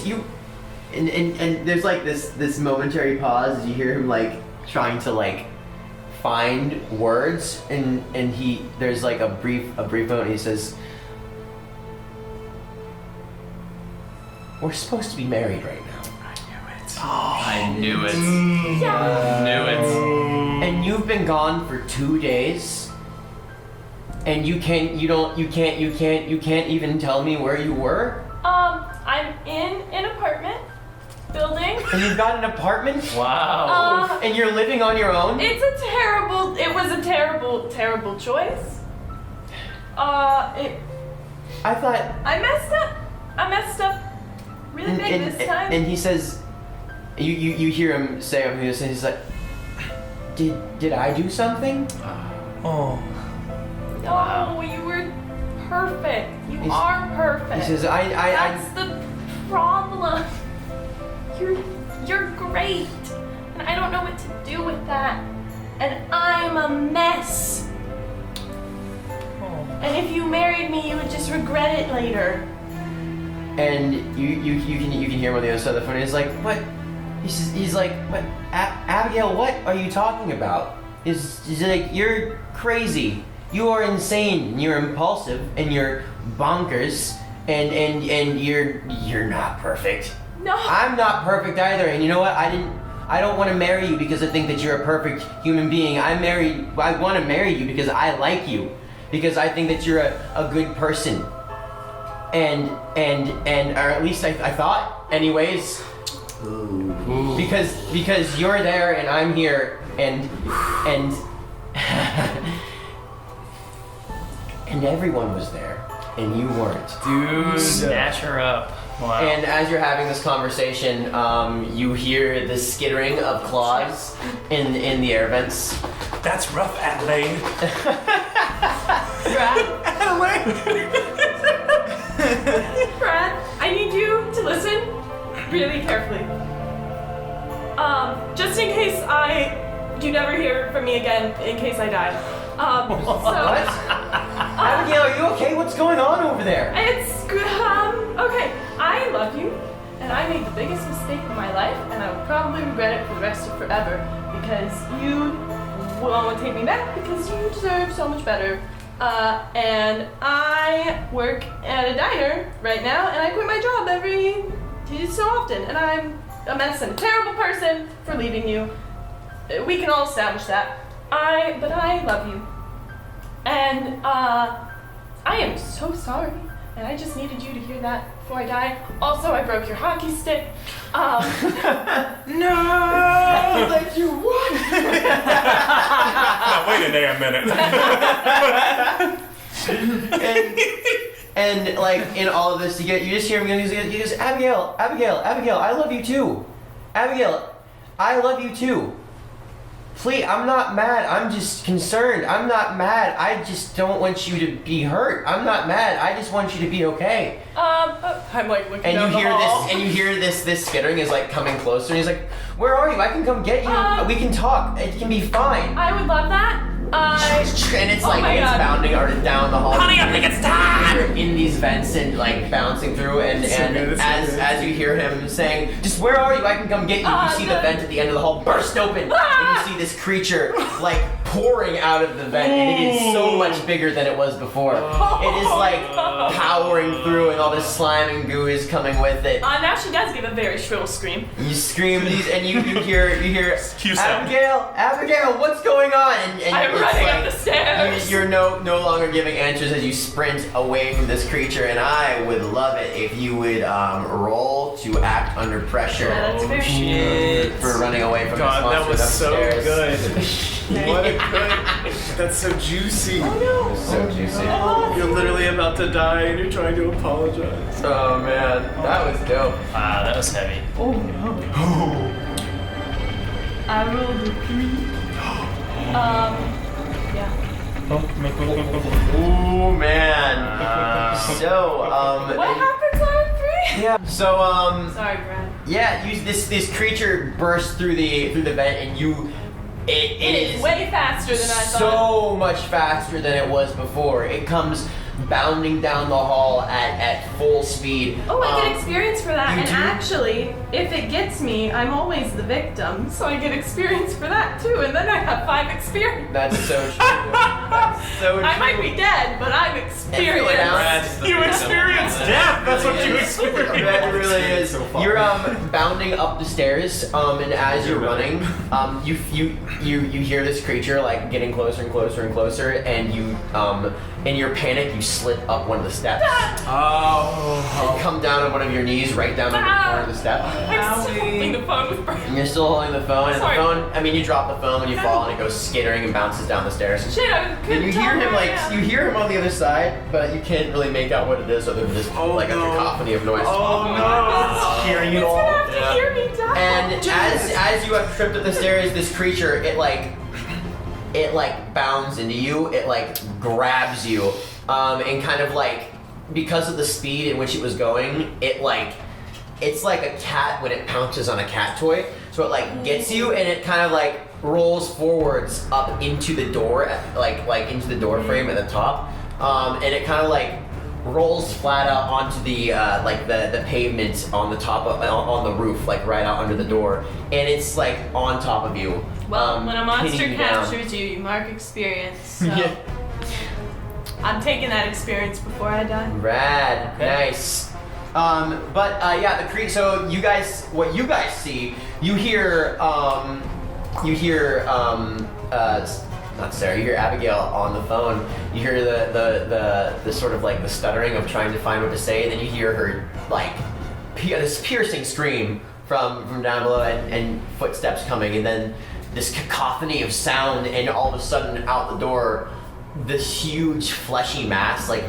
you, and there's like this momentary pause as you hear him like trying to like find words, and there's like a brief moment, and he says, we're supposed to be married right now.
I knew it.
Yeah.
Knew it.
And you've been gone for 2 days, and you can't even tell me where you were?
I'm in an apartment building.
And you've got an apartment?
Wow.
And you're living on your own?
It was a terrible choice.
I thought...
I messed up really big this time.
And he says, you hear him say, he's like, did I do something?
Oh.
No, you were perfect. You are perfect.
He says,
That's the problem. You're great. And I don't know what to do with that. And I'm a mess. And if you married me, you would just regret it later.
And you can hear him on the other side of the phone. He's like, what? He's like, what? Abigail, what are you talking about? He's like, you're crazy. You are insane. You're impulsive, and you're bonkers, and you're not perfect.
No.
I'm not perfect either. And you know what? I don't want to marry you because I think that you're a perfect human being. I want to marry you because I like you, because I think that you're a good person. And or at least I thought, anyways.
Ooh.
Because you're there and I'm here, and and everyone was there and you weren't.
Dude, snatch her up. Wow.
And as you're having this conversation, you hear the skittering of claws in the air vents.
That's rough, Adelaide.
Brad, I need you to listen really carefully. Just in case you never hear from me again, in case I die.
What? Abigail, are you okay? What's going on over there?
It's good. Okay, I love you, and I made the biggest mistake of my life, and I will probably regret it for the rest of forever, because you won't take me back, because you deserve so much better. And I work at a diner right now, and I quit my job every so often, and I'm a mess and a terrible person for leaving you. We can all establish that. But I love you. And, I am so sorry. And I just needed you to hear that before I die. Also, I broke your hockey stick.
No!
Like you what?
Now, wait a damn minute.
and like in all of this, you just hear him going, he goes, Abigail, I love you too. Abigail, I love you too. Please, I'm not mad. I'm just concerned. I'm not mad. I just don't want you to be hurt. I'm not mad. I just want you to be okay.
I'm like looking
And
down
you
the
hear
hall.
this, and you hear this skittering is like coming closer. And he's like, "Where are you? I can come get you. We can talk. It can be fine."
I would love that.
And it's
Oh
like
my
it's
God.
bounding down the hall.
Honey, I think it's time!
You're in these vents and like bouncing through, and as you hear him saying, "Just where are you? I can come get you." You see the vent at the end of the hall burst open, and you see this creature like pouring out of the vent, and it is so much bigger than it was before. It is like powering through, and all this slime and goo is coming with it.
Now she does give a very shrill scream.
You scream these, and you hear
Cue sound.
Abigail, what's going on? And
I'm
it's
running
like,
up the stairs.
You're no longer giving answers as you sprint away from this creature, and I would love it if you would roll to act under pressure.
Yeah, that's fair.
Shit.
For running away from
God,
this
that
monster
was so
upstairs.
good. What a good
That's so juicy.
So juicy.
You're literally about to die and you're trying to apologize.
Oh man, that was dope.
Wow, that was heavy.
I rolled a 3. Yeah.
Ooh man. So
What happens on 3?
yeah. So
Sorry, Brad.
yeah, this creature bursts through the vent and it
It is way faster than I thought.
so much faster than it was before. It comes bounding down the hall at full speed.
Oh, I get experience for that.
you
And
do?
actually, if it gets me, I'm always the victim. So I get experience for that too. And then I have 5 experience.
That's so true. That's so true.
I might be dead, but I'm
Everyone
experienced.
else-
You experienced death. That's what you experienced.
That really is. You're bounding up the stairs, and as you're running, you hear this creature like getting closer and closer and closer, and you in your panic you slip up one of the steps.
Oh.
You come down on one of your knees, right down on the corner of the step.
I'm still holding the phone with Brad.
And you're still holding the phone, and
Sorry.
the phone. I mean, you drop the phone when you fall, and it goes skittering and bounces down the stairs.
Shit, I
And
couldn't
you
tell
hear him
where I am.
you hear him on the other side, but you can't really make out what it is other than this
Oh,
like a
no.
cacophony of noise.
Oh no.
Hearing it
It's
all.
gonna have to
Yeah.
hear me die.
And as you have tripped up the stairs, this creature it bounds into you. It like grabs you, and kind of like because of the speed in which it was going, it's like a cat when it pounces on a cat toy. So it like gets you and it kind of like rolls forwards up into the door, like into the door frame at the top, and it kind of like rolls flat out onto the the pavement on the top of on the roof, like right out under the door, and it's like on top of you.
Well, when a monster
pinning you down.
captures you, you mark experience. So
Yeah.
I'm taking that experience before I die.
Rad,
Okay.
nice. Yeah, the creek. So what you guys see, you hear, not Sarah, you hear Abigail on the phone. You hear the sort of like the stuttering of trying to find what to say. Then you hear her like this piercing scream from down below, and footsteps coming, and then this cacophony of sound, and all of a sudden out the door, this huge fleshy mass like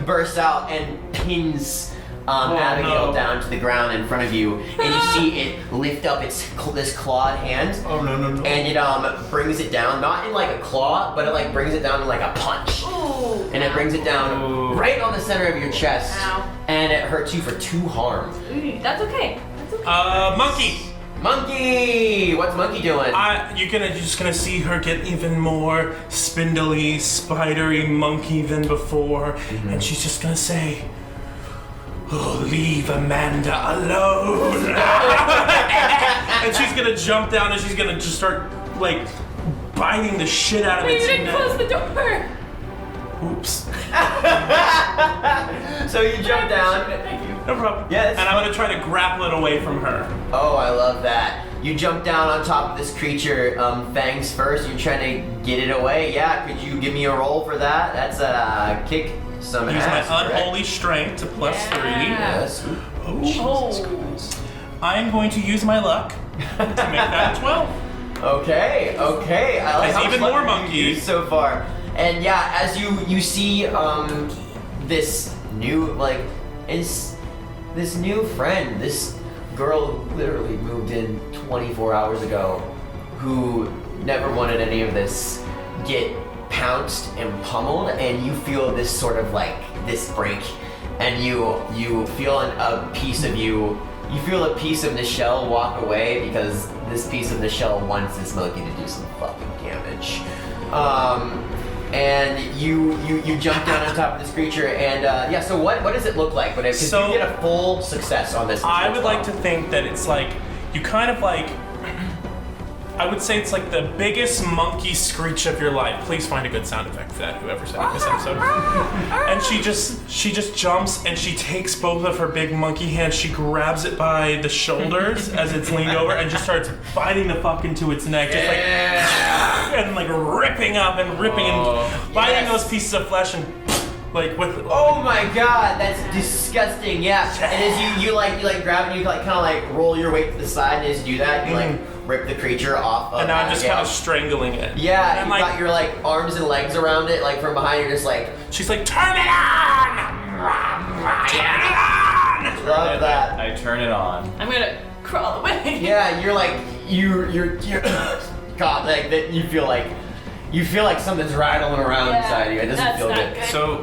bursts out and pins Abigail
no.
down to the ground in front of you, and you see it lift up this clawed hand,
Oh no.
and it brings it down, not in like a claw, but it like brings it down in like a punch,
Ooh.
and it brings it down right on the center of your chest,
Ow.
and it hurts you for 2 harm.
Ooh, that's okay. That's okay.
Monkey.
Monkey, what's Monkey doing?
You're just gonna see her get even more spindly, spidery monkey than before, and she's just gonna say, "Oh, leave Amanda alone!" And she's gonna jump down and she's gonna just start like biting the shit out of
Wait,
its
you didn't
neck.
close the door.
Oops.
So you jump down.
Thank you.
No problem.
Yeah, that's
and I'm gonna try to grapple it away from her.
Oh, I love that. You jump down on top of this creature, fangs first. You're trying to get it away. Yeah, could you give me a roll for that? That's kick some
Use
ass.
my
correct?
unholy strength to +3.
Yes.
Oh, Jesus Christ. I am going to use my luck to make that a 12.
Okay. I like
There's
how
even
much
more
luck you've
monkeys.
used so far. And yeah, as you see this new this new friend, this girl who literally moved in 24 hours ago, who never wanted any of this, get pounced and pummeled, and you feel this sort of like this break, and you feel a piece of you feel a piece of Nichelle walk away, because this piece of Nichelle wants this monkey to do some fucking damage. And you jump down on top of this creature, and yeah. So what does it look like? Because
So-
you get a full success on this.
I would like to think that it's like, you kind of like, I would say it's like the biggest monkey screech of your life. Please find a good sound effect for that, whoever's editing this episode. And she just jumps and she takes both of her big monkey hands, she grabs it by the shoulders as it's leaned over and just starts biting the fuck into its neck. Just like, and like ripping up and ripping and biting
Yes.
those pieces of flesh and like with.
Oh my god, that's disgusting. Yeah. And as you grab and you like kind of like roll your weight to the side, and as you do that, you like rip the creature off of
And now I'm just kind
Abigail.
of strangling it.
Yeah,
And
you
I'm
got your like arms and legs around it, like from behind. You're just like,
she's like, turn it on! Turn it on!
love that.
I turn it on.
I'm gonna crawl away.
Yeah, you're like you're God, like that. You feel like something's rattling around
Yeah,
inside you. It doesn't
that's
feel
not
good.
good.
So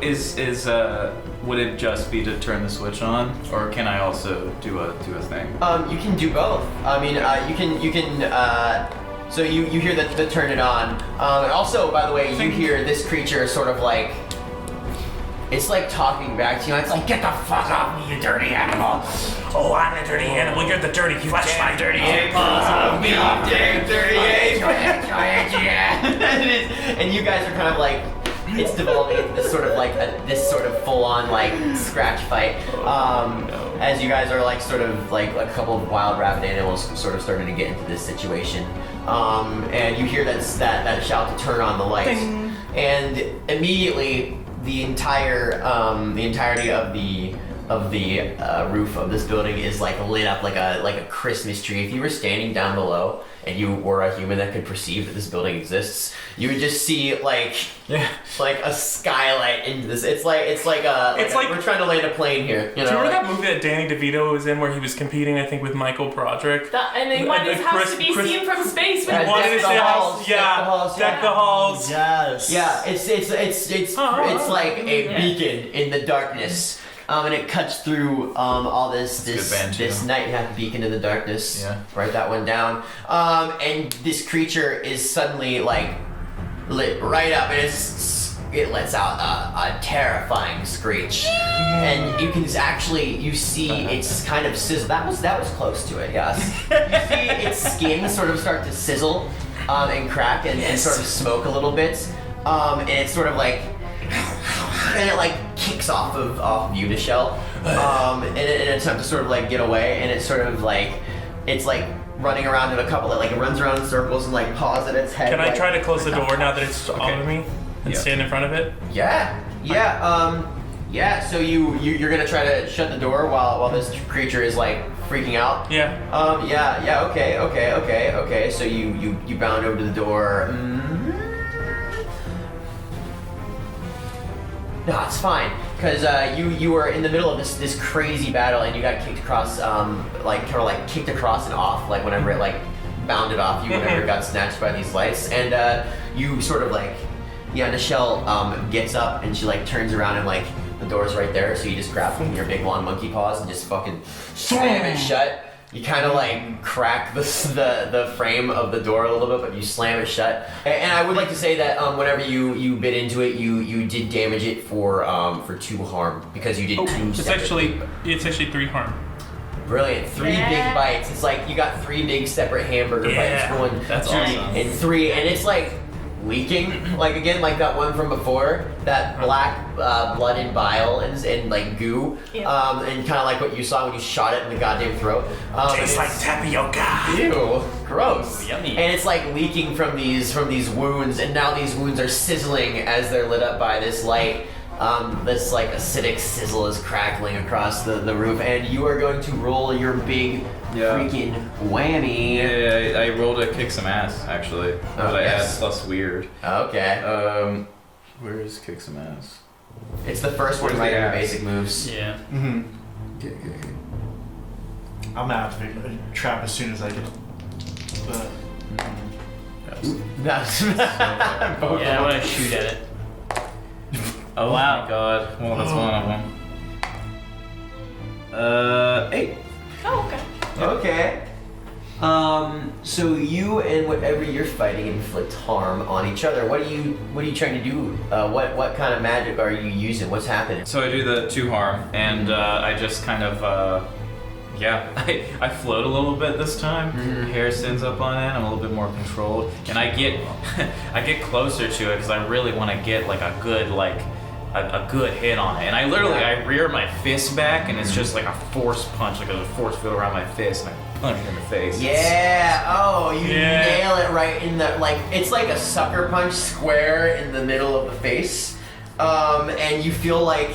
would it just be to turn the switch on, or can I also do a thing?
You can do both. I mean, you can. So you hear the turn it on. And also, by the way, you hear this creature sort of like. It's like talking back to you. It's like, get the fuck off me, you dirty animal.
Oh, I'm the dirty animal. You're the dirty flesh, my dirty animal.
Me, damn dirty ape. And you guys are kind of like, it's developing into this sort of like this sort of full-on like scratch fight. As you guys are like sort of like a couple of wild rabbit animals sort of starting to get into this situation. And you hear that shout to turn on the lights,
Ding.
and immediately the entirety of the roof of this building is like lit up like a Christmas tree. If you were standing down below and you were a human that could perceive that this building exists, you would just see like a skylight into this. It's like we're trying to land a plane here. You know,
Do you remember that movie that Danny DeVito was in where he was competing, I think, with Michael Broderick?
And they wanted his house to be seen from space. With
Deck
Wanted
the
to say
halls,
deck the halls.
Yes.
Yeah, it's like a beacon in the darkness. And it cuts through all this
good band, too.
this night beacon in the darkness.
Yeah.
Write that one down. And this creature is suddenly like lit right up, and it lets out a terrifying screech. And you can you see it's kind of sizzle. That was close to it. Yes. You see its skin sort of start to sizzle and crack and sort of smoke a little bit. And it's sort of like. And it like kicks off of Unishell in an attempt to sort of like get away, and it's sort of like it's like running around in a couple of like it runs around in circles and like paws at its head.
Can I
like,
try to close the door now that it's all of me and
Yeah.
stand in front of it?
Yeah. So you're gonna try to shut the door while this creature is like freaking out.
Yeah.
Okay. So you bound over to the door. No, it's fine, because you were in the middle of this crazy battle, and you got kicked across, kicked across and off, like whenever it like bounded off you, whenever it got snatched by these lights, and you sort of like, Nichelle gets up and she like turns around and like the door's right there, so you just grab from your big long monkey paws and just fucking slam it shut. You kind of like crack the frame of the door a little bit, but you slam it shut. And I would like to say that whenever you bit into it, you did damage it for 2 harm, because you did 2.
It's actually 3 harm.
Brilliant. 3 big bites. It's like you got 3 big separate hamburger bites. 1,
That's
2,
awesome.
and 3, and it's like leaking, like again, like that one from before, that black blood and bile and like goo,
Yeah.
and kind of like what you saw when you shot it in the goddamn throat.
Tastes like tapioca.
Ew, gross.
Yummy.
And it's like leaking from these wounds, and now these wounds are sizzling as they're lit up by this light. This like acidic sizzle is crackling across the roof, and you are going to roll your big freaking whammy.
Yeah, I rolled a kick some ass actually, but I
yes.
had plus weird.
Okay.
Where is kick some ass?
It's the first one right in your basic moves.
Yeah.
Mm-hmm.
Okay.
I'm gonna activate a trap as soon as I get. But
That's
Yeah, I want to shoot at it.
Oh
Wow.
my god. Well, that's one of them. 8.
Oh, okay.
Okay. So you and whatever you're fighting inflict harm on each other. What are you trying to do? What kind of magic are you using? What's happening?
So I do the 2 harm, and I just kind of, I float a little bit this time. Hair stands up on end. I'm a little bit more controlled, and I get closer to it because I really want to get like a good hit on it. And I rear my fist back, and it's just like a force punch, like a force field around my fist, and I punch it in the face.
Yeah. Oh, you
Yeah.
nail it right in the it's like a sucker punch square in the middle of the face. And you feel like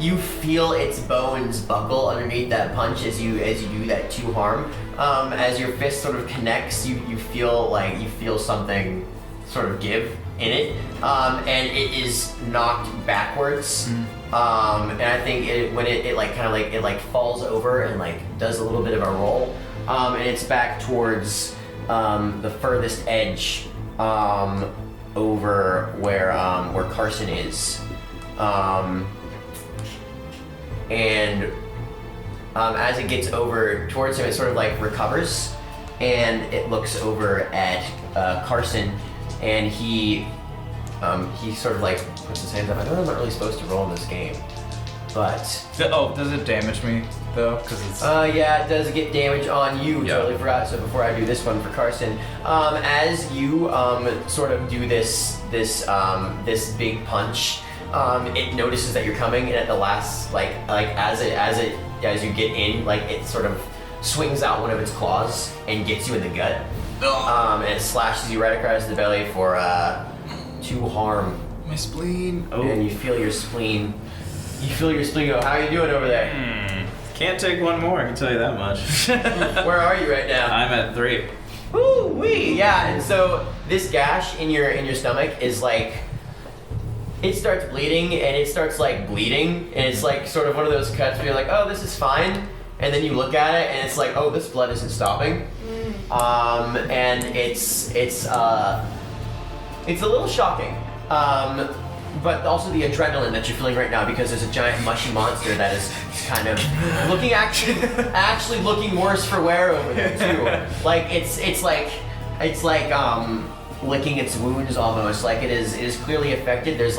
you feel its bones buckle underneath that punch as you do that 2 harm. As your fist sort of connects, you feel something sort of give in it, and it is knocked backwards. And I think when it falls over and does a little bit of a roll, and it's back towards the furthest edge over where Carson is. And as it gets over towards him, it sort of recovers, and it looks over at Carson, and he sort of puts his hands up. I know I'm not really supposed to roll in this game, but
does it damage me though? Because it's
yeah, it does get damage on you.
Yeah.
Totally forgot. So before I do this one for Carson, as you sort of do this big punch, it notices that you're coming, and at the last as you get in, it sort of swings out one of its claws and gets you in the gut, and it slashes you right across the belly for 2 harm.
my spleen.
And you feel your spleen. Go, how are you doing over there?
Can't take one more, I can tell you that much.
Where are you right now?
I'm at 3.
Woo wee! Yeah, and so this gash in your stomach is it starts bleeding, and it starts bleeding, and it's sort of one of those cuts where you're oh, this is fine, and then you look at it, and it's oh, this blood isn't stopping. And it's a little shocking. But also the adrenaline that you're feeling right now, because there's a giant mushy monster that is kind of looking actually looking worse for wear over there too. It's licking its wounds almost. It is clearly affected. There's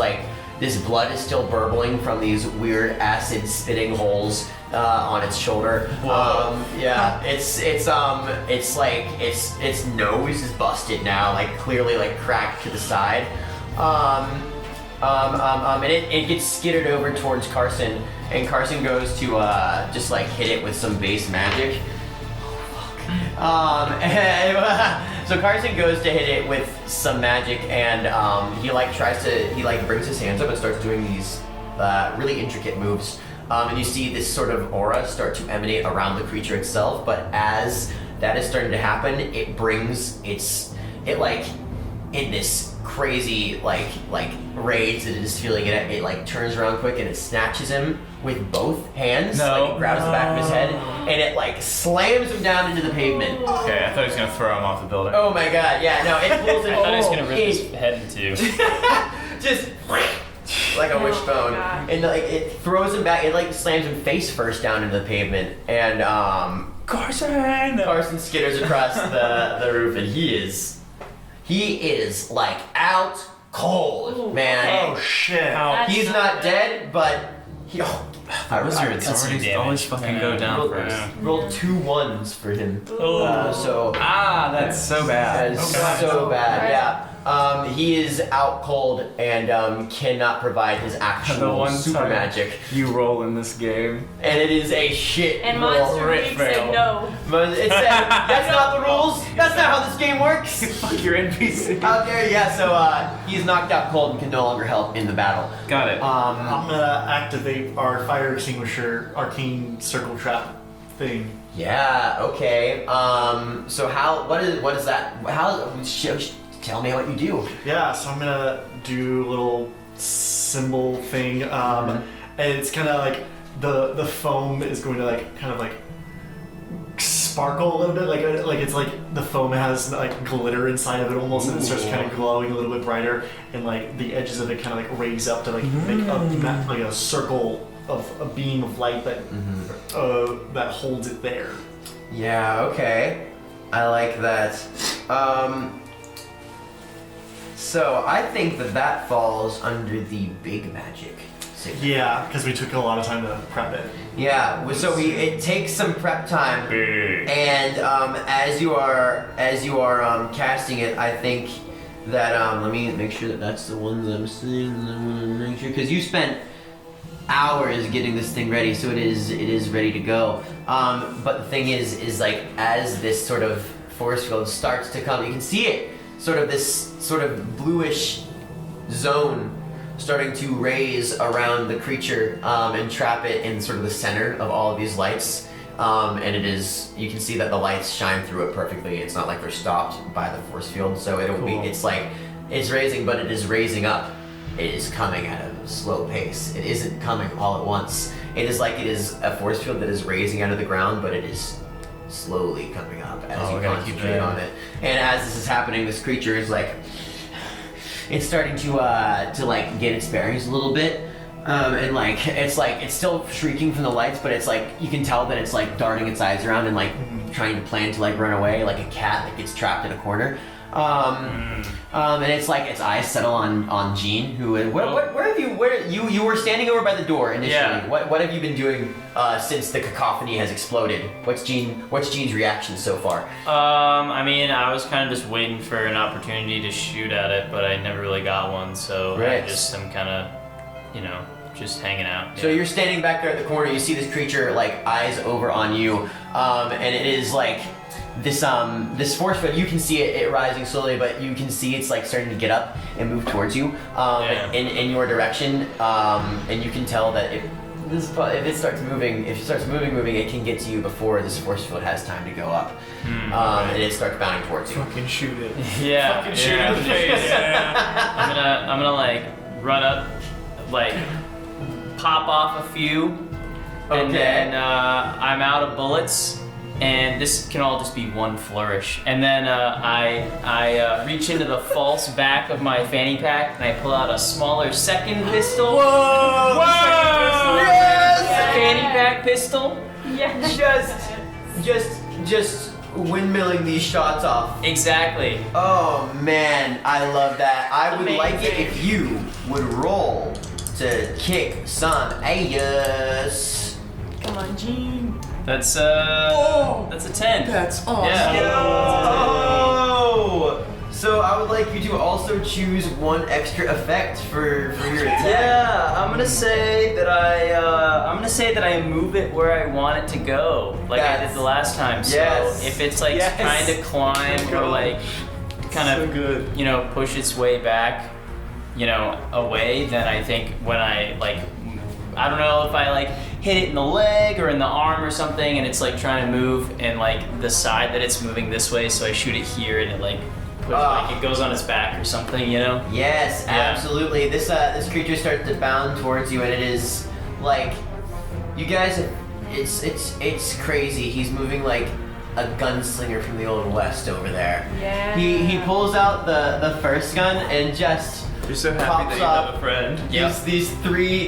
this blood is still burbling from these weird acid spitting holes on its shoulder. Yeah, its nose is busted now, clearly cracked to the side. And it gets skittered over towards Carson, and Carson goes to just hit it with some base magic. So Carson goes to hit it with some magic, and he brings his hands up and starts doing these really intricate moves. And you see this sort of aura start to emanate around the creature itself, but as that is starting to happen, it brings in this crazy rage that it is feeling, it turns around quick and it snatches him with both hands. It grabs the back of his head and it slams him down into the pavement.
Okay, I thought he was gonna throw him off the building.
Oh my god, yeah, no, it pulls him.
I thought he was gonna rip his head in 2.
Just like a wishbone, and it throws him back. It slams him face first down into the pavement, and Carson skitters across the roof, and he is out cold, man.
Oh shit.
He's not dead, but he.
That wizards always fucking go down first.
Rolled 2 1s for him.
That's so bad.
That is so bad. Yeah. He is out cold and cannot provide his actual super magic.
You roll in this game.
And it is a shit
And
roll.
Monster League said no.
It said, that's not the rules. That's not how this game works.
Fuck your NPC.
Out there, yeah. So he's knocked out cold and can no longer help in the battle.
Got it.
I'm gonna activate our fire extinguisher arcane circle trap thing.
Yeah. Okay. So what is that? Tell me what you do.
Yeah, so I'm gonna do a little symbol thing, and it's kind of the foam is going to kind of sparkle a little bit, it's the foam has glitter inside of it almost, and it starts kind of glowing a little bit brighter, and the edges of it kind of raise up to make a circle of a beam of light that that holds it there.
Yeah. Okay. I like that. So I think that falls under the big magic signature.
Yeah, because we took a lot of time to prep it.
Yeah, so it takes some prep time, and as you are casting it, I think that let me make sure that's the ones I'm seeing. I'm gonna make sure, because you spent hours getting this thing ready, so it is ready to go. But the thing is as this sort of force field starts to come, you can see it. This sort of bluish zone starting to raise around the creature and trap it in sort of the center of all of these lights. And it is, you can see that the lights shine through it perfectly. It's not like they're stopped by the force field, so it'll be, it's like, it's raising, but it is raising up. It is coming at a slow pace. It isn't coming all at once. It is like it is a force field that is raising out of the ground, but it is slowly coming up as you concentrate on it. And as this is happening, this creature is like, it's starting to like get its bearings a little bit. And like it's still shrieking from the lights, but it's like you can tell that it's like darting its eyes around and like trying to plan to like run away, like a cat that gets trapped in a corner. And it's like its eyes settle on Jean, who you were standing over by the door initially.
Yeah.
What have you been doing since the cacophony has exploded? What's Jean's reaction so far?
I mean, I was kind of just waiting for an opportunity to shoot at it, but I never really got one, so
Right.
I just am kind of, just hanging out.
So you're standing back there at the corner, you see this creature like eyes over on you, and it is like this force field, you can see it rising slowly, but you can see it's like starting to get up and move towards you in your direction, and you can tell that if it starts moving, it can get to you before this force field has time to go up, and it starts bounding towards you.
Fucking shoot it.
Yeah.
Fucking shoot it in the face.
I'm gonna like run up, like pop off a few, and then I'm out of bullets. And this can all just be one flourish. And then I reach into the false back of my fanny pack and I pull out a smaller second pistol.
Whoa!
Yes!
Fanny pack pistol.
Yeah.
Just windmilling these shots off.
Exactly.
Oh man, I love that. I would like it
Amazing.
if you would roll to kick some ass.
Come on, Jean.
That's a 10.
That's awesome.
Yeah.
Oh! So I would like you to also choose one extra effect for your attack.
Yeah, I'm gonna say that I move it where I want it to go, like I did the last time. So
Yes.
if it's like
Yes.
trying to climb or like kind
So
of
good.
push its way back, away, then I think when I like, I don't know if I like hit it in the leg or in the arm or something, and it's like trying to move, and like the side that it's moving this way, so I shoot it here, and it like it goes on its back or something,
Yes,
Yeah.
absolutely. This creature starts to bound towards you, and it is like, you guys, it's crazy. He's moving like a gunslinger from the old west over there.
Yeah.
He pulls out the first gun and just
You're so happy
pops
that you
up
have a friend.
these three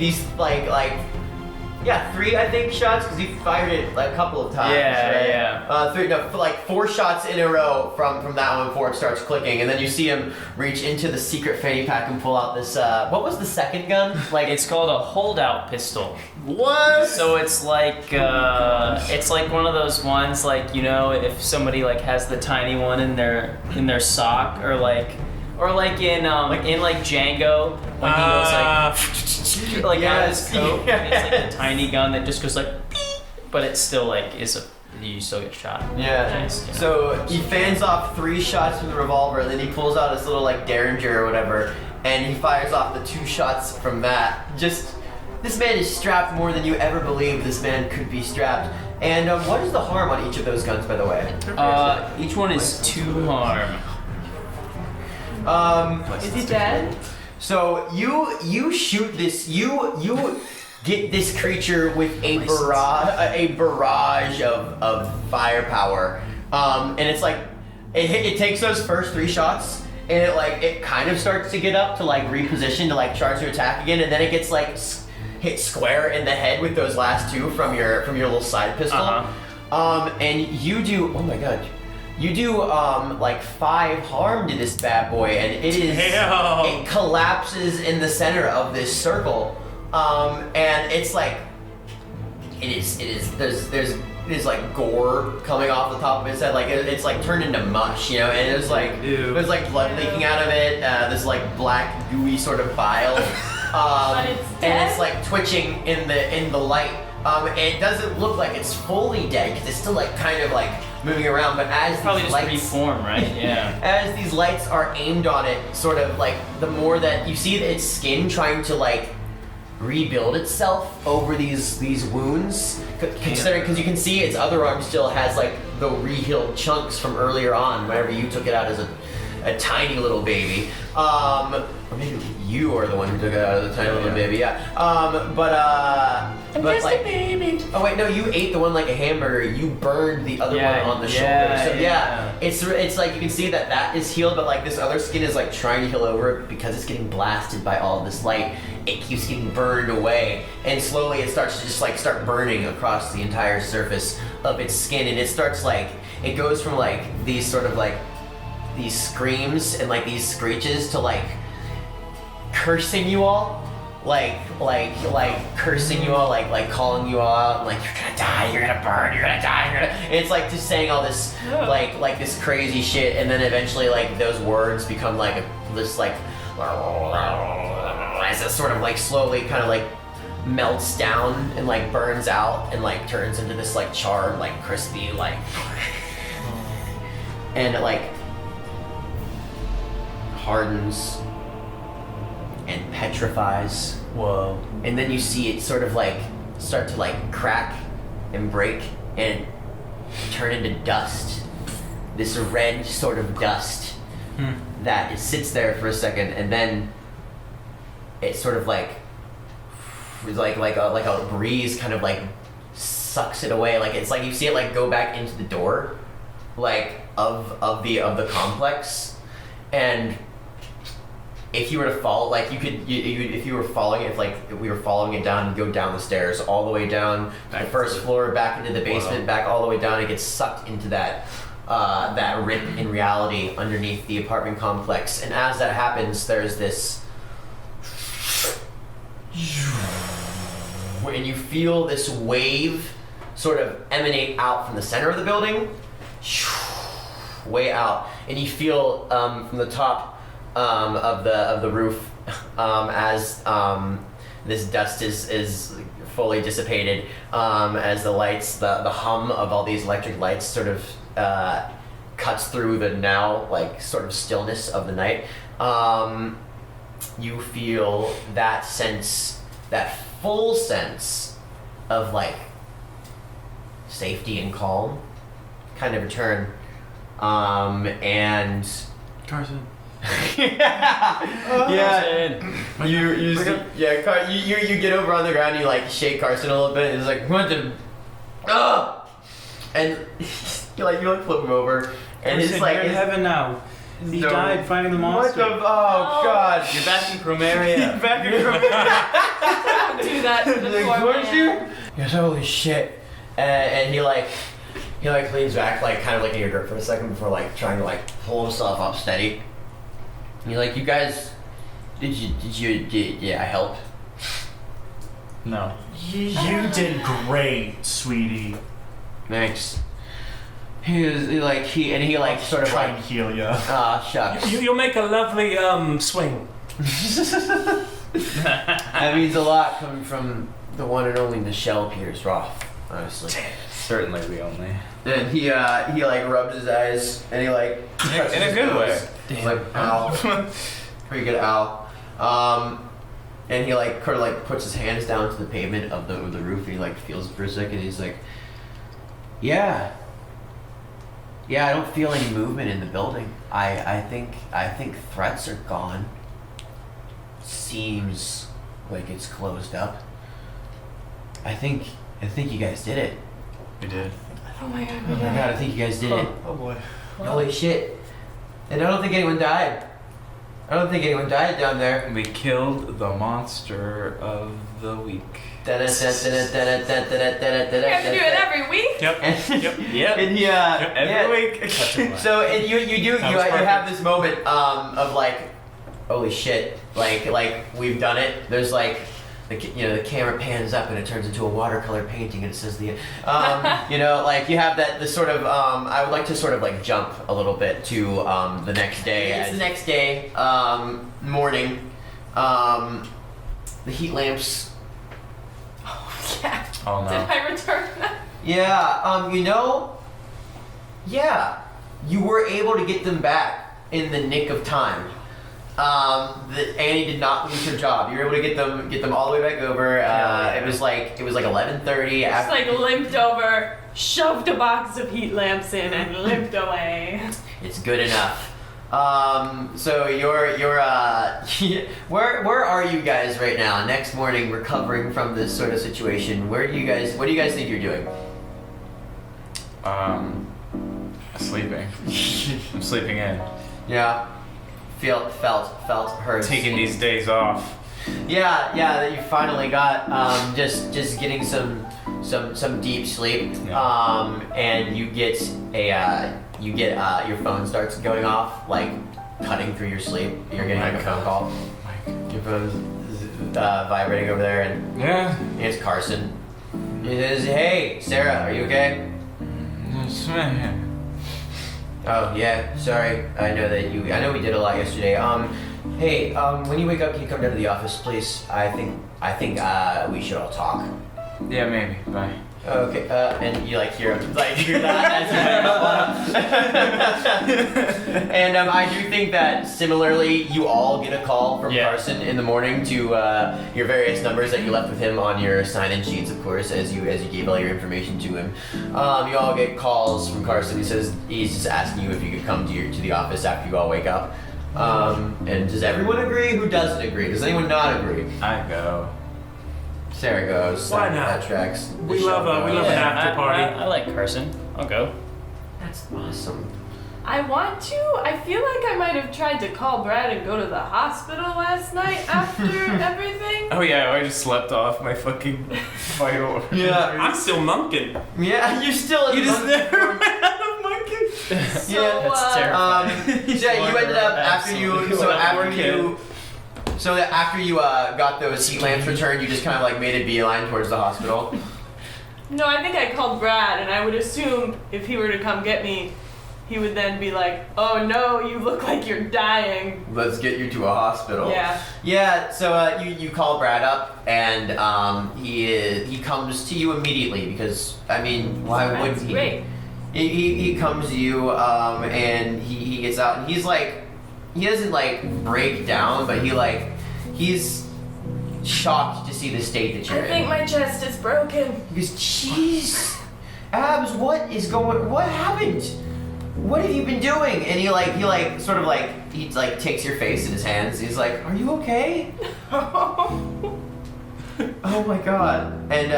I think shots, because he fired it like a couple of times.
Yeah,
right? 4 shots in a row from that one before it starts clicking, and then you see him reach into the secret fanny pack and pull out this. What was the second gun? Like
It's called a holdout pistol.
what?
So it's like one of those ones, like, if somebody like has the tiny one in their sock, or like in Django when he goes like out of his coat, and it's like a tiny gun that just goes like beep, but it's still like you still get shot.
Yeah.
Nice,
So he fans off 3 shots from the revolver, and then he pulls out his little like Derringer or whatever, and he fires off the 2 shots from that. Just, this man is strapped more than you ever believed this man could be strapped. And what is the harm on each of those guns, by the way?
Each one is 2 harm.
Is he dead?
So you shoot this, you get this creature with a barrage of firepower, and it's like it takes those first 3 shots, and it kind of starts to get up to like reposition to like charge to attack again, and then it gets like hit square in the head with those last 2 from your little side pistol, and you do, oh my god. You do like 5 harm to this bad boy, and it collapses in the center of this circle, and it's like there's like gore coming off the top of its head, like it's like turned into mush, and there's like blood leaking out of it, this like black gooey sort of bile,
But it's
and
dead?
it's like twitching in the light. It doesn't look like it's fully dead because it's still like kind of like moving around. But as
Probably
these
just
lights,
reform, right? Yeah.
as these lights are aimed on it, sort of like the more that you see its skin trying to like rebuild itself over these wounds, considering because you can see its other arm still has like the rehealed chunks from earlier on whenever you took it out as a tiny little baby. Or maybe you are the one who took it out as a tiny little baby, yeah. But like,
a baby.
oh wait, no, you ate the one like a hamburger. You burned the other
Yeah,
one on the
yeah,
shoulder. So
yeah.
it's like you can see that is healed, but like this other skin is like trying to heal over it because it's getting blasted by all of this light. It keeps getting burned away, and slowly it starts to just like start burning across the entire surface of its skin, and it starts like it goes from like these sort of like these screams and like these screeches to like cursing you all, like cursing you all, like calling you all out, like you're gonna die, you're gonna burn, you're gonna die, you're gonna. And it's like just saying all this like this crazy shit, and then eventually like those words become like this like as it sort of like slowly kind of like melts down and like burns out and like turns into this like charred like crispy like and it like hardens and petrifies.
Whoa.
And then you see it sort of like start to like crack and break and turn into dust. This red sort of dust that it sits there for a second, and then it sort of like a breeze kind of like sucks it away. Like it's like you see it like go back into the door, like of the complex, and if you were to follow, like you could, if you were following it, if we were following it down, you go down the stairs all the way down to the first floor, back into the basement, back all the way down, it gets sucked into that rip in reality underneath the apartment complex. And as that happens, there's this, and you feel this wave sort of emanate out from the center of the building, way out, and you feel from the top of the roof as this dust is fully dissipated, as the lights, the hum of all these electric lights sort of cuts through the now like sort of stillness of the night. You feel that sense, that full sense of like safety and calm kind of return, and
Carson.
yeah. You get over on the ground, you like shake Carson a little bit, and it's like what the and you like flip him over, and
Carson,
it's like
you're in heaven now. He
No.
died fighting the monster.
what the God,
You're back in Chromaria.
back in
Don't do that to the poor man.
Yes, holy shit. And he leans back, like kind of like in your grip for a second before like trying to like pull himself up steady. And you're like, you guys, did I help?
No.
You did great, sweetie.
Thanks. He sort of
Try
like,
and heal you.
shucks.
You'll make a lovely swing.
That means a lot coming from the one and only Michelle Peters Roth, honestly.
Certainly the only.
And he like rubs his eyes and he like touches
In a
his
good
nose.
way.
He's like, ow. Pretty good ow. And he like kind of like puts his hands down to the pavement of the roof, and he like feels it for a second. He's like, yeah, I don't feel any movement in the building. I think threats are gone. Seems like it's closed up. I think you guys did it.
We did.
Oh my god.
Oh my god, I think you guys did it.
Oh boy.
Holy shit. And I don't think anyone died. I don't think anyone died down there.
We killed the monster of the week.
You have
You have to do it every week?
Yep. Yep.
And
Every week.
So and you have this moment of like, holy shit, like we've done it. There's like the camera pans up and it turns into a watercolor painting and it says the like you have the sort of I would like to sort of like jump a little bit to the next day. It's the next day, morning. The heat lamps.
Yeah.
Oh no.
Did I return that?
Yeah, Yeah, you were able to get them back in the nick of time. Annie did not lose her job. You were able to get them all the way back over. It was like 11:30.
Just like limped over, shoved a box of heat lamps in, and limped away.
It's good enough. So you're where are you guys right now? Next morning, recovering from this sort of situation. What do you guys think you're doing?
Sleeping. I'm sleeping in.
Yeah. Felt, heard.
Taking these days off.
Yeah, that you finally got. Just getting some deep sleep.
Yeah.
And you get your phone starts going off, like cutting through your sleep. You're getting like a phone call. Your phone's vibrating over there, and
Yeah.
it's Carson. He says, "Hey, Sarah, are you okay?" Oh yeah, sorry. I know we did a lot yesterday. Hey, when you wake up, can you come down to the office, please? I think we should all talk.
Yeah, maybe. Bye.
Okay, and you hear that as you and I do think that similarly, you all get a call from Carson in the morning to your various numbers that you left with him on your sign-in sheets, of course, as you gave all your information to him. You all get calls from Carson. He says he's just asking you if you could come to the office after you all wake up. And does everyone agree? Who doesn't agree? Does anyone not agree?
I go.
Sarah goes.
Why not?
That tracks.
We love an after party.
I like Carson. I'll go.
That's awesome.
I want to. I feel like I might have tried to call Brad and go to the hospital last night after everything.
Oh yeah, I just slept off my fucking vital.
Yeah.
I'm still monking.
Yeah, you're still in
You just
the
never ran out of monkey.
So,
Yeah,
That's terrifying.
yeah, you ended up after you got those heat lamps returned, you just kind of made a beeline towards the hospital.
No, I think I called Brad, and I would assume if he were to come get me, he would then be like, "Oh no, you look like you're dying."
Let's get you to a hospital.
Yeah.
Yeah. So you call Brad up, and he comes to you immediately because why wouldn't
That's
he?
great.
He comes to you, and he gets out, and he's he doesn't break down, but he's shocked to see the state that you're
I think
in.
my chest is broken.
He goes, "Jeez, Abs, what happened? What have you been doing?" And he takes your face in his hands. He's like, "Are you okay?" Oh my god. And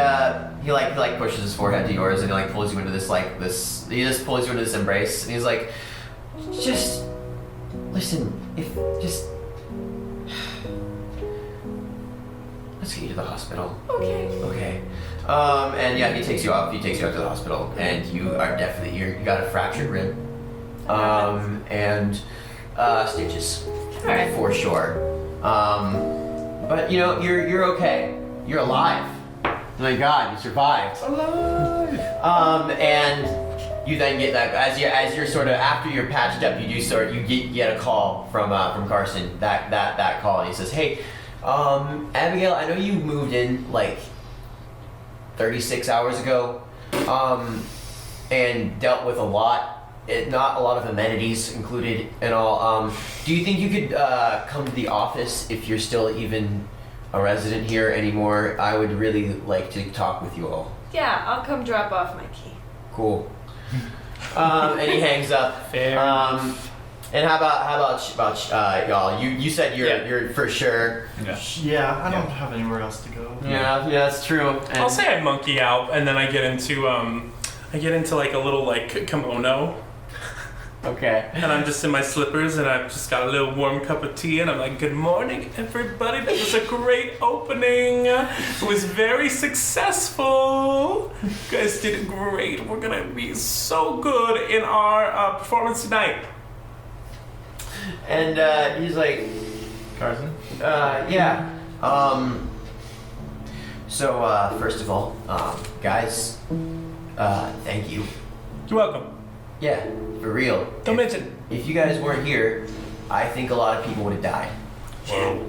he pushes his forehead to yours, and he pulls you into this he just pulls you into this embrace, and he's like, "Just listen, let's get you to the hospital."
Okay.
Okay. And yeah, he takes you out to the hospital, and you are definitely you got a fractured rib. And stitches.
Alright.
For sure. But you're okay. You're alive. Oh my god, you survived.
Alive.
And you then get that as you're sort of after you're patched up, you get a call from Carson. That call, and he says, "Hey, Abigail, I know you moved in 36 hours ago, and dealt with not a lot of amenities included and all. Do you think you could come to the office if you're still even a resident here anymore? I would really like to talk with you all."
Yeah, I'll come drop off my key.
Cool. And he hangs up.
Fair.
And how about y'all? You said you're for sure.
Yeah, I don't have anywhere else to go.
Yeah, that's true. And
I'll say I monkey out, and then I get into a little kimono,
okay.
and I'm just in my slippers, and I've just got a little warm cup of tea, and I'm like, "Good morning, everybody. That was a great opening. It was very successful. You guys did great. We're gonna be so good in our performance tonight."
And he's like,
Carson?
yeah. So first of all, guys, thank you.
You're welcome.
Yeah, for real.
Don't mention.
If you guys weren't here, I think a lot of people would have died.
Whoa.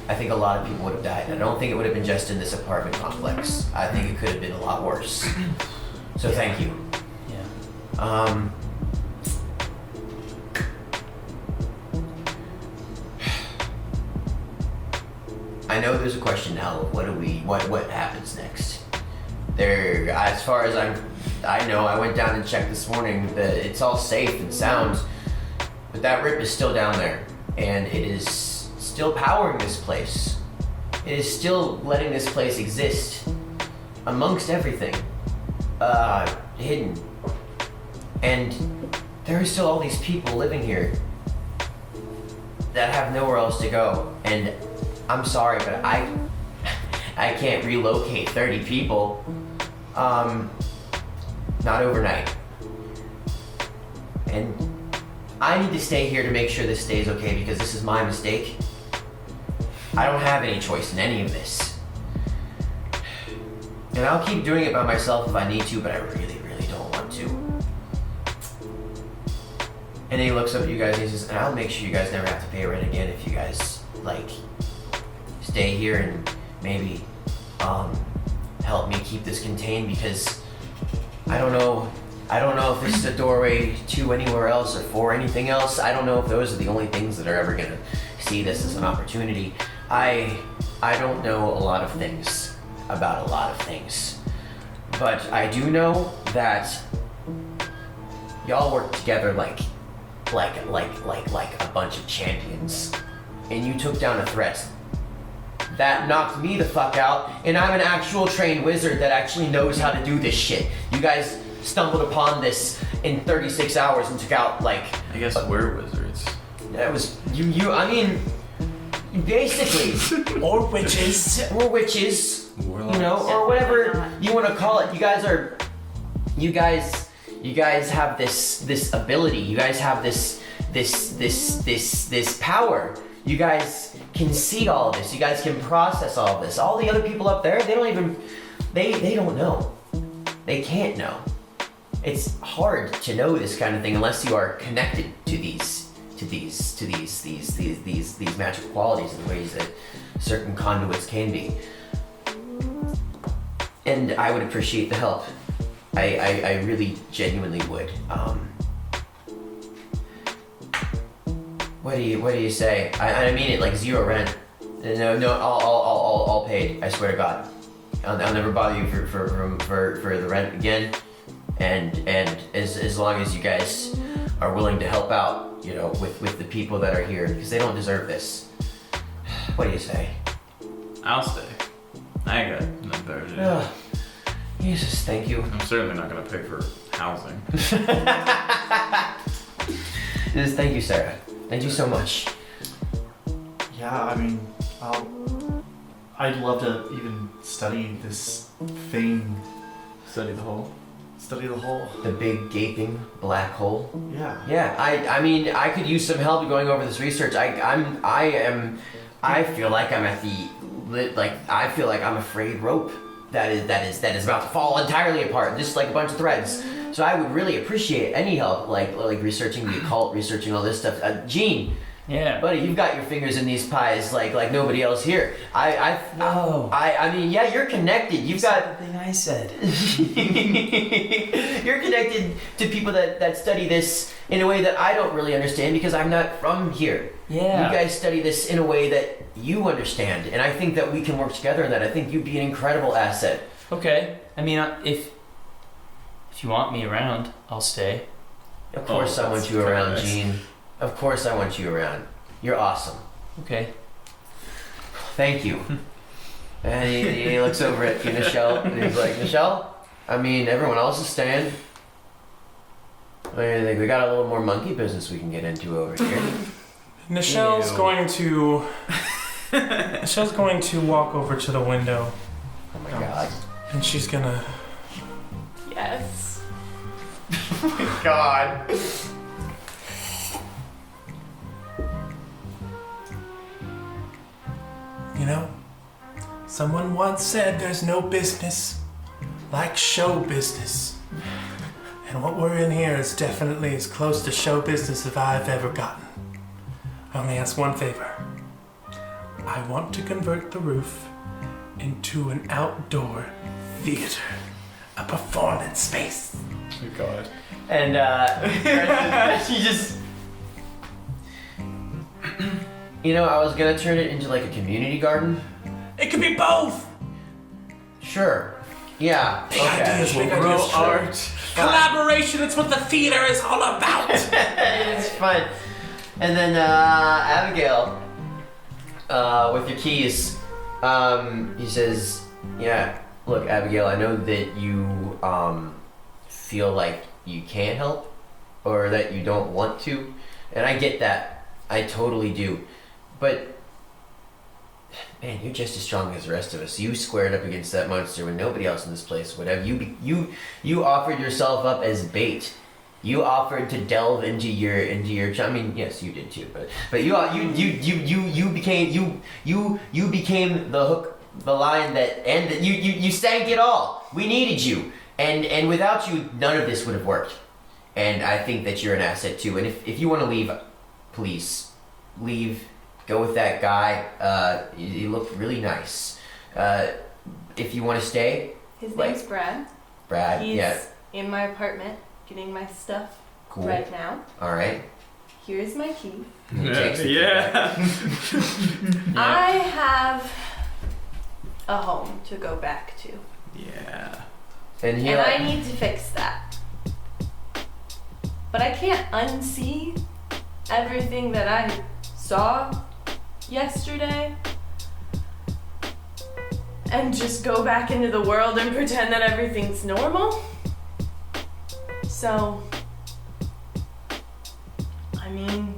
I think a lot of people would have died. I don't think it would have been just in this apartment complex. I think it could have been a lot worse. So thank you.
Yeah.
I know there's a question now of what happens next. There, as far as I know, I went down and checked this morning that it's all safe and sound, but that rip is still down there, and it is still powering this place. It is still letting this place exist amongst everything, hidden. And there are still all these people living here that have nowhere else to go. And I'm sorry, but I can't relocate 30 people. Not overnight. And I need to stay here to make sure this stays okay because this is my mistake. I don't have any choice in any of this. And I'll keep doing it by myself if I need to, but I really, really don't want to. And then he looks up at you guys and he says, and I'll make sure you guys never have to pay rent again if you guys, like, stay here and maybe, help me keep this contained because I don't know if this is a doorway to anywhere else or for anything else. I don't know if those are the only things that are ever gonna see this as an opportunity. I don't know a lot of things about a lot of things, but I do know that y'all work together like a bunch of champions, and you took down a threat that knocked me the fuck out, and I'm an actual trained wizard that actually knows how to do this shit. You guys stumbled upon this in 36 hours and took out like...
I guess we're wizards.
That was... I mean... Basically.
Or witches.
Or witches.
Warlocks.
You know, or whatever you want to call it. You guys have this ability. You guys have this power. You guys can see all of this. You guys can process all of this. All the other people up there, they don't know. They can't know. It's hard to know this kind of thing unless you are connected to these magical qualities in ways that certain conduits can be. And I would appreciate the help. I really genuinely would. What do you say? I mean it like 0 rent. No, all paid. I swear to God. I'll never bother you for the rent again. And as long as you guys are willing to help out, you know, with the people that are here, because they don't deserve this. What do you say?
I'll stay. I ain't got nothing better to do.
Oh, Jesus, thank you.
I'm certainly not gonna pay for housing.
Just thank you, Sarah. Thank you so much.
Yeah, I mean, I'd love to even study this thing.
Study the hole.
Study the hole.
The big gaping black hole.
Yeah.
Yeah, I mean, I could use some help going over this research. I feel like I'm at I feel like I'm a frayed rope that is about to fall entirely apart, just like a bunch of threads. So I would really appreciate any help, like researching the occult, researching all this stuff. Gene,
Yeah.
buddy, you've got your fingers in these pies like nobody else here. I mean, yeah, you're connected. You've got
the thing I said.
you're connected to people that study this in a way that I don't really understand because I'm not from here.
Yeah.
You guys study this in a way that you understand, and I think that we can work together in that. I think you'd be an incredible asset.
Okay. I mean, if you want me around, I'll stay.
Of course I want you around,
nice.
Gene. Of course I want you around. You're awesome.
Okay.
Thank you. And he looks over at Nichelle and he's like, Nichelle, I mean, everyone else is staying. What do you think? We got a little more monkey business we can get into over here.
Nichelle's
Ew.
going to walk over to the window
Oh my God.
and she's gonna.
Yes.
God.
You know, someone once said there's no business like show business. And what we're in here is definitely as close to show business as I've ever gotten. I only ask one favor. I want to convert the roof into an outdoor theater, a performance space.
Oh God.
And she just, you know, I was gonna turn it into like a community garden,
It could be both.
Sure. Yeah. Okay.
Big
Grow
ideas, sure.
art.
Collaboration, it's what the theater is all about.
It's fun. And then Abigail, with your keys, he says, yeah, look, Abigail, I know that you feel like you can't help or that you don't want to, and I get that. I totally do. But man, you're just as strong as the rest of us. You squared up against that monster when nobody else in this place would have. You offered yourself up as bait. You offered to delve into your. I mean, yes, you did too. But you became the hook, the line that you sank it all. We needed you, and without you, none of this would have worked. And I think that you're an asset too. And if you want to leave, please leave. Go with that guy. He looked really nice. If you want to stay,
His
like,
name's Brad.
Brad.
He's
Yeah.
in my apartment getting my stuff
Cool.
right now.
All right.
Here's my key.
He takes the key back.
I have a home to go back to.
Yeah.
And he
And
like,
I need to fix that. But I can't unsee everything that I saw yesterday and just go back into the world and pretend that everything's normal. So, I mean,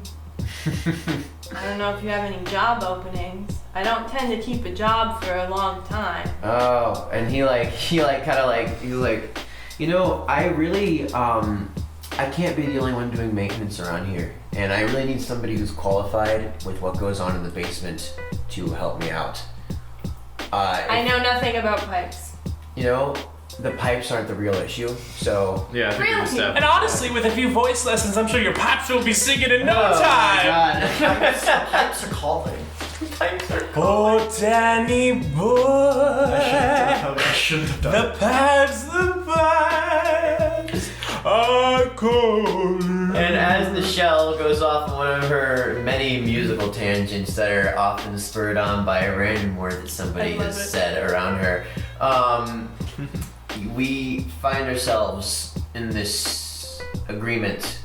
I don't know if you have any job openings. I don't tend to keep a job for a long time.
oh, and he you know, I really I can't be the only one doing maintenance around here, and I really need somebody who's qualified with what goes on in the basement to help me out.
I know nothing about pipes.
You know, the pipes aren't the real issue, so.
Yeah, I think
Really?
we step.
And honestly, with a few voice lessons, I'm sure your pipes will be singing in no
Oh my
time.
God.
Pipes are calling.
Oh, Danny boy,
I shouldn't have done
the pipes are calling.
And as the shell goes off on one of her many musical tangents that are often spurred on by a random word that somebody
I love
has
it.
said around her, we find ourselves in this agreement,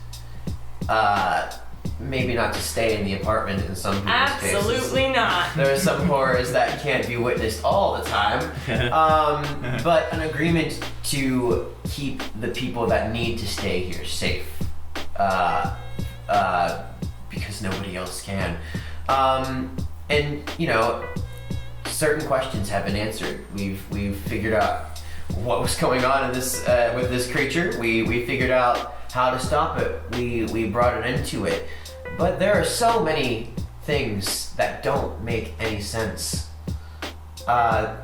maybe not to stay in the apartment in some people's cases.
Absolutely not.
There are some horrors that can't be witnessed all the time, but an agreement to keep the people that need to stay here safe, because nobody else can. And you know, certain questions have been answered. We've figured out what was going on in this with this creature. We figured out how to stop it. We brought an end to it. But there are so many things that don't make any sense. How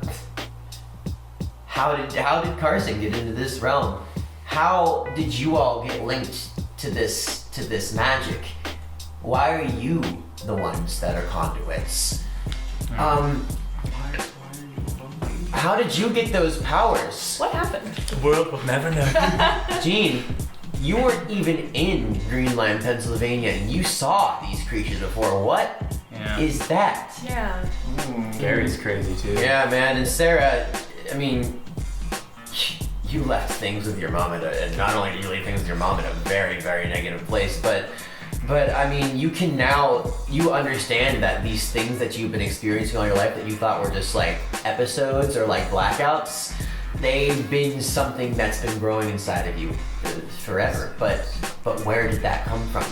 did Carson get into this realm? How did you all get linked to this magic? Why are you the ones that are conduits? How did you get those powers?
What happened?
The world will never know.
Gene, you weren't even in Greenland, Pennsylvania, and you saw these creatures before. What is
Yeah.
that?
Yeah.
Gary's crazy too.
Yeah, man, and Sarah, I mean, you left things with your mom and not only did you leave things with your mom in a very, very negative place, but I mean, you understand that these things that you've been experiencing all your life that you thought were just like episodes or like blackouts, they've been something that's been growing inside of you forever. But where did that come from?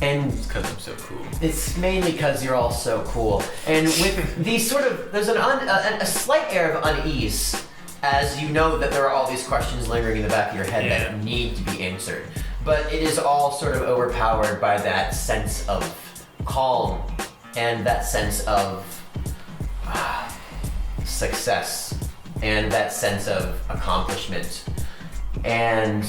And
It's because I'm so cool.
it's mainly because you're all so cool. And with these sort of, there's a slight air of unease as you know that there are all these questions lingering in the back of your head that need to be answered. But it is all sort of overpowered by that sense of calm and that sense of success and that sense of accomplishment. And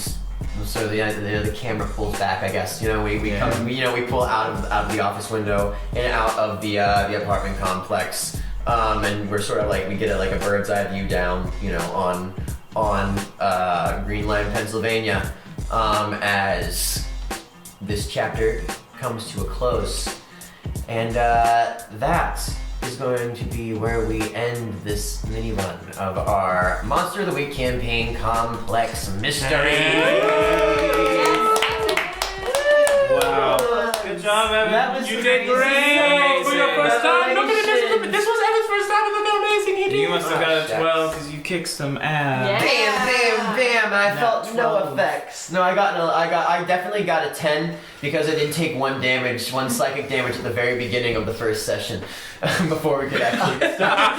so the camera pulls back, I guess. You know, we come, you know, we pull out of the office window and out of the apartment complex, and we're sort of like we get a bird's eye view down, you know, on Greenland, Pennsylvania, as this chapter comes to a close, and that is going to be where we end this mini run of our Monster of the Week campaign complex mystery.
Wow. Good job, Evan.
That was
You did great for your first time. Look at this. This was Evan's first time, and look how amazing he did.
You must have got a 12 because you kicked some ass.
Yeah.
Bam, bam, bam! And I felt no
12.
effects. No, I definitely got a 10 because I did take one psychic damage at the very beginning of the first session before we could actually start.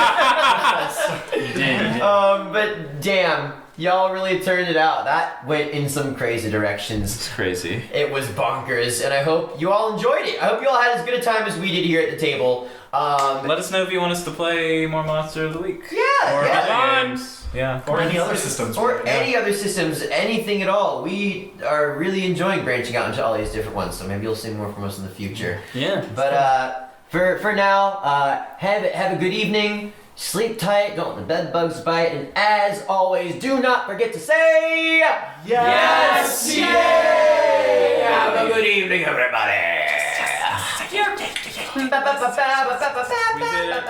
You did.
But damn, y'all really turned it out. That went in some crazy directions.
It's crazy.
It was bonkers, and I hope you all enjoyed it. I hope you all had as good a time as we did here at the table.
Let us know if you want us to play more Monster of the Week.
Yeah,
Or
yeah.
other games. Yeah.
Or any other systems.
Or
yeah.
any other systems, anything at all. We are really enjoying branching out into all these different ones, so maybe you'll see more from us in the future.
Yeah.
But for now, have a good evening. Sleep tight. Don't let the bed bugs bite. And as always, do not forget to say
Yes!
Yay! Have a good evening, everybody.
We did it.